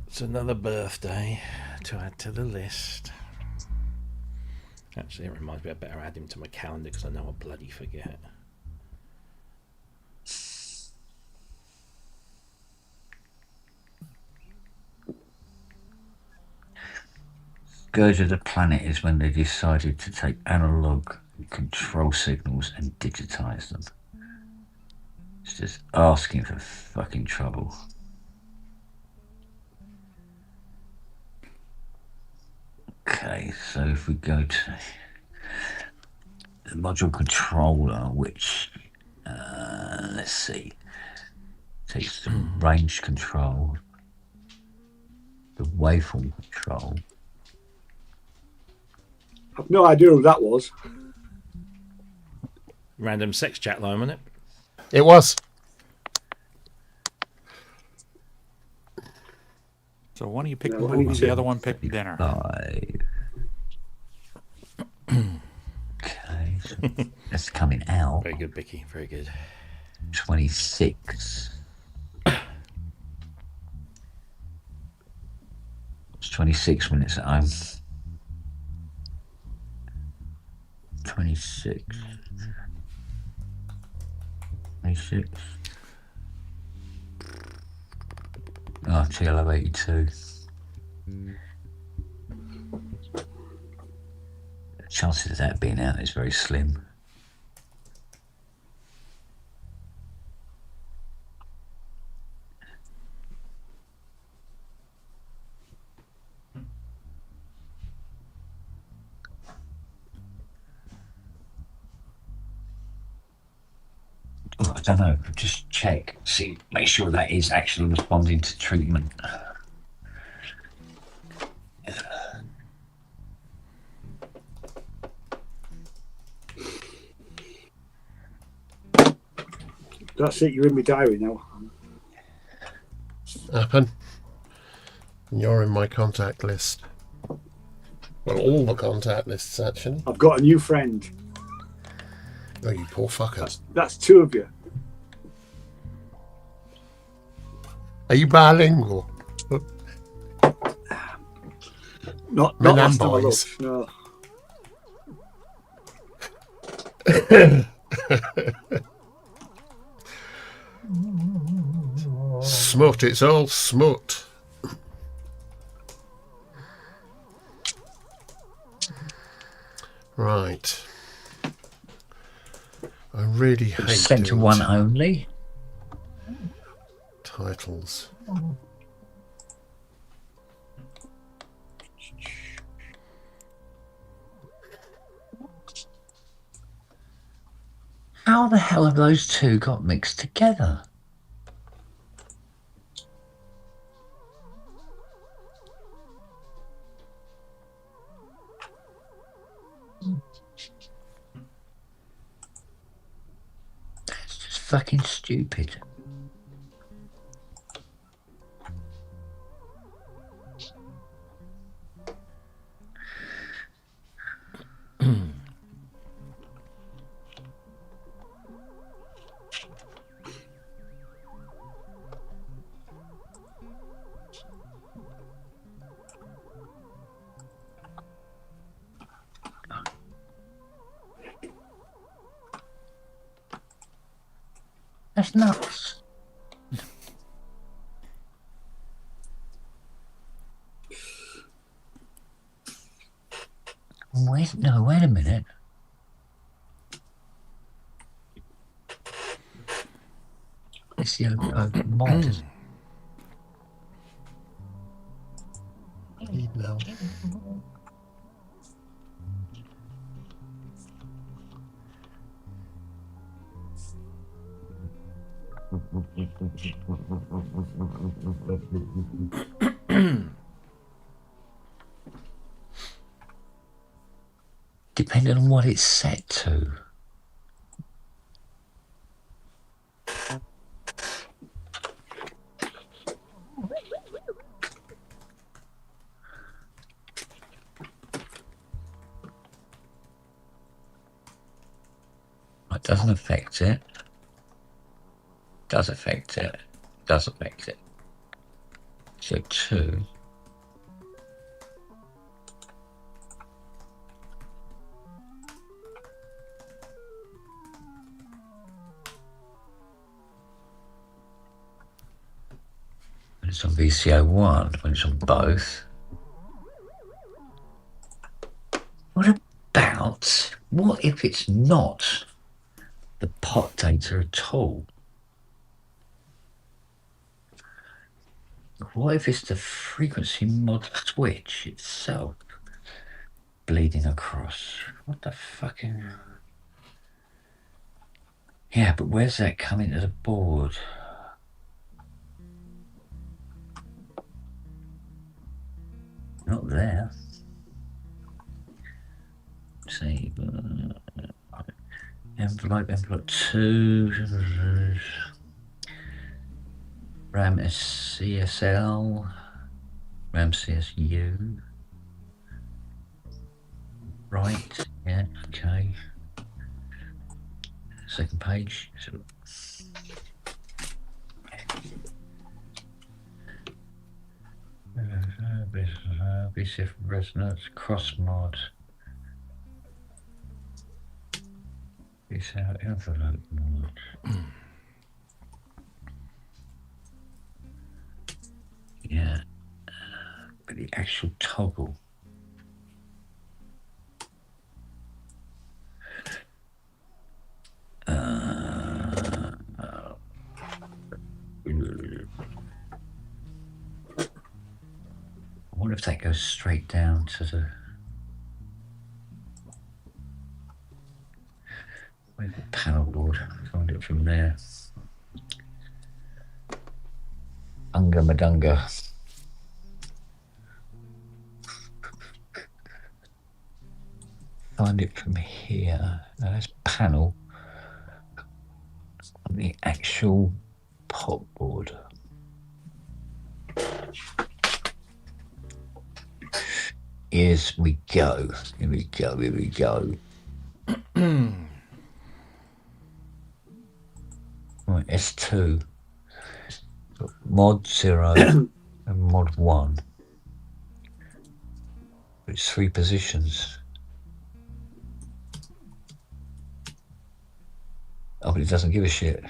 It's another birthday to add to the list. Actually, it reminds me I better add him to my calendar because I know I'll bloody forget. Scourge of the Planet is when they decided to take analog control signals and digitize them. It's just asking for fucking trouble. Okay, so if we go to the module controller, which, let's see, takes the range control, the waveform control. I've no idea who that was. Random sex chat line, wasn't it? It was. So one of you picked No, I movies, need the to- other one picked dinner. 5. Okay, so that's coming out. Very good, Bicky. Very good. 26. It's 26 when it's at home. 26. 26. Oh, TLO 82. The chances of that being out is very slim. Oh, I don't know. Just check. See, make sure that is actually responding to treatment. That's it. You're in my diary now. Happen. You're in my contact list. Well, all the contact lists, actually. I've got a new friend. Oh, you poor fuckers. That's two of you. Are you bilingual? Not Men and last time I boys. looked, no. Smut, it's all smut. Right. I really hate Sent to doing one only. titles. How the hell have those two got mixed together? That's just fucking stupid. That's nuts. Wait a minute. It's the mod. Depending on what it's set to. It doesn't affect it. Does affect it. Does affect it. So 2. When it's on VCO1, when it's on both. What if it's not the pot data at all? What if it's the frequency mod switch itself bleeding across? What the fucking... Yeah, but where's that coming to the board? Not there. See, envelope 2, RAM CSL, RAM CSU. Right, yeah, okay. Second page. So, BCF resonance, cross mod. BCF envelope mod. Yeah, but the actual toggle. I wonder if that goes straight down to the... Where's the panel board? Find it from there. Unga Madunga. Find it from here. Now that's panel on the actual pot board. Here we go. Here we go. Here we go. Right, S2. Mod 0 and mod 1. It's 3 positions. Oh, but it doesn't give a shit.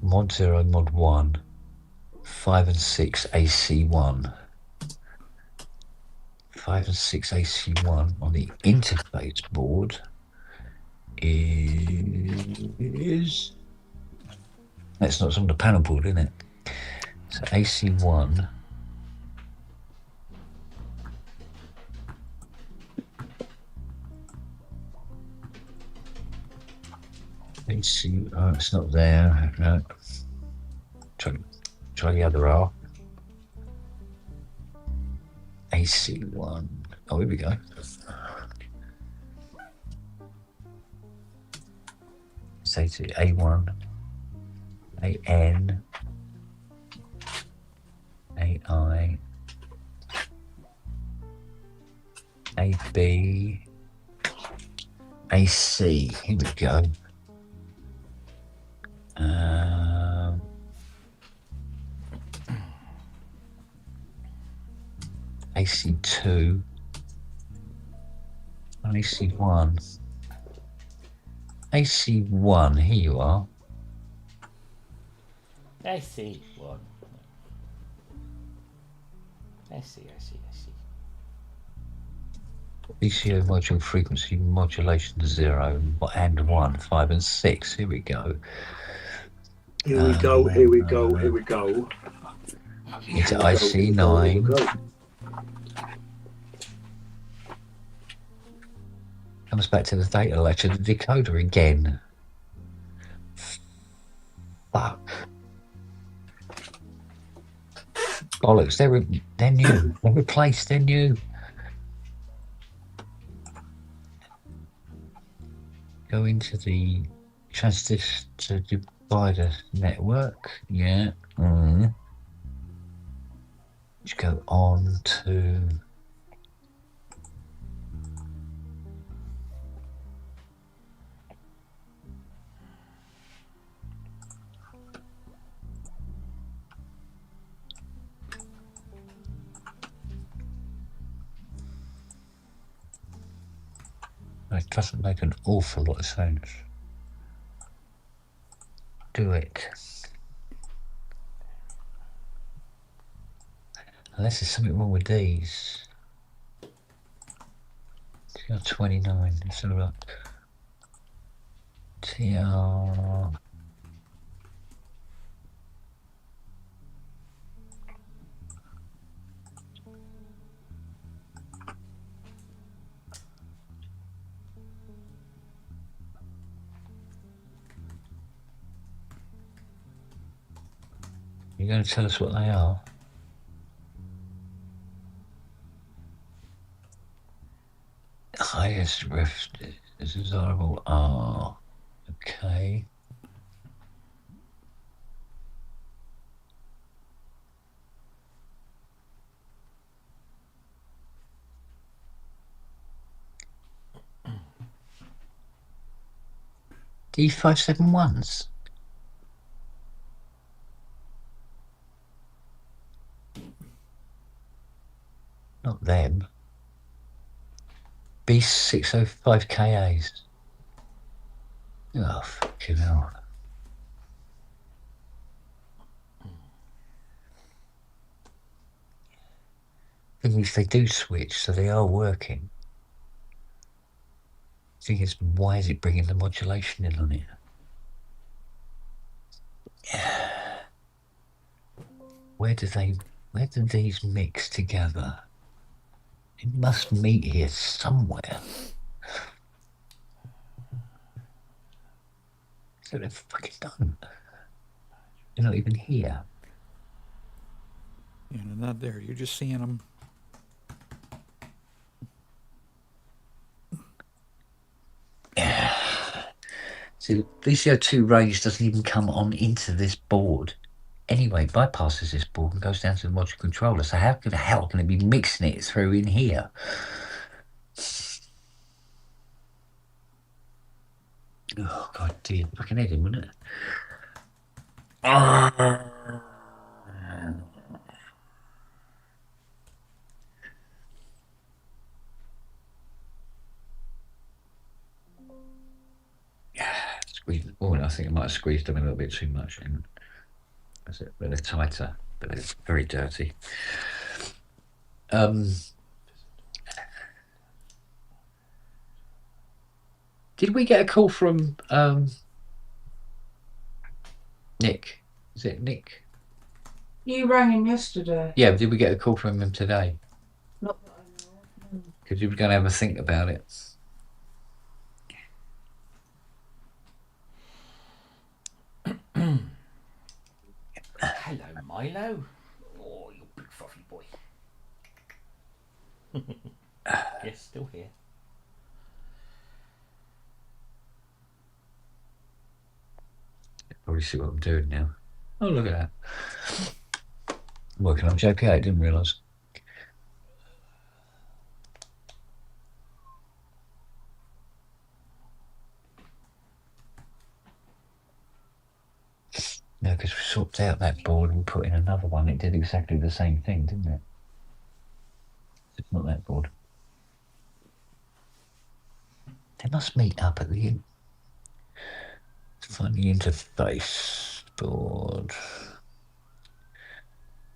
Mod 0, mod 1. 5 and 6 AC1. 5 and 6 AC1 on the interface board is... That's not on the panel board, isn't it? So AC1. AC, oh, it's not there. No. Try the other R. AC1. Oh, here we go. Say to A1, AN, AI, AB, AC. Here we go. AC2, AC1, AC1. Here you are. I see one. I see. VCO module frequency modulation 0 and 1, 5 and 6. Here we go. Here we go. Here we go. Here we go. Into Here we IC9. go. Comes back to the data lecture, the decoder again. Fuck. Bollocks, they're new. They're replaced, they're new. Go into the transistor divider network. Yeah. Just go on to it doesn't make an awful lot of sense. Do it. Unless there's something wrong with these. TR29, let's have a look. TR... You're going to tell us what they are? Highest ref is desirable R. Okay. D571s. Not them. B605KAs. Oh, fucking hell. Thing is, they do switch, so they are working. Thing is, why is it bringing the modulation in on it? Where do these mix together? It must meet here somewhere. So they're fucking done. They're not even here. Yeah, they're not there. You're just seeing them. See, the VCO2 range doesn't even come on into this board. Anyway, it bypasses this board and goes down to the module controller. So how the hell can it be mixing it through in here? Oh, God, dear. Fucking head in, wouldn't it? Squeeze. Oh, I think I might have squeezed them a little bit too much. That's it. But they're tighter, but they're very dirty. Did we get a call from Nick? Is it Nick? You rang him yesterday. Yeah, did we get a call from him today? Not that I know. Because you were going to have a think about it. Hello, Milo. Oh, you big fluffy boy. Yes, still here. Probably see what I'm doing now. Oh, look at that. I'm working on JP8, didn't realise. No, because we swapped out that board and put in another one. It did exactly the same thing, didn't it? It's not that board. They must meet up at the end. Find the interface board.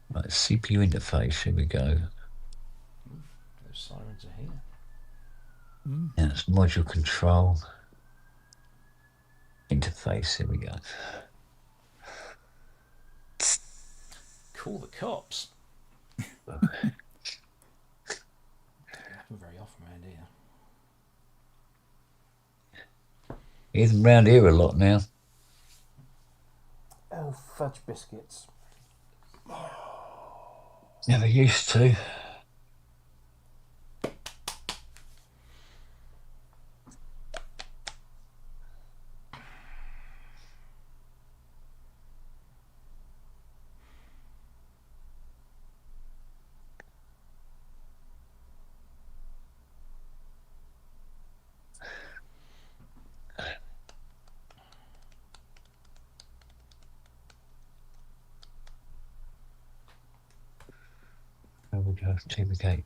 Right, CPU interface. Here we go. Those sirens are here. Now it's module control. Interface. Here we go. Call the cops. Doesn't happen very often around here. Hear them round here a lot now. Oh, fudge biscuits. Never used to. There we go. TV gate.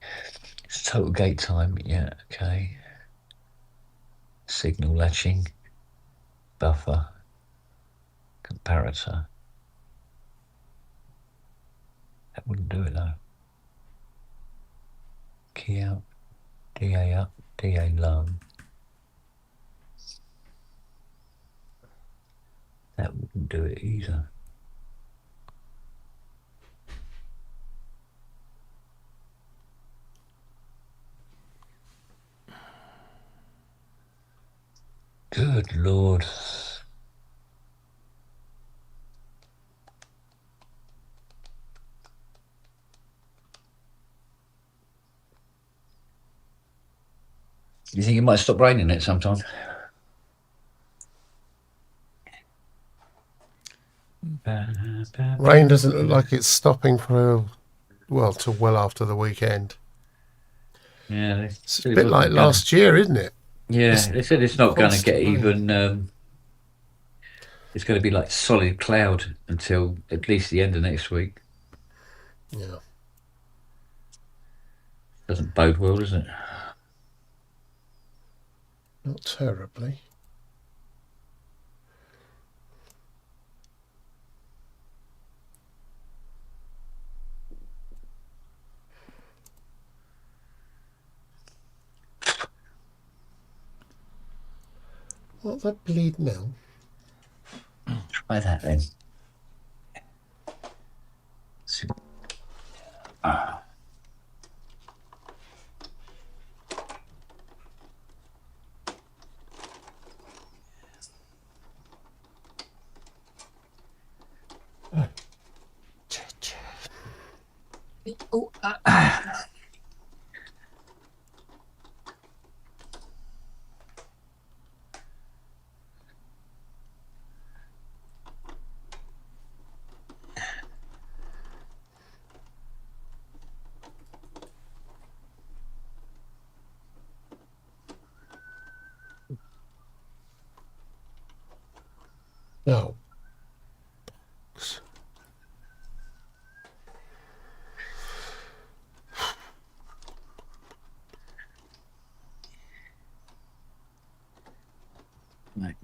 It's total gate time. Yeah. Okay. Signal latching. Buffer. Comparator. That wouldn't do it though. Key out. DA up. DA low. That wouldn't do it either. Good Lord. You think it might stop raining at some time? Rain doesn't look like it's stopping for, well, till well after the weekend. Yeah, It's a bit like last year, isn't it? Yeah, they said it's not going to get constant rain. even. It's going to be like solid cloud until at least the end of next week. Yeah. Doesn't bode well, does it? Not terribly. What the bleed now? Try that then. No.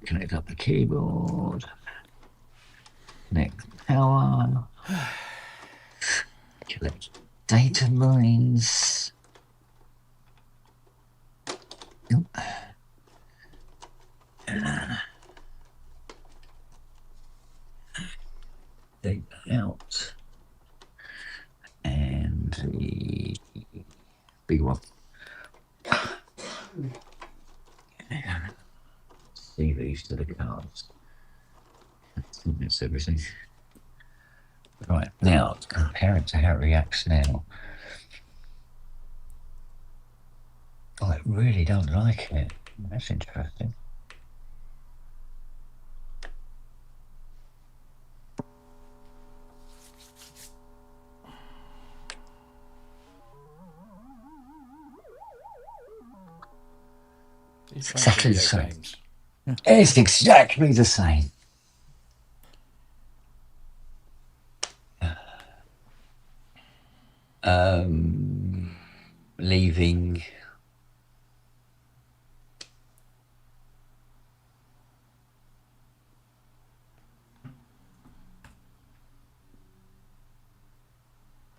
Connect up the keyboard. Connect power. Collect data lines. Data out. And the big one. CVs to the cards. think that's everything. Right, now, compare it to how it reacts now. I really don't like it. That's interesting. It's exactly the same. games. It's exactly the same. Leaving.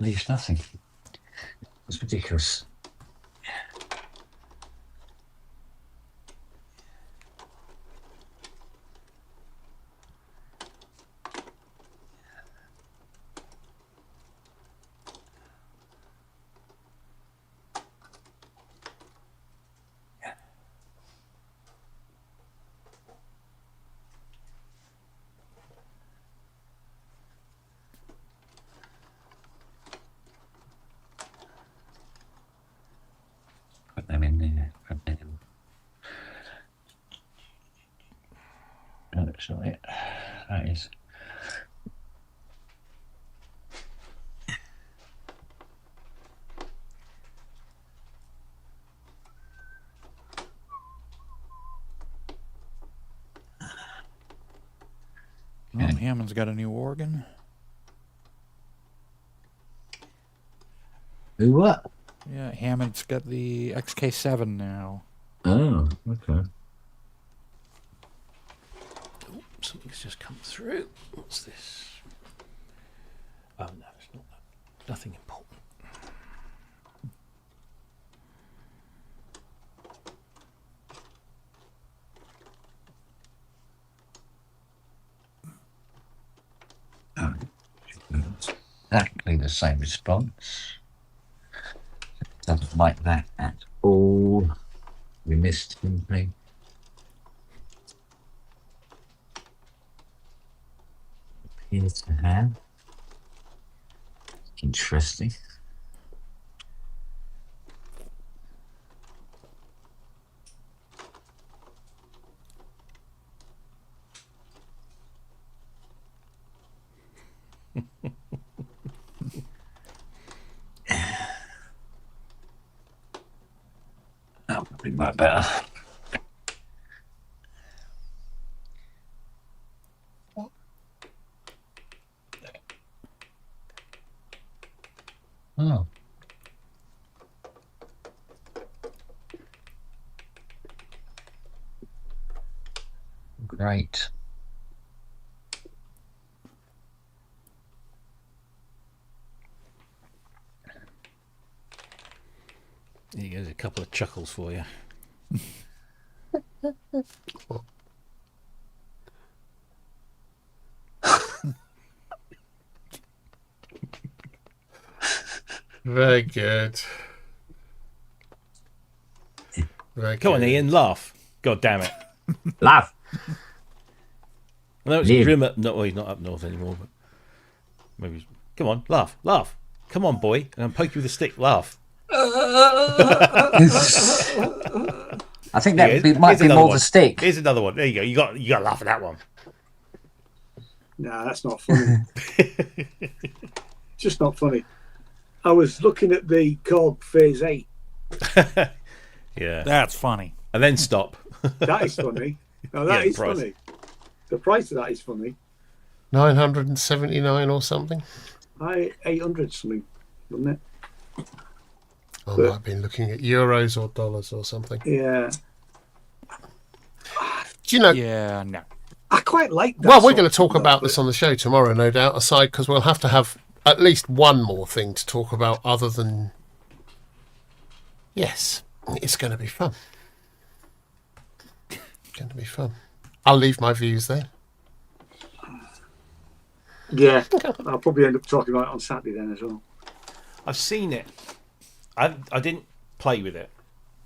Leaves nothing. It's ridiculous. Put them in there. Put them in. No, that's not it. That is. Well, Hammond's got a new organ. Who what? Yeah, Hammond's got the XK7 now. Oh, okay. Oh, something's just come through. What's this? Oh no, it's not that. Nothing important. Exactly the same response. Doesn't like that at all. We missed something. Appears to have. Interesting. That would be much better. Oh. Great. Here goes a couple of chuckles for you. Very good. Very Come on, good. Ian, laugh. God damn it. Laugh. I know it's Liam. grim up. No, well, he's not up north anymore, but maybe. Come on, laugh, laugh. Come on, boy. I'm gonna poke you with a stick. Laugh. I think that Here's might be another more one. the stick. Here's another one. There you go. You got to laugh at that one. Nah, that's not funny. Just not funny. I was looking at the Korg Phase 8. Yeah. That's funny. And then stop. That is funny. Now that Yeah, is price. funny. The price of that is funny. 979 or something. 800 something, wasn't it? I might have been looking at euros or dollars or something. Yeah. Do you know? Yeah, no. I quite like that. Well, we're sort going of to talk stuff, about but this on the show tomorrow, no doubt, aside, because we'll have to have at least one more thing to talk about other than... Yes, it's going to be fun. It's going to be fun. I'll leave my views there. Yeah, I'll probably end up talking about it on Saturday then as well. I've seen it. I didn't play with it.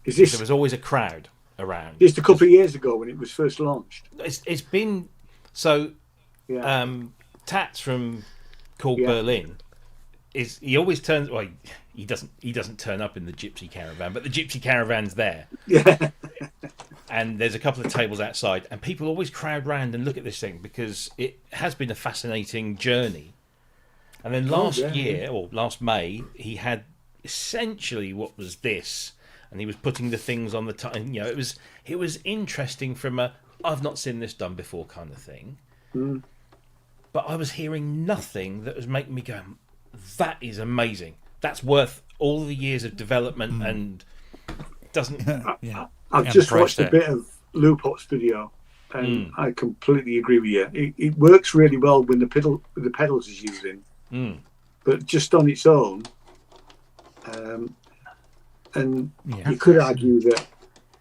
Is this There was always a crowd around. just a couple of years ago when it was first launched? It's been so. Tats from Called Berlin he always turns. Well, he doesn't turn up in the gypsy caravan, but the gypsy caravan's there. Yeah. And there's a couple of tables outside, and people always crowd round and look at this thing because it has been a fascinating journey. And then last May, he had essentially what was this, and he was putting the things on the time. You know, it was interesting from a I've not seen this done before kind of thing. Mm. But I was hearing nothing that was making me go, that is amazing. That's worth all the years of development and doesn't. I've just watched a bit of Loopot's video, and I completely agree with you. It works really well when the pedals is using, but just on its own. And you could argue that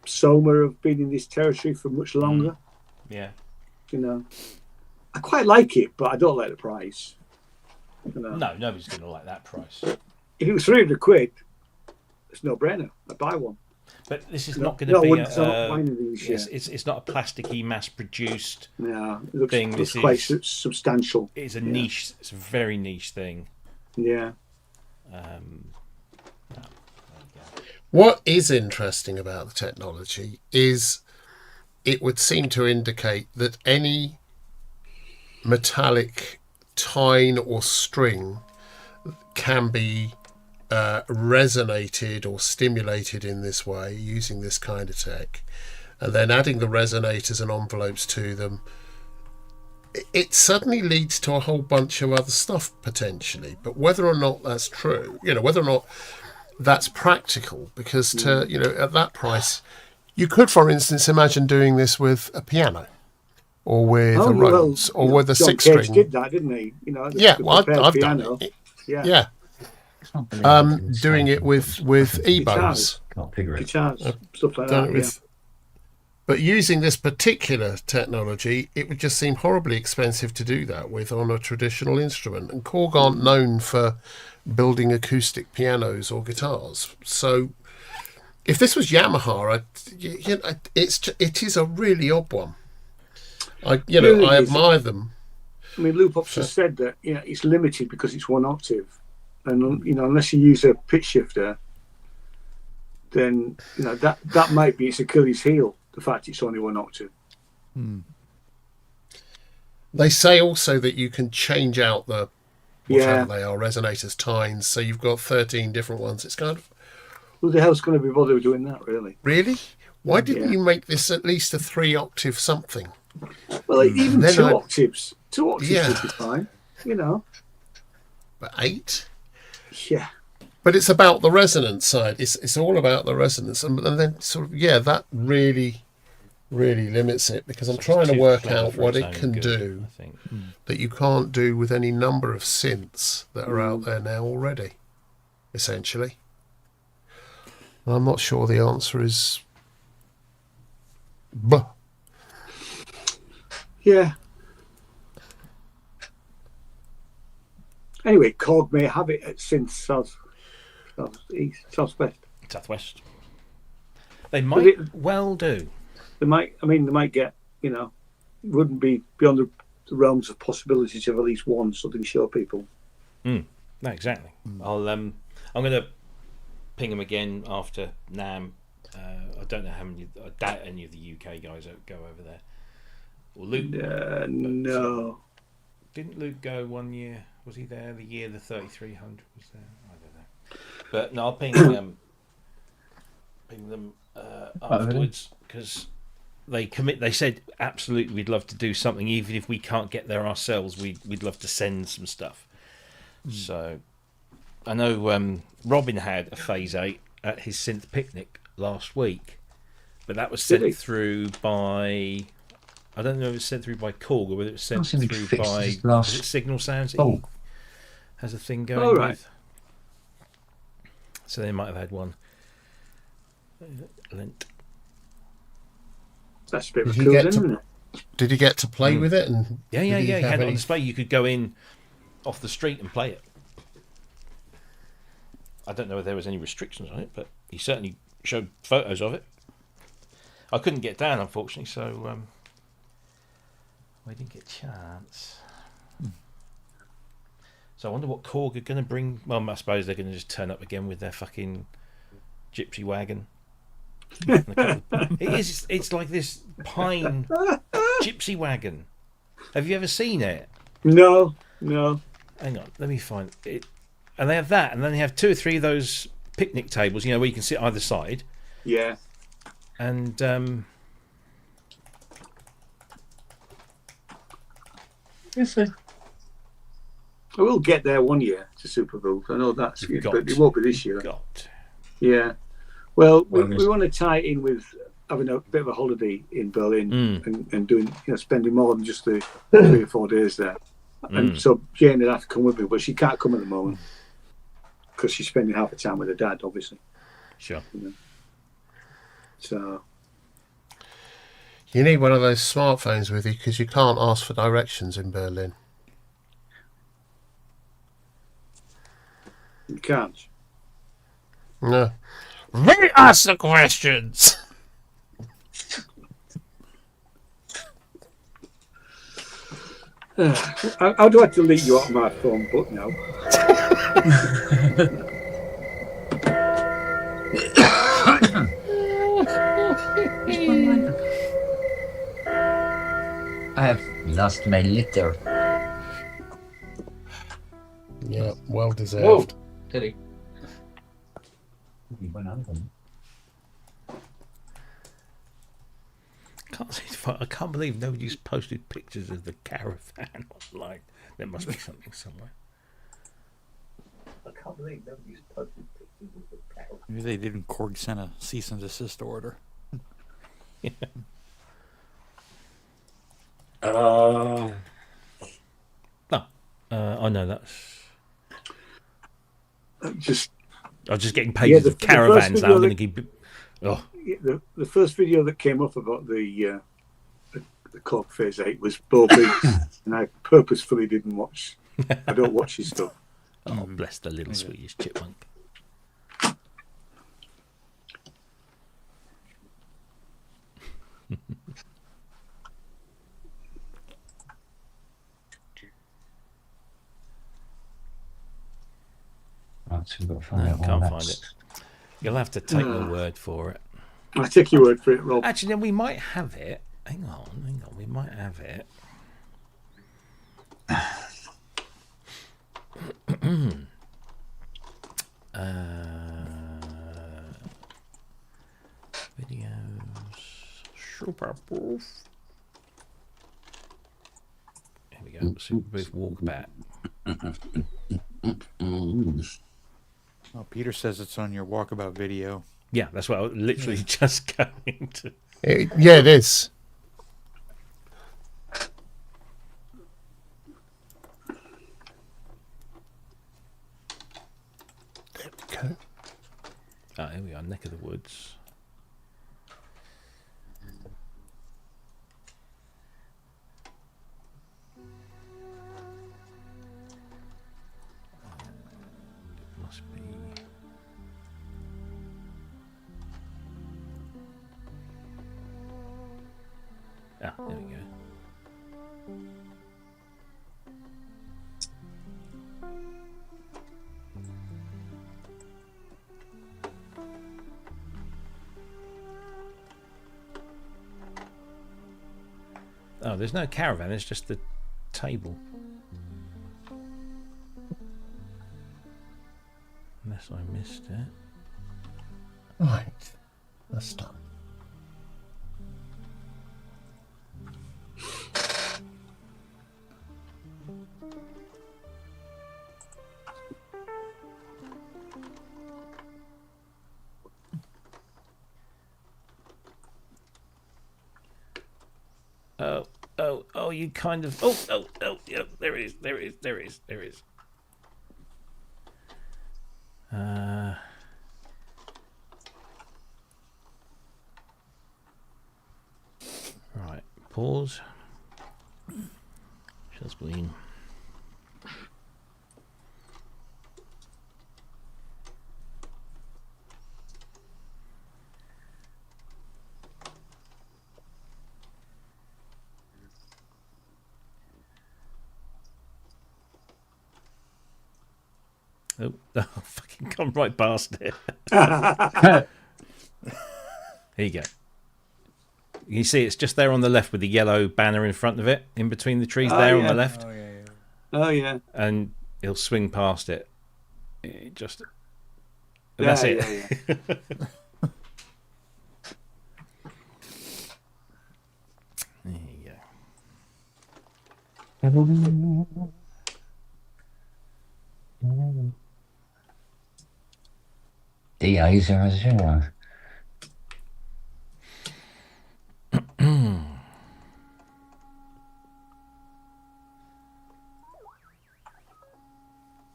Soma have been in this territory for much longer. Yeah, you know, I quite like it, but I don't like the price. You know? No, nobody's going to like that price. If it was 300 quid, it's no brainer. I'd buy one. But this is not going to be it's not a plasticky, mass-produced thing. It looks quite substantial. It's a niche. It's a very niche thing. Yeah. What is interesting about the technology is it would seem to indicate that any metallic tine or string can be resonated or stimulated in this way using this kind of tech, and then adding the resonators and envelopes to them, it suddenly leads to a whole bunch of other stuff potentially. But whether or not that's true, whether or not that's practical, because at that price you could, for instance, imagine doing this with a piano or with a Rhodes or with a John six string. Cage did that, didn't he? I've done it. Yeah. Doing it with e-bows, guitars, stuff like that. But using this particular technology, it would just seem horribly expensive to do that with on a traditional instrument. And Korg aren't known for building acoustic pianos or guitars. So if this was Yamaha, it is a really odd one. I admire them. I mean, Loopop's just said that it's limited because it's one octave. And unless you use a pitch shifter, then that might be its Achilles heel. The fact it's only one octave. They say also that you can change out the whatever they are, resonators, tines. So you've got 13 different ones. It's kind of who the hell's going to be bothered doing that? Really? Why didn't you make this at least a 3-octave something? Well, even then 2 octaves. 2 octaves would be fine. But 8. Yeah. But it's about the resonance side. It's all about the resonance, and then sort of that really limits it, because I'm trying to work out what it can do that you can't do with any number of synths that are out there now already. Essentially, I'm not sure the answer is. Yeah. Anyway, Korg may have it at synth southwest. They might well do. They might get, wouldn't be beyond the realms of possibilities to have at least one, so they can show people. No, exactly. I'm going to ping them again after NAMM. I don't know how many. I doubt any of the UK guys go over there. Or Luke? No. Didn't Luke go one year? Was he there the year the 3300 was there? I don't know. But no, I'll ping them afterwards, because they said absolutely we'd love to do something, even if we can't get there ourselves. We'd love to send some stuff. So I know Robin had a Phase 8 at his synth picnic last week, but that was sent through by, I don't know if it was sent through by Korg or whether it was sent through by is it Signal Sounds that he has a thing going with. So they might have had one lent. That's a bit cool, isn't it? Did you get to play with it? And yeah. He had it on display. You could go in off the street and play it. I don't know if there was any restrictions on it, but he certainly showed photos of it. I couldn't get down, unfortunately, so We didn't get a chance. So I wonder what Korg are going to bring. Well, I suppose they're going to just turn up again with their fucking gypsy wagon. It's like this pine gypsy wagon. Have you ever seen it? No. Hang on, let me find it. And they have that, and then they have 2 or 3 of those picnic tables, where you can sit either side. Yeah. And I will get there one year to Superbook. I know that's, but it won't be this year. Yeah. Well, we want to tie it in with having a bit of a holiday in Berlin and doing, spending more than just the 3 or 4 days there. And so Jane would have to come with me, but she can't come at the moment because she's spending half the time with her dad, obviously. Sure. So you need one of those smartphones with you because you can't ask for directions in Berlin. you can't. No. We ask the questions. How do I delete you out of my phone book now? I have lost my litter. Yeah, well deserved. Did he? I can't believe nobody's posted pictures of the caravan online. There must be something somewhere. I can't believe nobody's posted pictures of the caravan. Maybe they didn't Korg send a cease and desist order. Yeah. I know that's. I'm just getting pages of caravans. I'm going to keep. Oh. Yeah, the first video that came up about the Korg Phase 8 was Bo Beats, and I purposefully didn't watch. I don't watch his stuff. Oh, bless the little Swedish chipmunk. Can't find it. You'll have to take my word for it. I take your word for it, Rob. Actually, we might have it. Hang on. We might have it. Videos. Super proof. Here we go. Super proof walkabout. Oh, Peter says it's on your walkabout video. Yeah, that's what I was literally just going to. Yeah, it is. There we go. Ah, here we are, neck of the woods. It must be. Ah, there we go. Oh, there's no caravan, it's just the table. Unless I missed it. Right. That's done. Oh, you kind of. Yeah, there is. Right, pause. Share screen. Oh, fucking gone right past it. Here you go. You see, it's just there on the left with the yellow banner in front of it, in between the trees on the left. Oh yeah. Oh yeah. And he'll swing past it. And that's it. Yeah. There you go. DA00.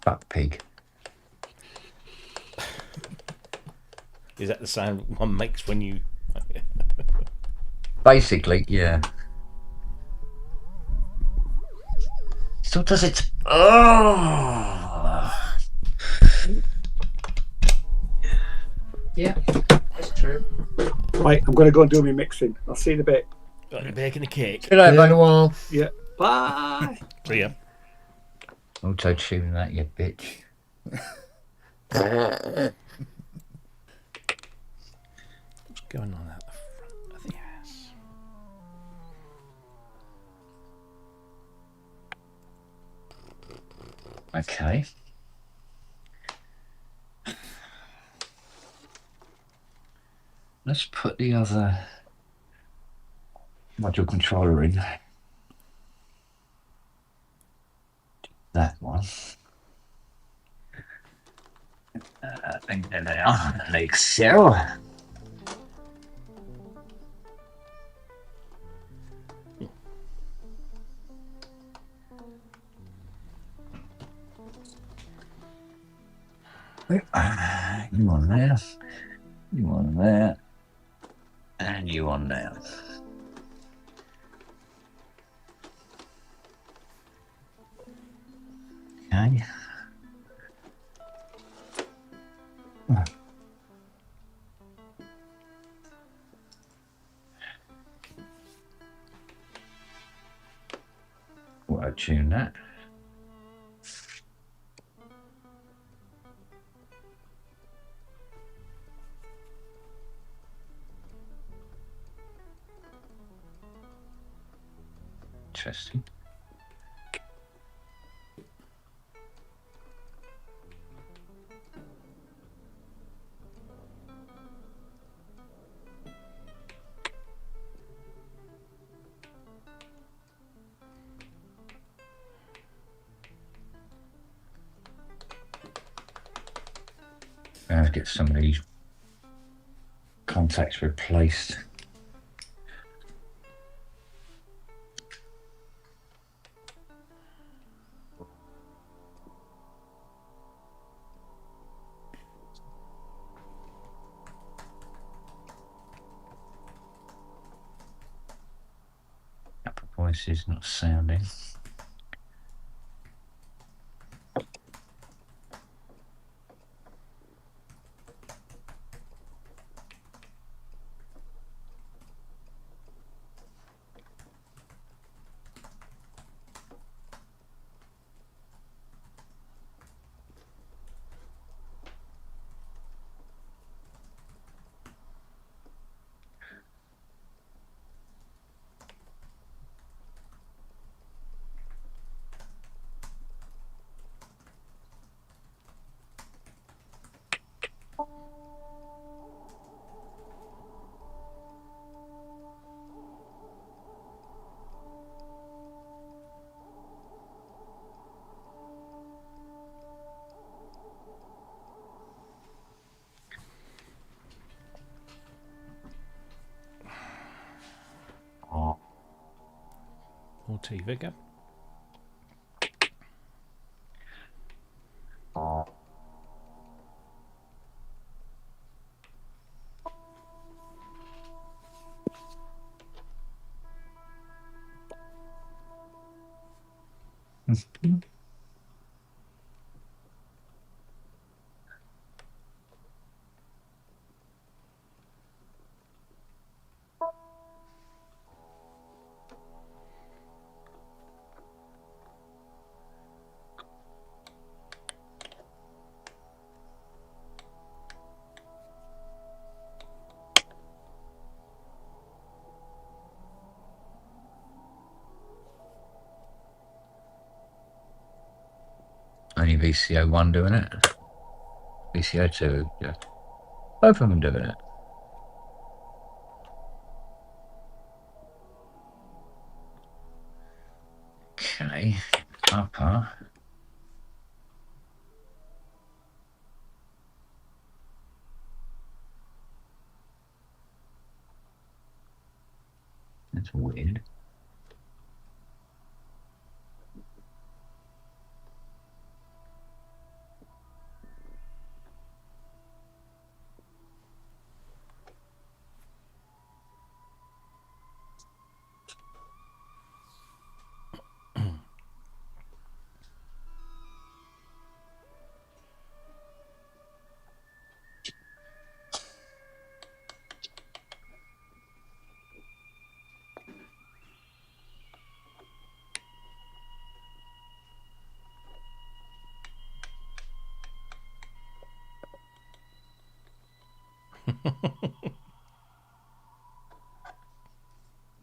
Fuck pig. Is that the sound one makes when you... Basically, yeah. Still does it. Oh! Yeah, that's true. Right, I'm going to go and do my mixing. I'll see you in a bit. Got your bacon and a cake. Good night, In a mate. while. Yeah. Bye. See ya. Auto-tune that, you bitch. What's going on out the front of the ass? Okay. Let's put the other module controller in. That one. I think there they are. Like so. You on there. You on there. And you on there. Okay. Auto tune that. Interesting. I have to get some of these contacts replaced. Upper voices not sounding. More tea, Vicar. Only VCO1 doing it. VCO2, yeah. Both of them doing it. Okay, upper. That's weird.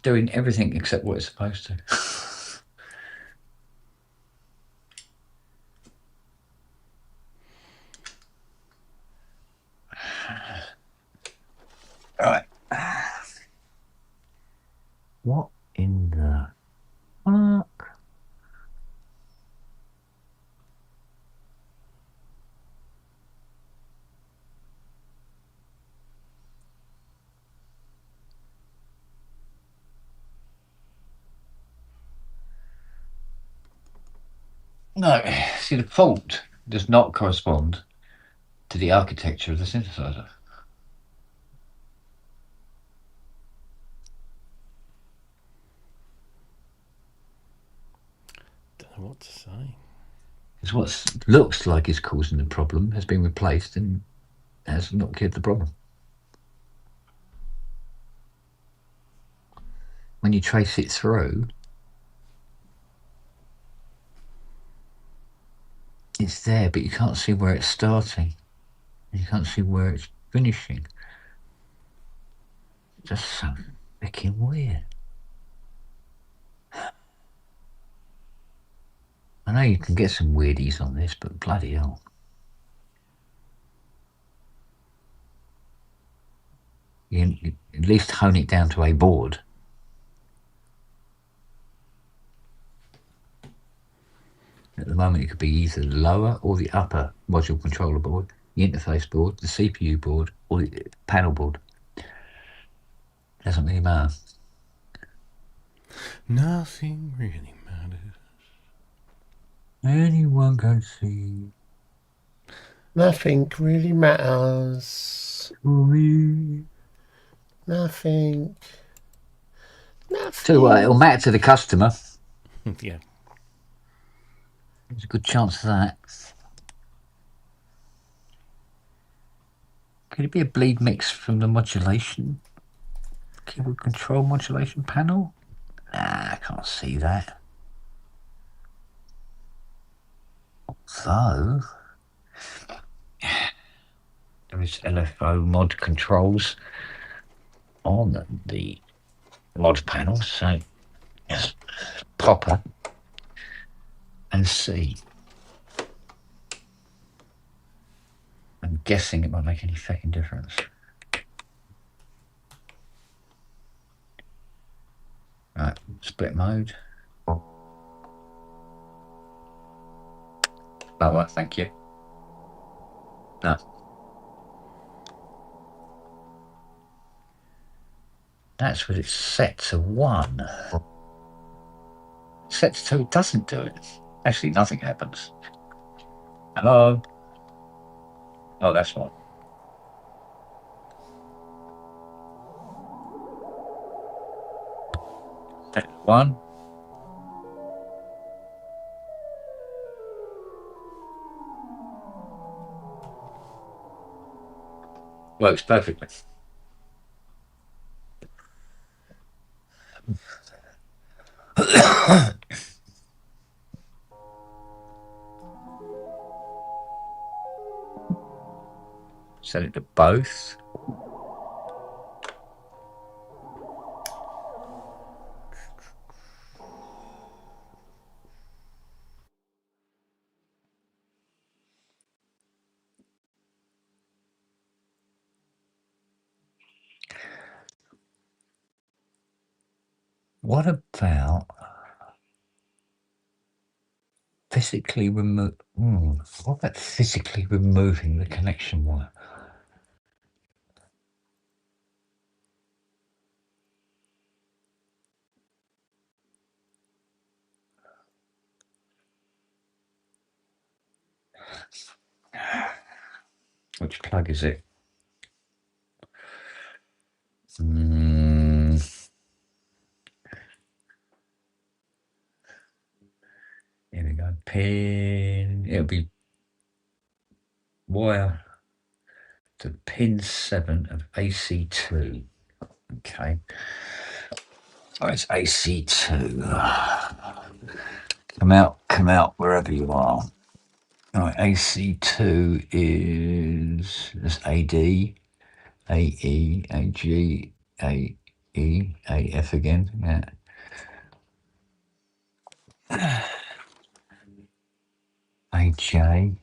Doing everything except what it's supposed to. Right. What in the fuck? No, see, the fault does not correspond to the architecture of the synthesizer. Don't know what to say. Because what looks like is causing the problem has been replaced and has not cured the problem. When you trace it through, it's there, but you can't see where it's starting. You can't see where it's finishing. Just so freaking weird. I know you can get some weirdies on this, but bloody hell. You at least hone it down to a board. At the moment, it could be either the lower or the upper module controller board, the interface board, the CPU board, or the panel board. Doesn't really matter. Nothing really matters. Anyone can see. Nothing really matters. To me. Nothing. Tell you what, it'll matter to the customer. Yeah. There's a good chance of that. Could it be a bleed mix from the modulation? Keyboard control modulation panel? Nah, I can't see that. So, there is LFO mod controls on the mod panel, so yes, proper and see. I'm guessing it won't make any fucking difference. Right, split mode. Lower, thank you. No. That's what it's set to 1. Set to 2, it doesn't do it. Actually, nothing happens. Hello? Oh, that's one. Set to 1. Works perfectly. Set it to both. What about physically remove? What about physically removing the connection wire? Which plug is it? Here we go. Pin. It'll be wire to pin 7 of AC2. Okay. Oh, it's AC2. Come out wherever you are. All right, AC2 is this AD, AE, AG, AE, AF again. Yeah. AJ,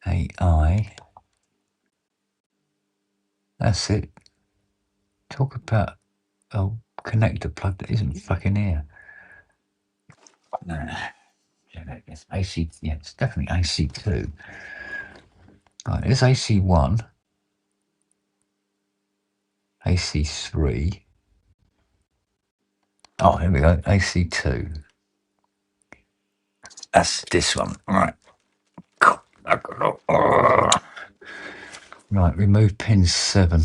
AI. That's it. Talk about a connector plug that isn't fucking here. It's AC. Yeah, it's definitely AC2. Right, it's AC1, AC3. Oh, here we go. AC2. That's this one. All right. Right, remove pin 7.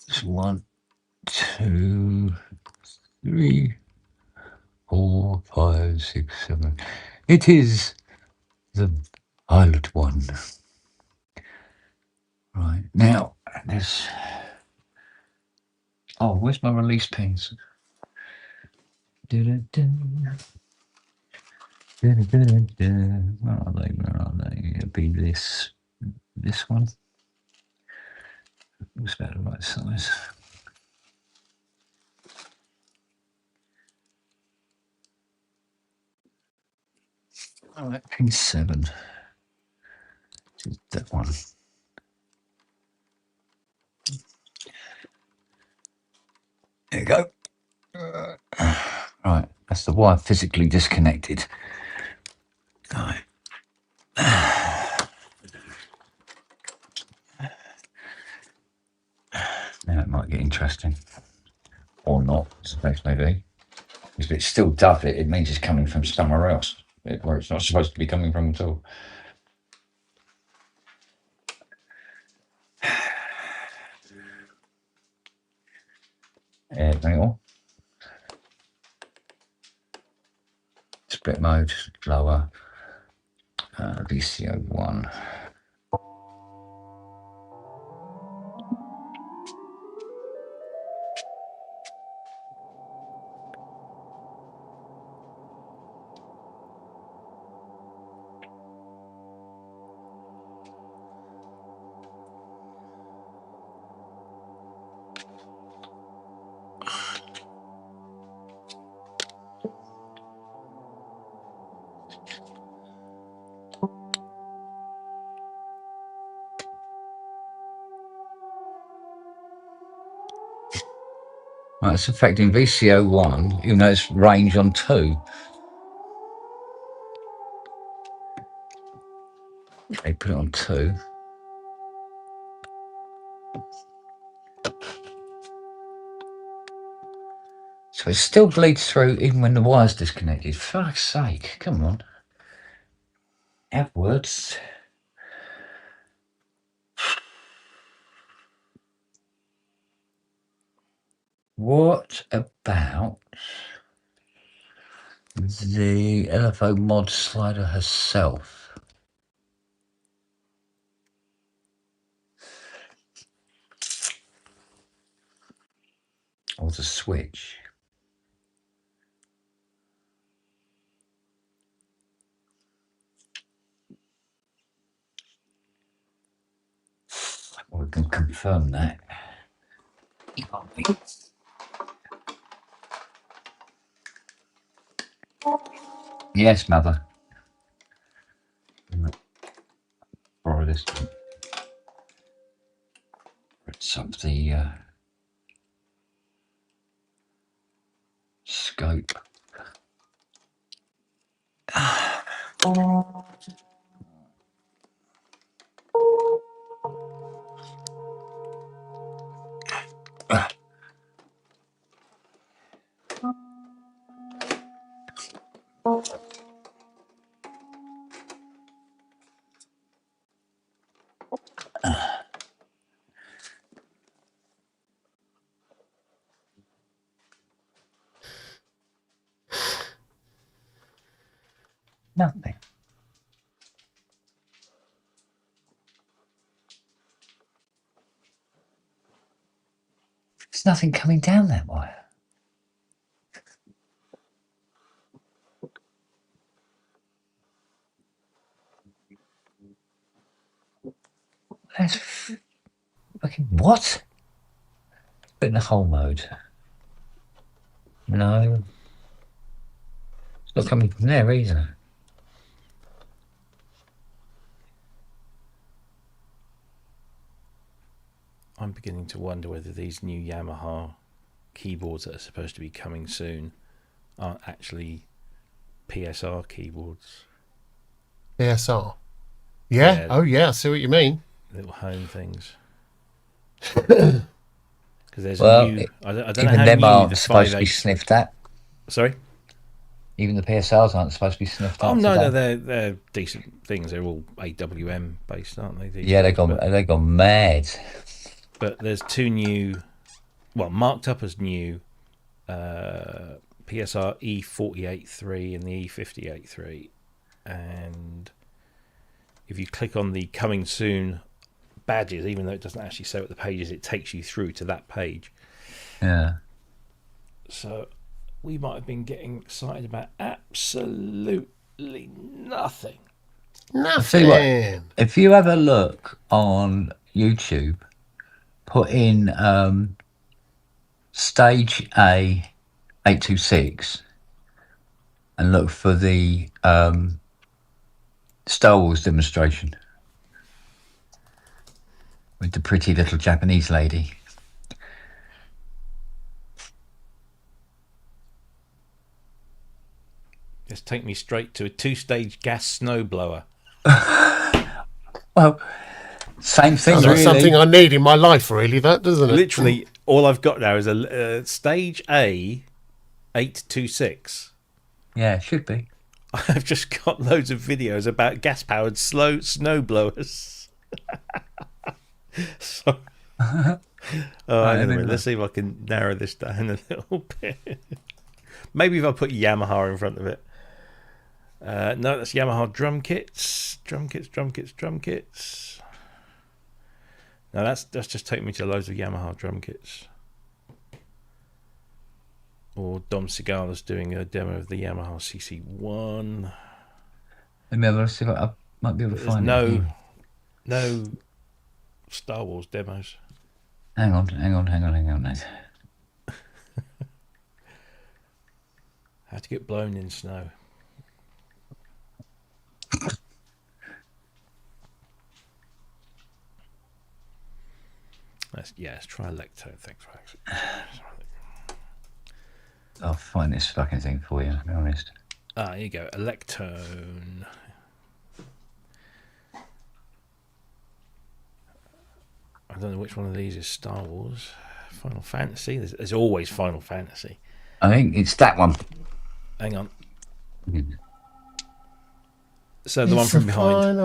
It's 1, 2, 3, 4, 5, 6, 7. It is the violet one. Right, now there's. Oh, where's my release pins? Where are they? Where are they? It'll be this one. Looks about the right size. All right, pin 7. That one. There you go. Right, that's the wire physically disconnected. All right. Now it might get interesting. Or not, suppose maybe. If it still does it, it means it's coming from somewhere else, where it's not supposed to be coming from at all. Hang on. Split mode, lower, VCO1. Right, it's affecting VCO1, even though it's range on 2. They put it on 2. So it still bleeds through even when the wire's disconnected. For fuck's sake, come on. Edwards. What about the LFO mod slider herself? Or the switch? Well, we can confirm that. Yes, mother. Borrow this one. of the scope. Nothing. There's nothing coming down that wire. That's fucking what? Put in the whole mode. No. It's not coming from there either. I'm beginning to wonder whether these new Yamaha keyboards that are supposed to be coming soon aren't actually PSR keyboards. PSR. Yeah. Yeah. Oh, yeah. I see what you mean. Little home things. Because there's Well, a new. I don't know even how them new aren't the supposed to be 5.8. sniffed at. Sorry. Even the PSRs aren't supposed to be sniffed at. Oh no, today. they're decent things. They're all AWM based, aren't they? Yeah, they gone mad. But there's two new, well, marked up as new, PSR E48.3 and the E58.3, and if you click on the coming soon badges, even though it doesn't actually say what the page is, it takes you through to that page. Yeah. So we might have been getting excited about absolutely nothing. I'll tell you Nothing. what, if you have a look on YouTube, put in Stage A 826 and look for the Star Wars demonstration with the pretty little Japanese lady. Just take me straight to a 2-stage gas snowblower. Well, same thing, Sounds like really. something I need in my life, really, that, doesn't it? Literally, all I've got now is a Stage A 826. Yeah, it should be. I've just got loads of videos about gas-powered slow snowblowers. So, hang on a minute. Let's see if I can narrow this down a little bit. Maybe if I put Yamaha in front of it. No, that's Yamaha drum kits. Drum kits. No, that's just taking me to loads of Yamaha drum kits. Or Dom Segala's doing a demo of the Yamaha CC1. Let me have a look, see if I might be able to find it. No Star Wars demos. Hang on. How to get blown in snow. Let's try Electo. Thanks, Rex. I'll find this fucking thing for you, to be honest. Here you go. Electone. I don't know which one of these is Star Wars. Final Fantasy. There's always Final Fantasy. I think it's that one. Hang on. So the one from behind.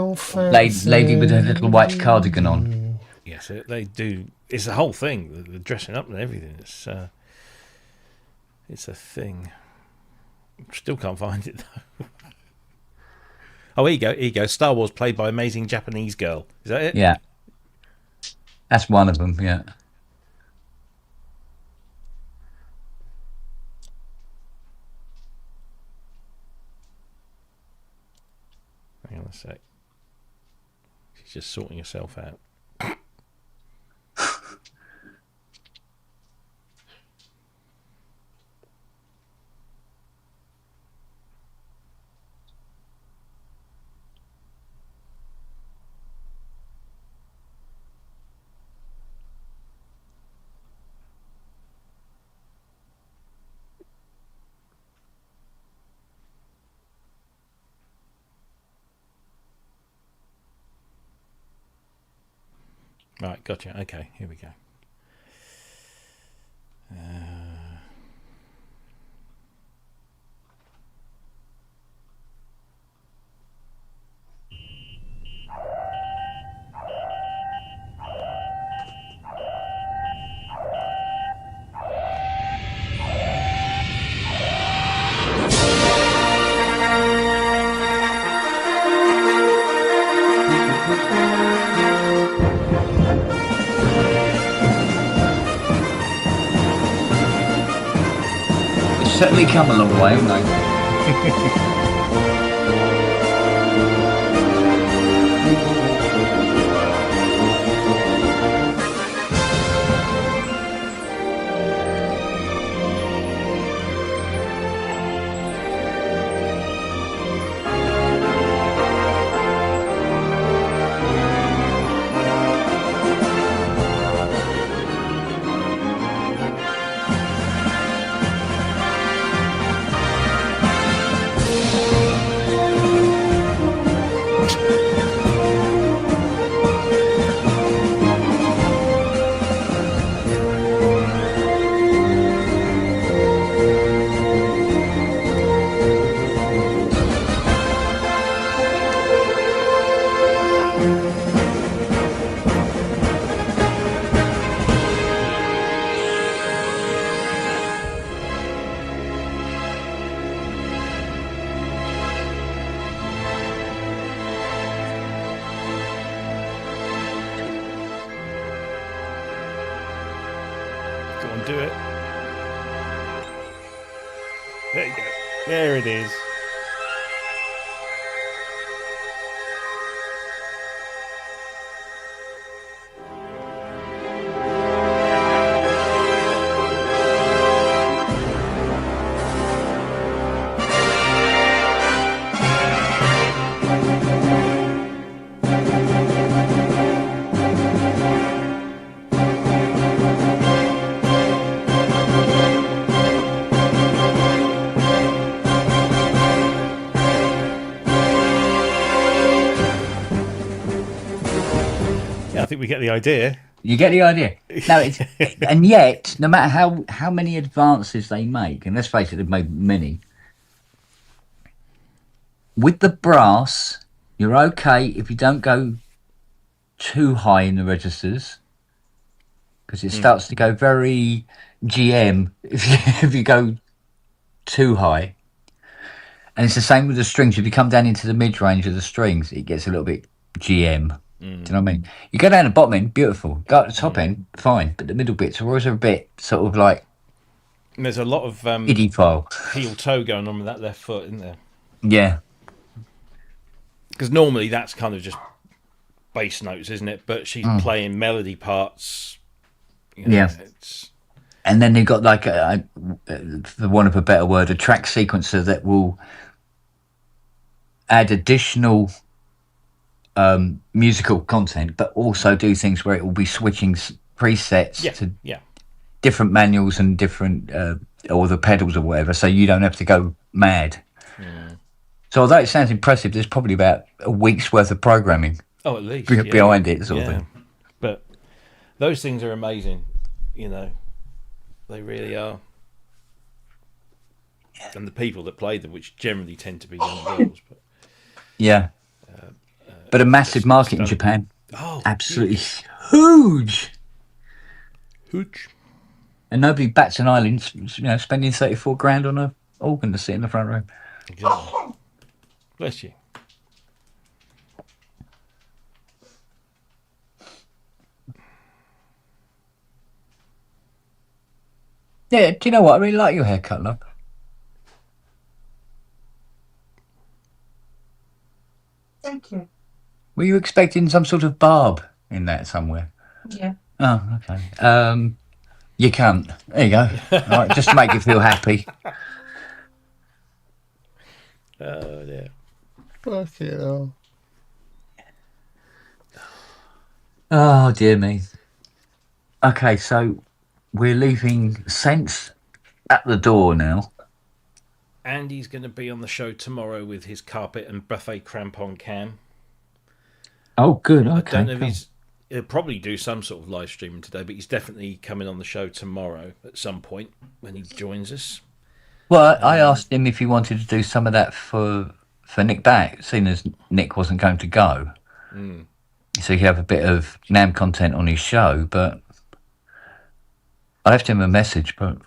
Lady with her little white cardigan on. Yes, they do. It's the whole thing. The dressing up and everything. It's a thing. Still can't find it though. Oh, here you go. Star Wars played by amazing Japanese girl. Is that it? Yeah. That's one of them, yeah. Hang on a sec. She's just sorting herself out. Right, gotcha. Okay, here we go. It's certainly come a long way, haven't they? Go on, do it. There you go. There it is. I think we get the idea. You get the idea. No, it's, and yet, no matter how many advances they make, and let's face it, they've made many. With the brass, you're okay if you don't go too high in the registers, because it starts to go very GM if you go too high. And it's the same with the strings. If you come down into the mid range of the strings, it gets a little bit GM. Do you know what I mean? You go down the bottom end, beautiful. Go up the top end, fine. But the middle bits are always a bit sort of like And there's a lot of iddie file. heel toe going on with that left foot, isn't there? Yeah. Because normally that's kind of just bass notes, isn't it? But she's playing melody parts. You know, Yeah. It's... And then you've got like, for want of a better word, a track sequencer that will add additional musical content, but also do things where it will be switching presets to different manuals and different, or the pedals or whatever, so you don't have to go mad. So although it sounds impressive, there's probably about a week's worth of programming Oh, at least. behind it, sort of thing. But those things are amazing, you know. They really are. And the people that play them, which generally tend to be young girls. But, yeah. But a massive market in Japan. oh, Absolutely huge. Huge. And nobody bats an eyelid, you know, spending 34 grand on a organ to sit in the front row. Exactly. Bless you. Yeah, do you know what? I really like your haircut, love. Thank you. Were you expecting some sort of barb in that somewhere? Yeah. Oh, okay. You can't. There you go. All right, just to make you feel happy. Oh, dear. Fuck it all. Oh, dear me. Okay, so we're leaving Sense at the door now. Andy's going to be on the show tomorrow with his carpet and buffet crampon can. Oh, good. I Okay. don't know if cool. he's he'll probably do some sort of live streaming today, but he's definitely coming on the show tomorrow at some point when he joins us. Well, I asked him if he wanted to do some of that for Nick back, seeing as Nick wasn't going to go. So he could have a bit of NAM content on his show, but I left him a message, but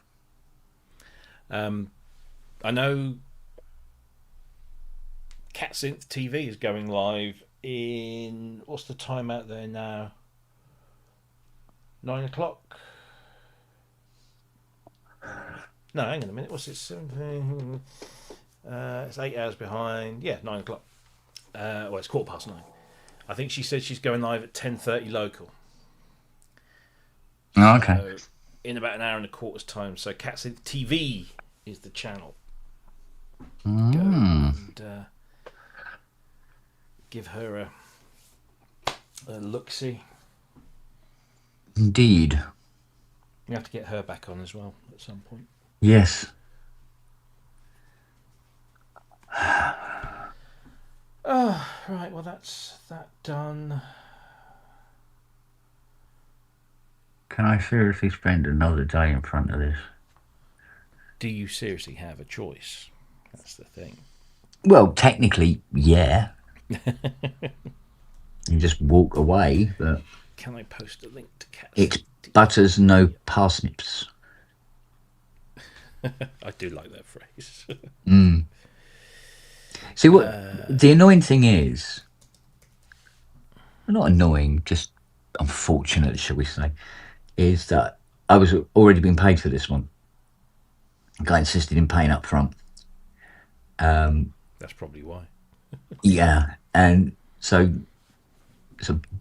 I know CatSynth TV is going live in, what's the time out there now? 9 o'clock? No, hang on a minute. What's it? 17? It's 8 hours behind. Yeah, 9 o'clock. Well, it's 9:15. I think she said she's going live at 10:30 local. oh, okay. So in about an hour and a quarter's time. So CatSynth TV is the channel. Go and give her a look-see. Indeed. We have to get her back on as well at some point. Yes. Oh, right. Well, that's that done. Can I seriously spend another day in front of this? Do you seriously have a choice? That's the thing. Well, technically, yeah. You just walk away, but Can I post a link to CatSynth? it's butters, no parsnips. I do like that phrase. See, what the annoying thing is, well, not annoying, just unfortunate, shall we say, is that I was already being paid for this one. The guy insisted in paying up front. That's probably why. Yeah, and so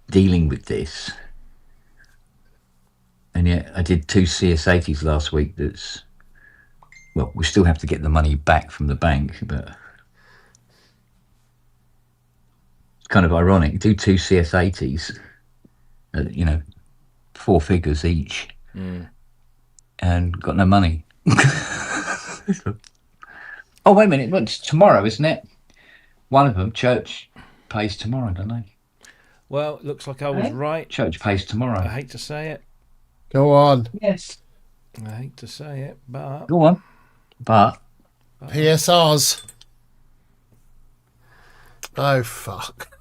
dealing with this, and yet I did 2 CS80s last week. That's, well, we still have to get the money back from the bank, but it's kind of ironic. Do 2 CS80s, 4 figures each, and got no money. Oh, wait a minute, it's tomorrow, isn't it? One of them, church, pays tomorrow, don't they? Well, it looks like I was right. Church pays tomorrow. I hate to say it. Go on. Yes. I hate to say it, but Go on. But PSRs. Oh, fuck.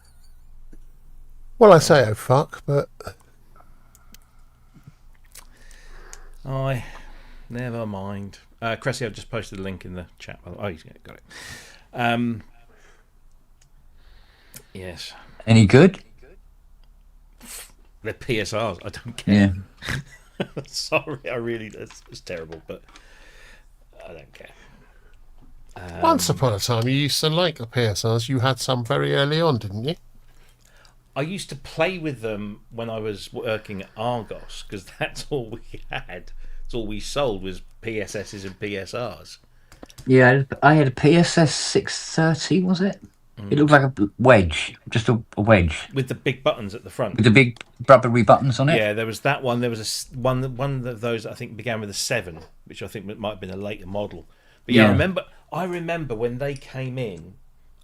Well, I say oh, fuck, but I never mind. Cressy, I've just posted a link in the chat. Oh, he's got it. Yes. any good? They're PSRs. I don't care. Yeah. Sorry, it's terrible, but I don't care. once upon a time you used to like the PSRs. You had some very early on, didn't you? I used to play with them when I was working at Argos because that's all we had. That's all we sold was PSSs and PSRs. Yeah, I had a PSS 630, was it? It looked like a wedge, just a wedge With the big buttons at the front. with the big rubbery buttons on it. Yeah, there was that one. There was one of those I think began with a 7, which I think might have been a later model. But yeah, Yeah. I remember when they came in,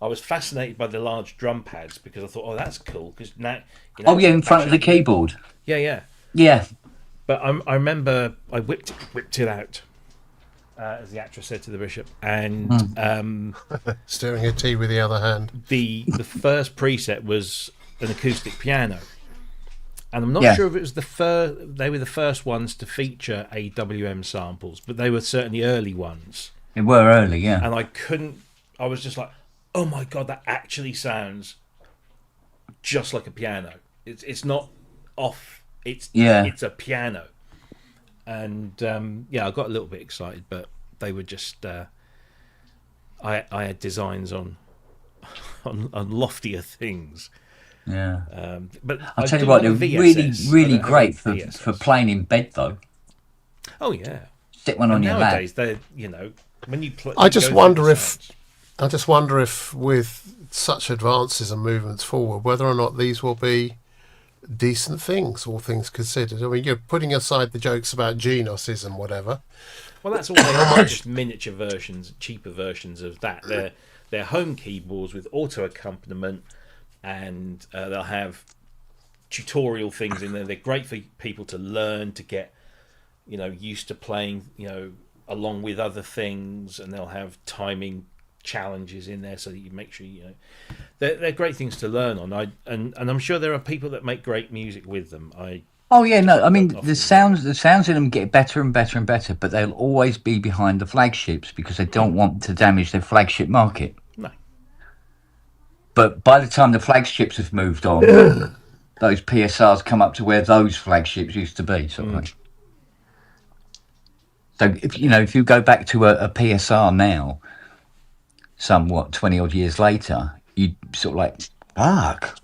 I was fascinated by the large drum pads because I thought, oh, that's cool. Because now, Oh yeah, in front of the keyboard. Yeah. Yeah. But I remember I whipped it out, as the actress said to the bishop, and Stirring a tea with the other hand. the first preset was an acoustic piano, and I'm not Yeah. sure if it was they were the first ones to feature AWM samples, but they were certainly early ones. It were early, yeah. And I was just like, oh my god, that actually sounds just like a piano. It's not off. It's a piano. And I got a little bit excited, but they were just I had designs on loftier things. Yeah. But I'll I tell you do what, like they're the really, VSS. I really don't have great a for VSS. playing in bed though. Oh yeah. Stick one on And your nowadays lap. they're when you play. I just wonder if with such advances and movements forward, whether or not these will be decent things, all things considered. I mean, you're putting aside the jokes about genoses and whatever. Well, that's all they are, just miniature versions, cheaper versions of that. They're home keyboards with auto accompaniment, and they'll have tutorial things in there. They're great for people to learn, to get used to playing along with other things, and they'll have timing challenges in there so that you make sure they're great things to learn on. And I'm sure there are people that make great music with them. Oh yeah, no, I mean the sounds in them get better and better and better, but they'll always be behind the flagships because they don't want to damage their flagship market. No. But by the time the flagships have moved on, those PSRs come up to where those flagships used to be, sort of thing. So if you go back to a PSR now, somewhat 20 odd years later, you sort of like, fuck,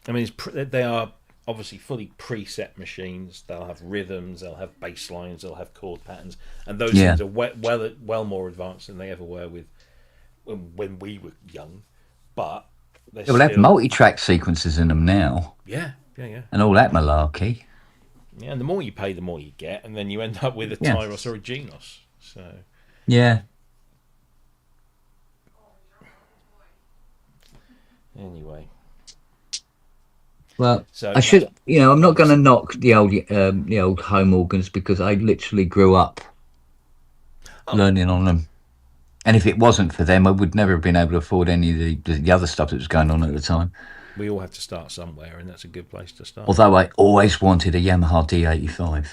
I mean, they are obviously fully preset machines. They'll have rhythms, they'll have bass lines, they'll have chord patterns, and those things are well more advanced than they ever were when we were young. But they'll have multi-track sequences in them now. Yeah. And all that malarkey. Yeah, and the more you pay, the more you get, and then you end up with a Tyros or a Genos. So yeah. Anyway. Well, so I should, I'm not going to knock the old home organs because I literally grew up learning on them, and if it wasn't for them, I would never have been able to afford any of the other stuff that was going on at the time. We all have to start somewhere, and that's a good place to start. Although I always wanted a Yamaha D85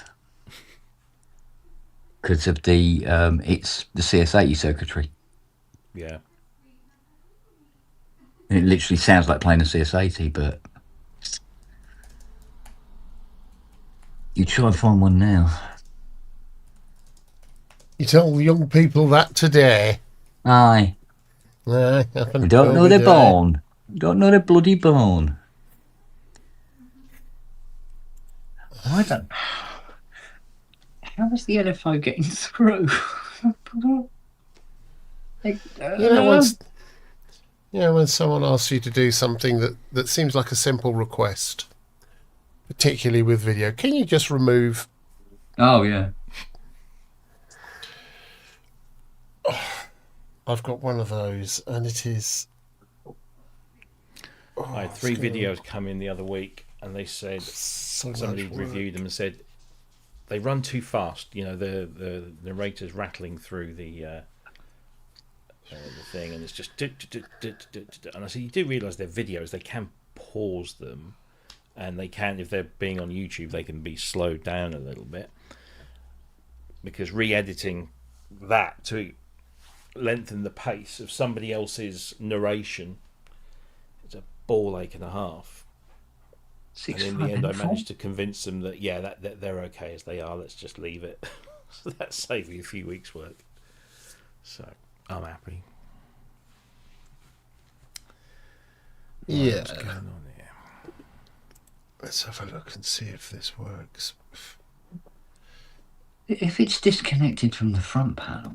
because of it's the CS80 circuitry. Yeah. And it literally sounds like playing a CS80, but you try and find one now. You tell young people that today. Aye. They don't know they're born. Don't know they're bloody born. I don't. How is the LFO getting through? When someone asks you to do something that seems like a simple request, particularly with video, can you just remove? Oh yeah. I've got one of those, and it is. I had 3 videos come in the other week, and they said somebody reviewed them and said they run too fast. The narrator's rattling through the thing, and it's just. And I said, you do realise they're videos; they can pause them, and they can, if they're being on YouTube, they can be slowed down a little bit because re-editing that to lengthen the pace of somebody else's narration, it's a ball ache and a half. And in the end, I managed to convince them that that they're okay as they are. Let's just leave it. So that saved me a few weeks' work. So I'm happy. Yeah. What's going on here? Let's have a look and see if this works. If it's disconnected from the front panel,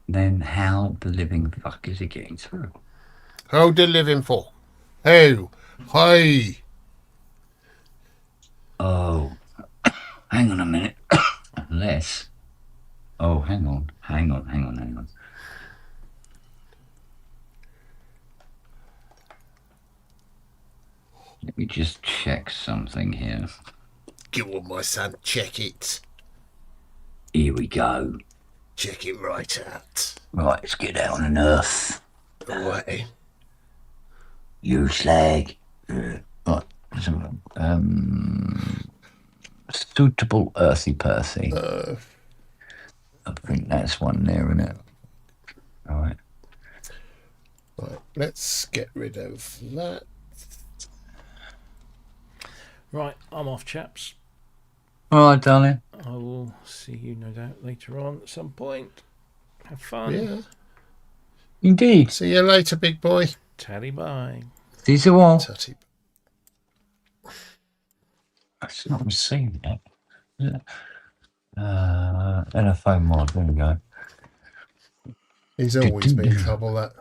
then how the living fuck is it getting through? How the living fuck? Oh, hi. Oh, hang on a minute. Unless. Oh, hang on. Let me just check something here. Go on, my son, check it. Here we go. Check it right out. Right, let's get down on earth. Right. You slag. Right. Suitable earthy perthy. I think that's one there, isn't it? Alright. Right, let's get rid of that. Right, I'm off, chaps. Alright, darling. I will see you, no doubt, later on at some point. Have fun. Yeah. Indeed. See you later, big boy. Taddy bye. See you all. Tutty. I've not received that. NFO mod, there we go. He's always been trouble, that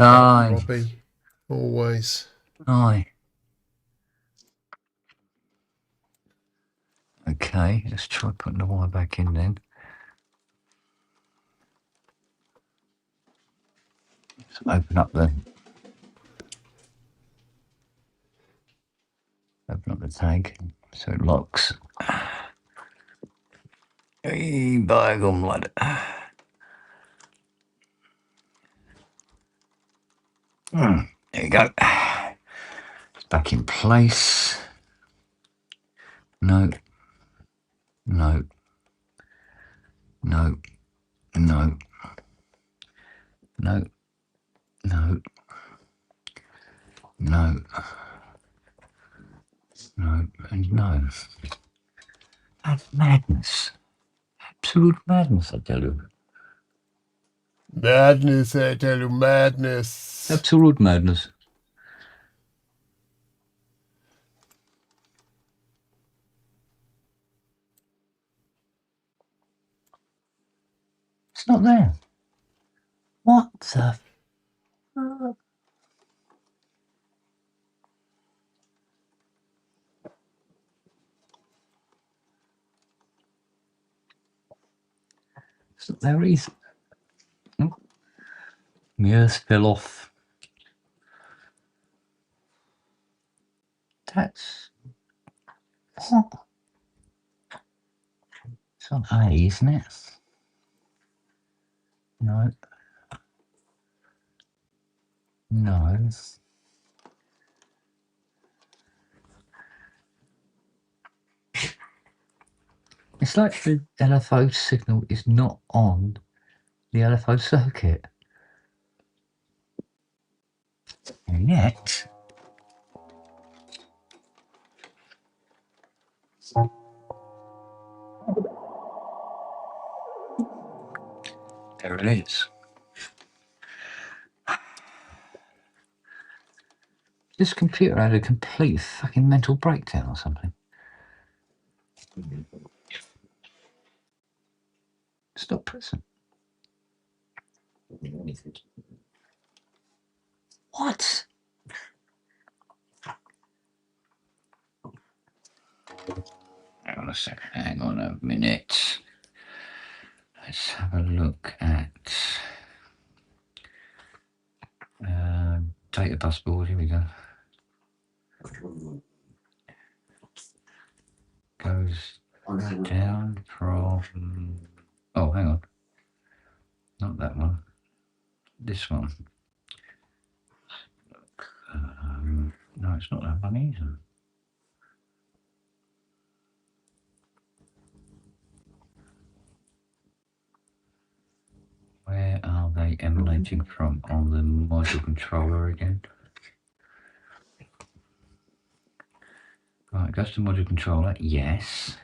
Aye. Robbie. Always. Aye. Okay, let's try putting the wire back in then. Let's open up the tag so it locks. Hey, by gum lad. There you go. It's back in place. No. No. No. No. No. No. No. No. And no. That's madness. Absolute madness, I tell you. Madness, I tell you, madness. Absolute madness. It's not there. What the fuck? It's not there either. My earth fell off. That's what? It's on A, isn't it? No. No. It's like the LFO signal is not on the LFO circuit. And yet, there it is. This computer had a complete fucking mental breakdown or something. Stop pressing. What? Hang on a second. Hang on a minute. Let's have a look at data bus board. Here we go. Goes down from. Oh, hang on. Not that one. This one. No, it's not that one either. Where are they emanating from on the module controller again? Right, goes to module controller, yes.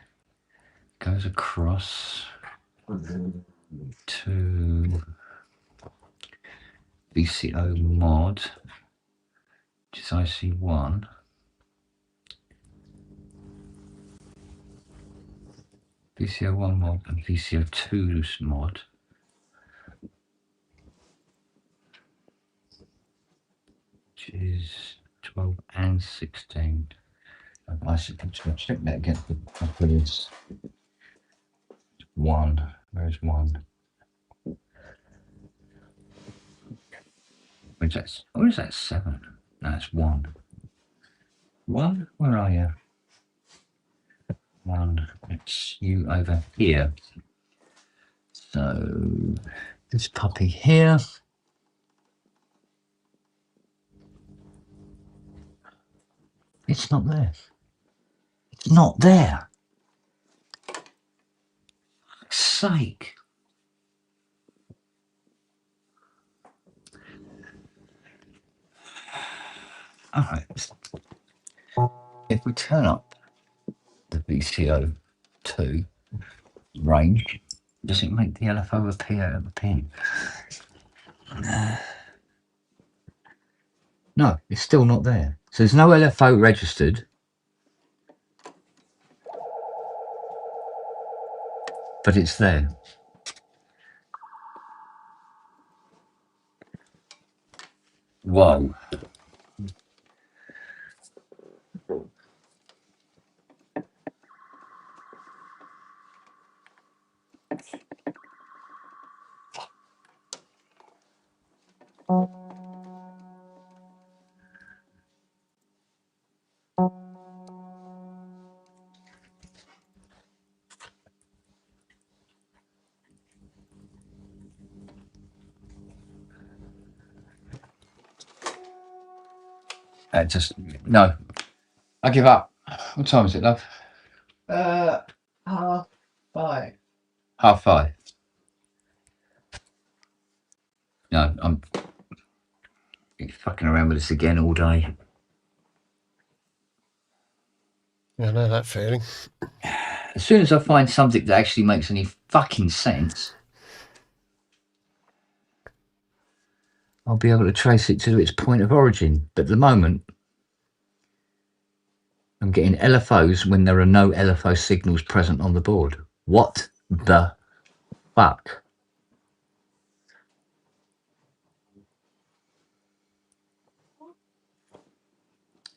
Goes across to VCO mod, which is IC1. VCO1 mod and VCO2's mod. Which is 12 and 16. I should check that against the previous 1. Where's 1? Where's that? Or is that 7? No, it's 1. 1? Where are you? 1. It's you over here. So this puppy here. It's not there. It's not there. For fuck's sake. Alright. If we turn up the VCO2 range, does it make the LFO appear at the pin? No, it's still not there. So there's no LFO registered. But it's there. Whoa. Just no. I give up. What time is it, love? 5:30. 5:30. No, I'm fucking around with this again all day. I know that feeling. As soon as I find something that actually makes any fucking sense, I'll be able to trace it to its point of origin. But at the moment, I'm getting LFOs when there are no LFO signals present on the board. What the fuck?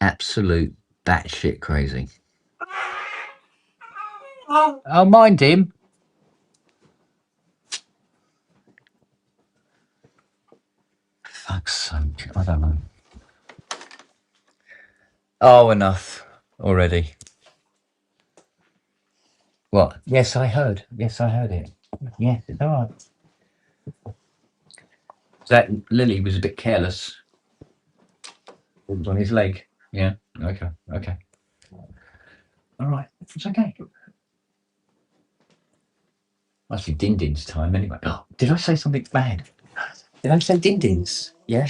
Absolute batshit crazy. Oh, mind him. Fuck's sake, I don't know. Oh, enough already. What? Yes, I heard. Yes, I heard it. Yes, it's all right. That Lily was a bit careless. It was on his leg. Yeah. Okay. Okay. All right. It's okay. Must be Din-Din's time anyway. Oh, did I say something bad? Did I say Din-Din's? Yeah.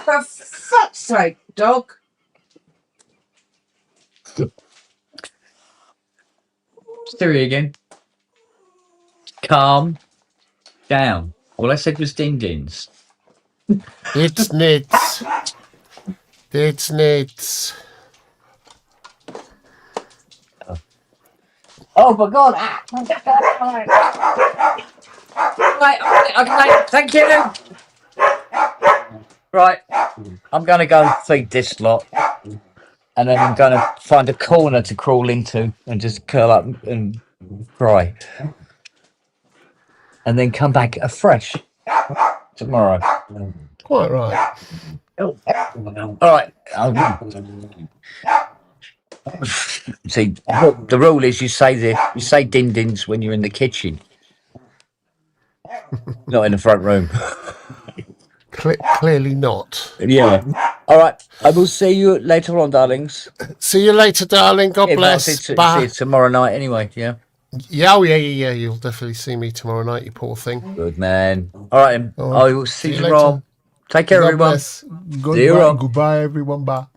For fuck's sake, dog. Siri again. Calm down. All I said was Din-Din's. It's nits. It's nits. Oh my God! Right, okay, thank you. Right, I'm going to go and feed this lot, and then I'm going to find a corner to crawl into and just curl up and cry, and then come back afresh tomorrow. Quite right. All right. See, the rule is you say din-dins when you're in the kitchen, not in the front room. Clearly not. Yeah. All right. I will see you later on, darlings. See you later, darling. God If not, bless. see Bye. you tomorrow night anyway. Yeah. Yeah, yeah. You'll definitely see me tomorrow night, you poor thing. Good man. All right. All right. I will see you later. tomorrow. Take care, God everyone. bless. See you, Rob. Goodbye, everyone. Bye.